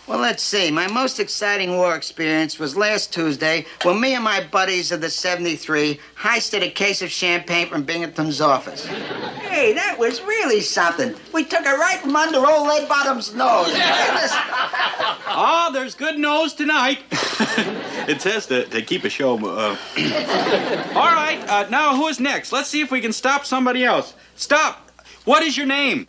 Well, let's see. My most exciting war experience was last Tuesday when me and my buddies of the 73 heisted a case of champagne from Binghamton's office. Hey, that was really something. We took it right from under old Leadbottom's nose. Oh, there's good nose tonight. It says to keep a show. All right, now who is next? Let's see if we can stop somebody else. Stop. What is your name?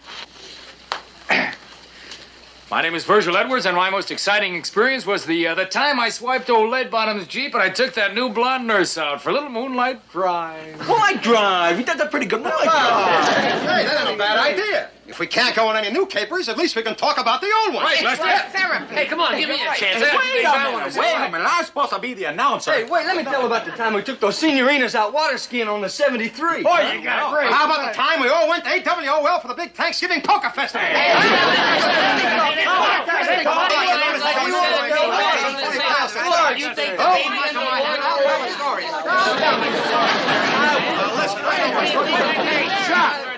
My name is Virgil Edwards, and my most exciting experience was the time I swiped old Leadbottom's Jeep and I took that new blonde nurse out for a little moonlight drive. Moonlight drive. He did that pretty good. Moonlight drive. Hey, that ain't a bad idea. If we can't go on any new capers, at least we can talk about the old ones. Right, let's therapy. Hey, come on, give me a chance. Wait a minute. I'm supposed to be the announcer. Hey, wait, let me tell about the time we took those seniorinas out water skiing on the 73. Boy, you got it great. How about the time we all went to AWOL for the big Thanksgiving Poker Festival?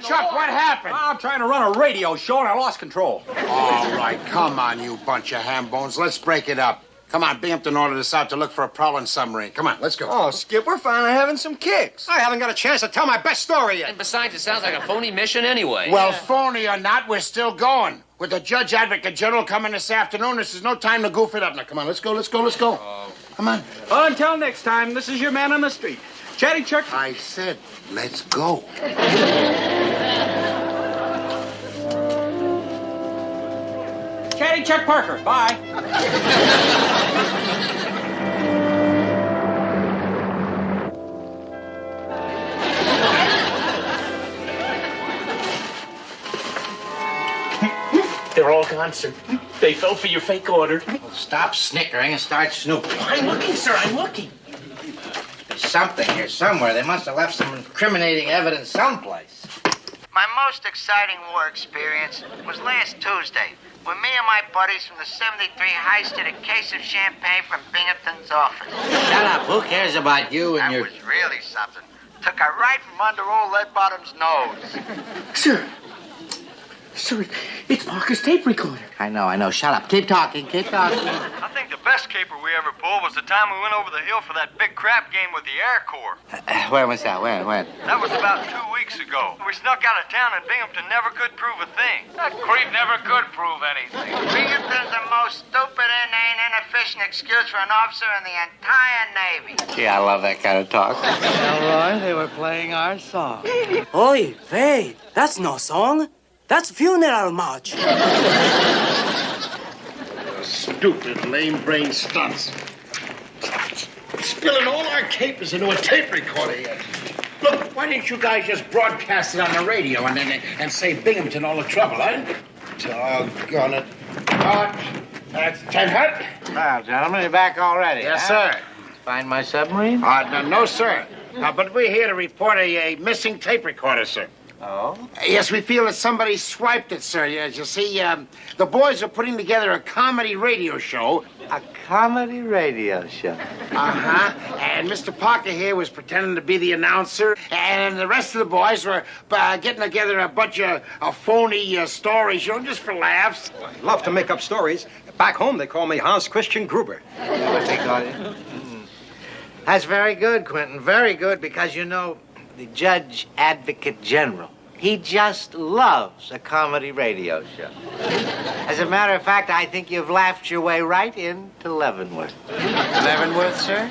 Chuck, what happened? I'm trying to run a radio show and I lost control. All right, come on, you bunch of ham bones. Let's break it up. Come on, Binghamton ordered us out to look for a prowling submarine. Come on, let's go. Oh, Skip, we're finally having some kicks. I haven't got a chance to tell my best story yet. And besides, it sounds like a phony mission anyway. Well, phony or not, we're still going. With the Judge Advocate General coming this afternoon, this is no time to goof it up. Now, come on, let's go. Come on. Well, until next time, this is your man on the street. Chatty Chuck. I said, let's go. Chatty Chuck Parker. Bye. They're all gone, sir. They fell for your fake order. Well, stop snickering and start snooping. I'm looking, sir. I'm looking. There's something here somewhere. They must have left some incriminating evidence someplace. My most exciting war experience was last Tuesday when me and my buddies from the 73 heisted a case of champagne from Binghamton's office. Shut up. Who cares about you and your... That was really something. Took her right from under old Leadbottom's nose. Sir, it's Parker's tape recorder. I know. Shut up. Keep talking. I think the best caper we ever pulled was the time we went over the hill for that big crap game with the Air Corps. When was that? When? That was about 2 weeks ago. We snuck out of town and Binghamton never could prove a thing. That creep never could prove anything. Binghamton's the most stupid, inane, inefficient excuse for an officer in the entire Navy. Gee, I love that kind of talk. Elroy, they were playing our song. Oi, wait, that's no song. That's funeral march. Stupid, lame-brained stunts. Spilling all our capers into a tape recorder here. Look, why didn't you guys just broadcast it on the radio and save Binghamton all the trouble, huh? Doggone it. That's 10 hut. Well, gentlemen, you're back already. Yes, huh? sir. Find my submarine? No, sir. But we're here to report a missing tape recorder, sir. Oh? Yes, we feel that somebody swiped it, sir. Yes, you see, the boys are putting together a comedy radio show. A comedy radio show? Uh-huh. And Mr. Parker here was pretending to be the announcer, and the rest of the boys were getting together a bunch of phony stories, you know, just for laughs. I love to make up stories. Back home, they call me Hans Christian Gruber. What they call you? That's very good, Quentin. Very good, because, you know, the Judge Advocate General, he just loves a comedy radio show. As a matter of fact, I think you've laughed your way right into Leavenworth. Leavenworth, sir?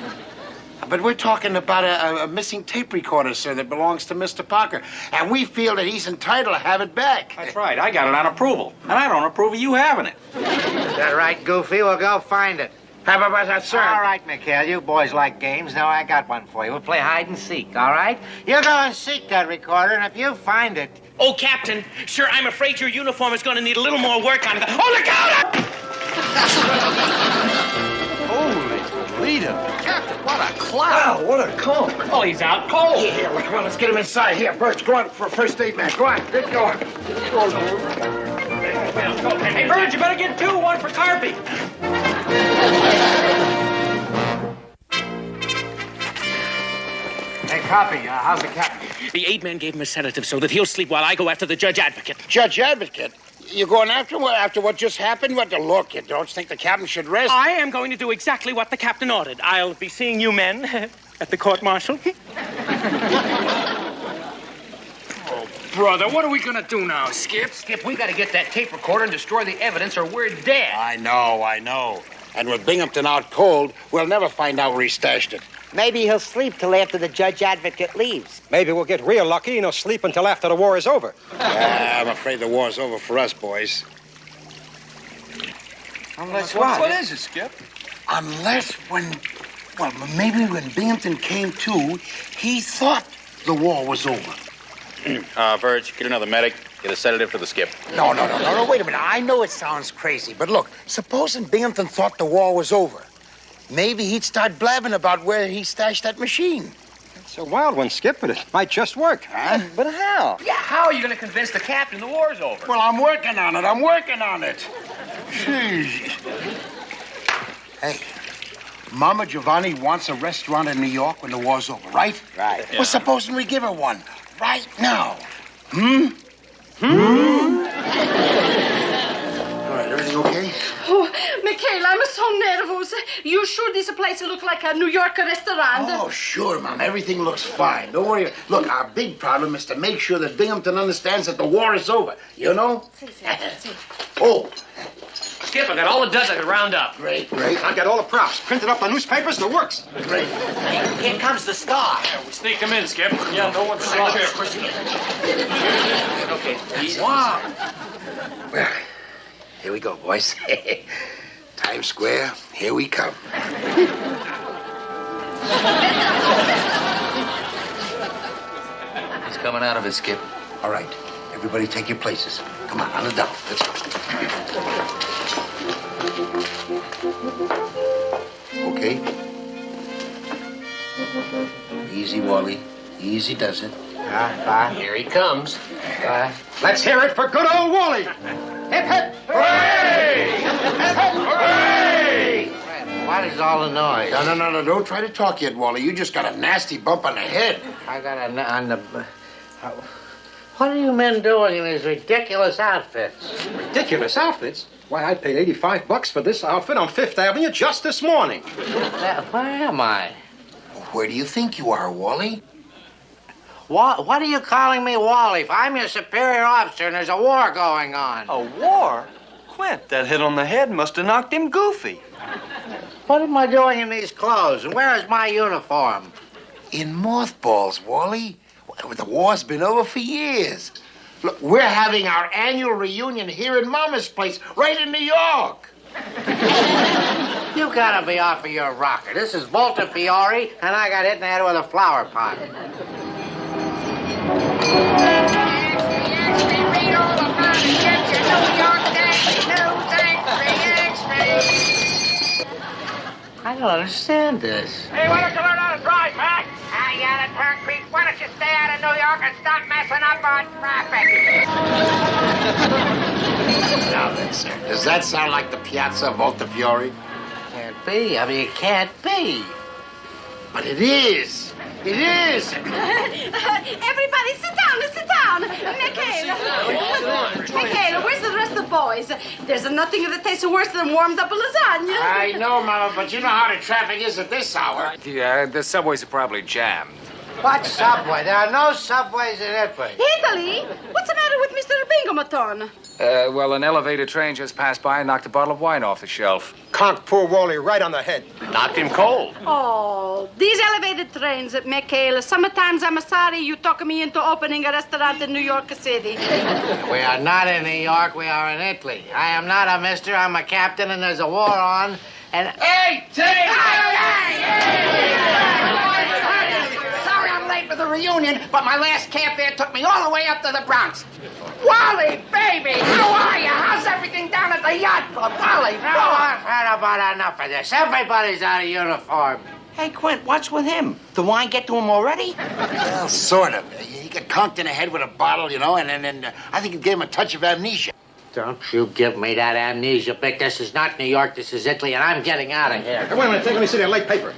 But we're talking about a missing tape recorder, sir, that belongs to Mr. Parker. And we feel that he's entitled to have it back. That's right. I got it on approval. And I don't approve of you having it. Is that right, Goofy? We'll go find it. How about that, sir? All right, McHale, you boys like games. Now I got one for you. We'll play hide and seek, all right? You go and seek that recorder, and if you find it... Oh, Captain, sir, I'm afraid your uniform is going to need a little more work on it. Oh, look out! Holy Toledo. Captain, what a cloud. Wow, what a comb. Oh, he's out cold. Here, come on, let's get him inside. Here, Birch, go on for a first aid man. Go on, get going. Hey, Bird, you better get two, one for Carpy. Hey, Copy, how's the captain? The aid man gave him a sedative so that he'll sleep while I go after the Judge Advocate. Judge Advocate? You going after what just happened? What the look? You don't think the captain should rest? I am going to do exactly what the captain ordered. I'll be seeing you men at the court-martial. Brother, what are we gonna do now, Skip? Skip, we gotta get that tape recorder and destroy the evidence or we're dead. I know. And with Binghamton out cold, we'll never find out where he stashed it. Maybe he'll sleep till after the Judge Advocate leaves. Maybe we'll get real lucky and he'll sleep until after the war is over. I'm afraid the war's over for us, boys. Unless What is it, Skip? Unless maybe when Binghamton came to, he thought the war was over. Verge, get another medic. Get a sedative for the Skip. No, wait a minute. I know it sounds crazy, but look, supposing Binghamton thought the war was over, maybe he'd start blabbing about where he stashed that machine. It's a wild one, Skip, but it might just work. Huh? But how? Yeah, how are you gonna convince the captain the war's over? Well, I'm working on it. Jeez. Hey, Mama Giovanni wants a restaurant in New York when the war's over, right? Right. Well, supposing we give her one right now. All right, everything okay? Oh, McHale, I'm so nervous. You sure this place look like a New York restaurant? Oh, sure, Mom. Everything looks fine. Don't worry. Look, our big problem is to make sure that Binghamton understands that the war is over. You know? Oh. Skip, I got all the duds I could round up. Great. I got all the props. Printed up on newspapers, and it works. Great. Here comes the star. Yeah, we sneak him in, Skip. Yeah, no one saw us. Okay. Wow. Well, here we go, boys. Times Square, here we come. He's coming out of it, Skip. All right. Everybody take your places. Come on the down. Let's go. Okay. Easy, Wally. Easy does it. Here he comes. Let's hear it for good old Wally. Hip, hip. Hooray! Hip, hip. Hooray! What is all the noise? No. Don't try to talk yet, Wally. You just got a nasty bump on the head. I got on the... What are you men doing in these ridiculous outfits? Ridiculous outfits? Why, I paid $85 for this outfit on Fifth Avenue just this morning. Where am I? Where do you think you are, Wally? What are you calling me, Wally? If I'm your superior officer and there's a war going on. A war? Quint, that hit on the head must have knocked him goofy. What am I doing in these clothes? And where is my uniform? In mothballs, Wally. The war's been over for years. Look, we're having our annual reunion here in Mama's place, right in New York. You gotta be off of your rocker. This is Volta Fiori, and I got hit in the head with a flower pot. Read all about it. Get your New York Daily News X-ray. I don't understand this. Hey, why don't you learn how to drive, Mac? I got a turn, Pete. Why don't you you stay out of New York and stop messing up our traffic? Now then, sir, does that sound like the Piazza Volta Fiori? Can't be. I mean, it can't be. But it is. It is. Everybody, sit down, sit down. McHale, where's the rest of the boys? There's nothing that tastes worse than warmed up lasagna. I know, Mama, but you know how the traffic is at this hour. Yeah, the subways are probably jammed. What subway? There are no subways in Italy. Italy? What's the matter with Mr. Bingamaton? Well, an elevated train just passed by and knocked a bottle of wine off the shelf. Conked poor Wally right on the head. Knocked him cold. Oh, these elevated trains at McHale. Sometimes I'm sorry you talk me into opening a restaurant in New York City. We are not in New York. We are in Italy. I am not a mister. I'm a captain, and there's a war on. And Hey, Jay! Sorry I'm late for the reunion, but my last cab fare took me all the way up to the Bronx. Wally, baby, how are you? How's everything down at the yacht club? Wally, no, I've had about enough of this. Everybody's out of uniform. Hey, Quint, what's with him? The wine get to him already? Well, sort of. He got conked in the head with a bottle, you know, and then I think it gave him a touch of amnesia. Don't you give me that amnesia, Vic. This is not New York. This is Italy, and I'm getting out of here. Hey, wait a minute. Let me see that late paper.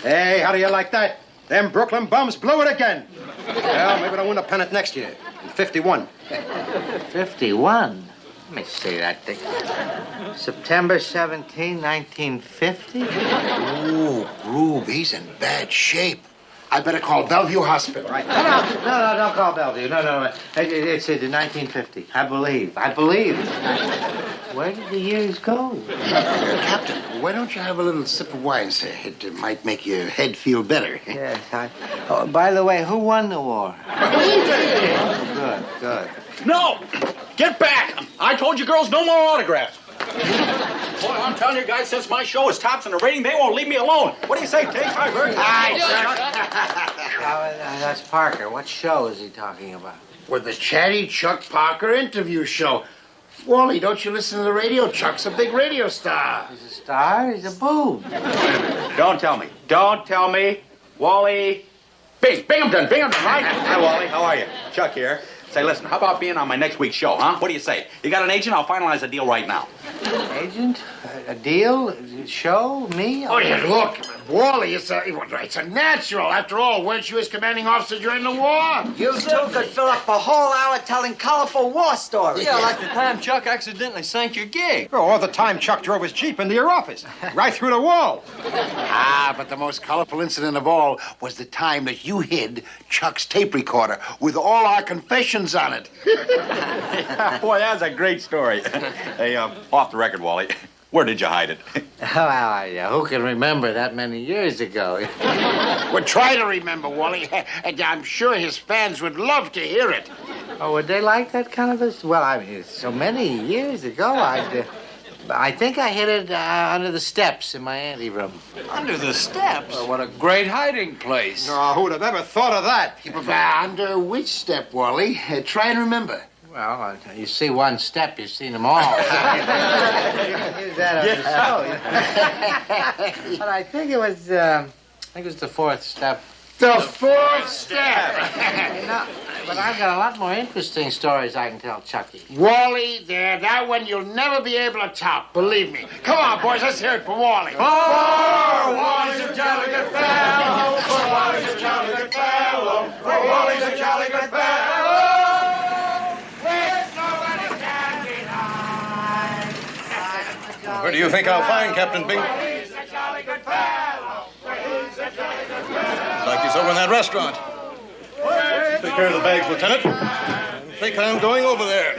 Hey, how do you like that? Them Brooklyn bums blew it again. Well, maybe they'll win a pennant next year. In 51. 51? Let me see that thing. September 17, 1950? Ooh, Rube, he's in bad shape. I better call Bellevue Hospital. Right. No, don't call Bellevue. No. It's in 1950. I believe. Where did the years go? Captain, why don't you have a little sip of wine, sir? It might make your head feel better. Yes, Oh, by the way, who won the war? Oh, good. No! Get back! I told you girls no more autographs. Boy, I'm telling you guys, since my show is tops in the rating, they won't leave me alone. What do you say, Tate? I've heard. That's Parker. What show is he talking about? With the Chatty Chuck Parker interview show. Wally, don't you listen to the radio? Chuck's a big radio star. He's a star? He's a boob. Don't tell me. Wally. Binghamton, right? Hi, Wally. How are you? Chuck here. Say, listen, how about being on my next week's show, huh? What do you say? You got an agent? I'll finalize a deal right now. Agent? A deal? A show? Me? Oh, yeah, look, Wally, it's a natural. After all, weren't you his commanding officer during the war? You two could fill up a whole hour telling colorful war stories. Yeah, like the time Chuck accidentally sank your gig. Oh, all the time Chuck drove his Jeep into your office. Right through the wall. But the most colorful incident of all was the time that you hid Chuck's tape recorder with all our confessions on it. Boy, that's a great story. Hey, off the record, Wally. Where did you hide it? Who can remember that many years ago? Well, try to remember, Wally. And I'm sure his fans would love to hear it. Oh, would they like that kind of a... Well, I mean, so many years ago, I think I hid it under the steps in my anteroom. Under the steps? Well, what a great hiding place. Oh, who'd have ever thought of that? Under which step, Wally? Try and remember. Well, you see one step, you've seen them all. Use that on the show. But I think it was the fourth step. The fourth step. But I've got a lot more interesting stories I can tell Chucky. Wally, that one you'll never be able to top, believe me. Come on, boys, let's hear it for Wally. Wally's a jolly good fellow. Wally's a jolly good fellow. Wally's a jolly good fellow. Where do you think I'll find Captain Bing? Wally's a jolly good fellow. Wally's a jolly good fellow. Like he's over in that restaurant. Take care of the bags, Lieutenant. I think I'm going over there.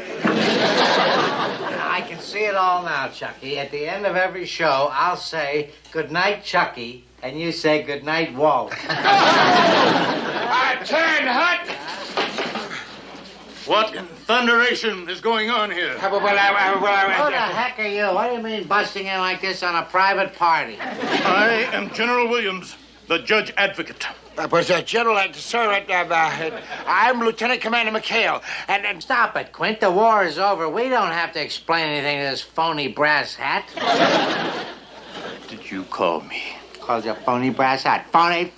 I can see it all now, Chucky. At the end of every show, I'll say, "Good night, Chucky," and you say, "Good night, Walt." Turn, Hut! What in thunderation is going on here? Who the heck are you? What do you mean busting in like this on a private party? I am General Williams, the judge advocate. General, sir, I'm Lieutenant Commander McHale, and... Stop it, Quint. The war is over. We don't have to explain anything to this phony brass hat. What did you call me? Called you a phony brass hat. Phony. He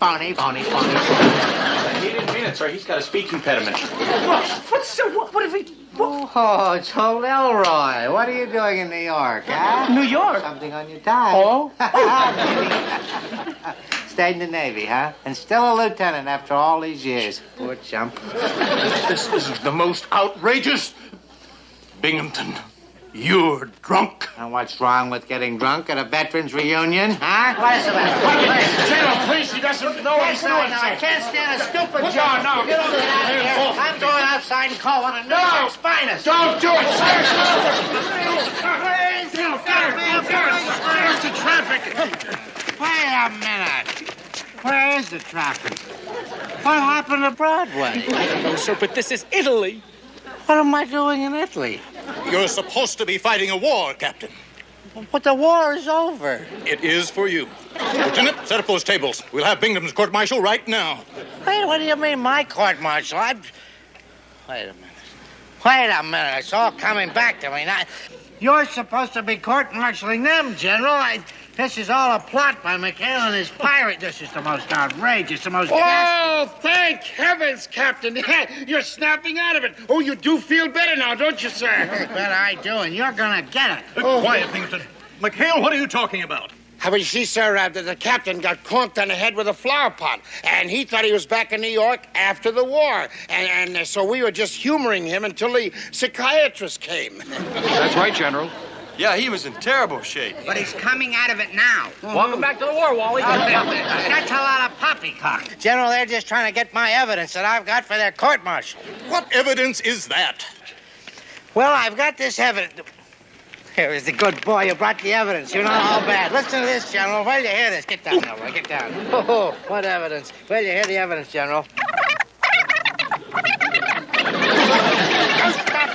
didn't ahead, sir. He's got a speech impediment. What have we... Oh, Joe Elroy. What are you doing in New York, huh? New York? Something on your tie. Oh? Stayed in the Navy, huh? And still a lieutenant after all these years. Poor chump. This is the most outrageous. Binghamton, you're drunk. And what's wrong with getting drunk at a veterans reunion, huh? What is the matter? General, please, he doesn't know what he's doing. I can't stand a stupid No, job. no. Get over here. I'm going outside and call one of New York's finest. Don't do it, sir. Where's the traffic? Wait a minute. Where is the traffic? What happened to Broadway? I don't know, sir, but this is Italy. What am I doing in Italy? You're supposed to be fighting a war, Captain. But the war is over. It is for you. Lieutenant, set up those tables. We'll have Binghamton's court-martial right now. Wait, what do you mean, my court-martial? Wait a minute. Wait a minute. It's all coming back to me now. You're supposed to be court-martialing them, General. This is all a plot by McHale and his pirate. This is the most outrageous, the most... Oh, thank heavens, Captain. You're snapping out of it. Oh, you do feel better now, don't you, sir? Bet I do, and you're gonna get it. Quiet, Binghamton. McHale, what are you talking about? How about you see, sir, the captain got conked on the head with a flower pot, and he thought he was back in New York after the war. And so we were just humoring him until the psychiatrist came. That's right, General. Yeah, he was in terrible shape. But he's coming out of it now. Welcome back to the war, Wally. That's a lot of poppycock. General, they're just trying to get my evidence that I've got for their court-martial. What evidence is that? Well, I've got this evidence. Here is the good boy who brought the evidence. You're not all bad. Listen to this, General. Where'd you hear this? Get down, Elroy. Get down. Oh, what evidence? Where'd you hear the evidence, General? Stop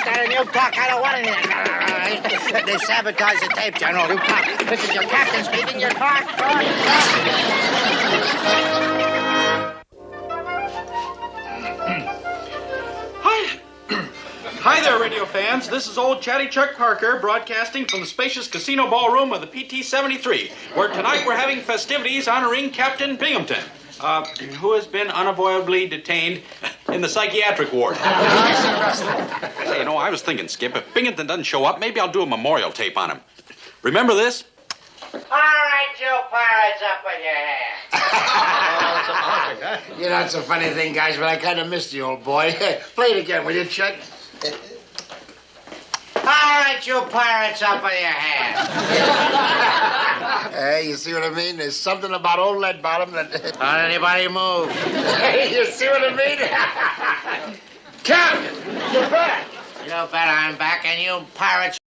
that and you talk. I don't want anything. They sabotaged the tape, General. You talk. This is your captain speaking. Your talk. Hi there, radio fans. This is old Chatty Chuck Parker broadcasting from the spacious casino ballroom of the PT-73, where tonight we're having festivities honoring Captain Binghamton, who has been unavoidably detained in the psychiatric ward. Hey, you know, I was thinking, Skip, if Binghamton doesn't show up, maybe I'll do a memorial tape on him. Remember this? All right, you pirates, up with your hands. You know, it's a funny thing, guys, but I kind of missed the old boy. Play it again, will you, Chuck? All right, you pirates, up with your hands. Hey, you see what I mean? There's something about old lead bottom that... Don't anybody move. Hey, you see what I mean? Captain, you're back. You bet I'm back, and you pirates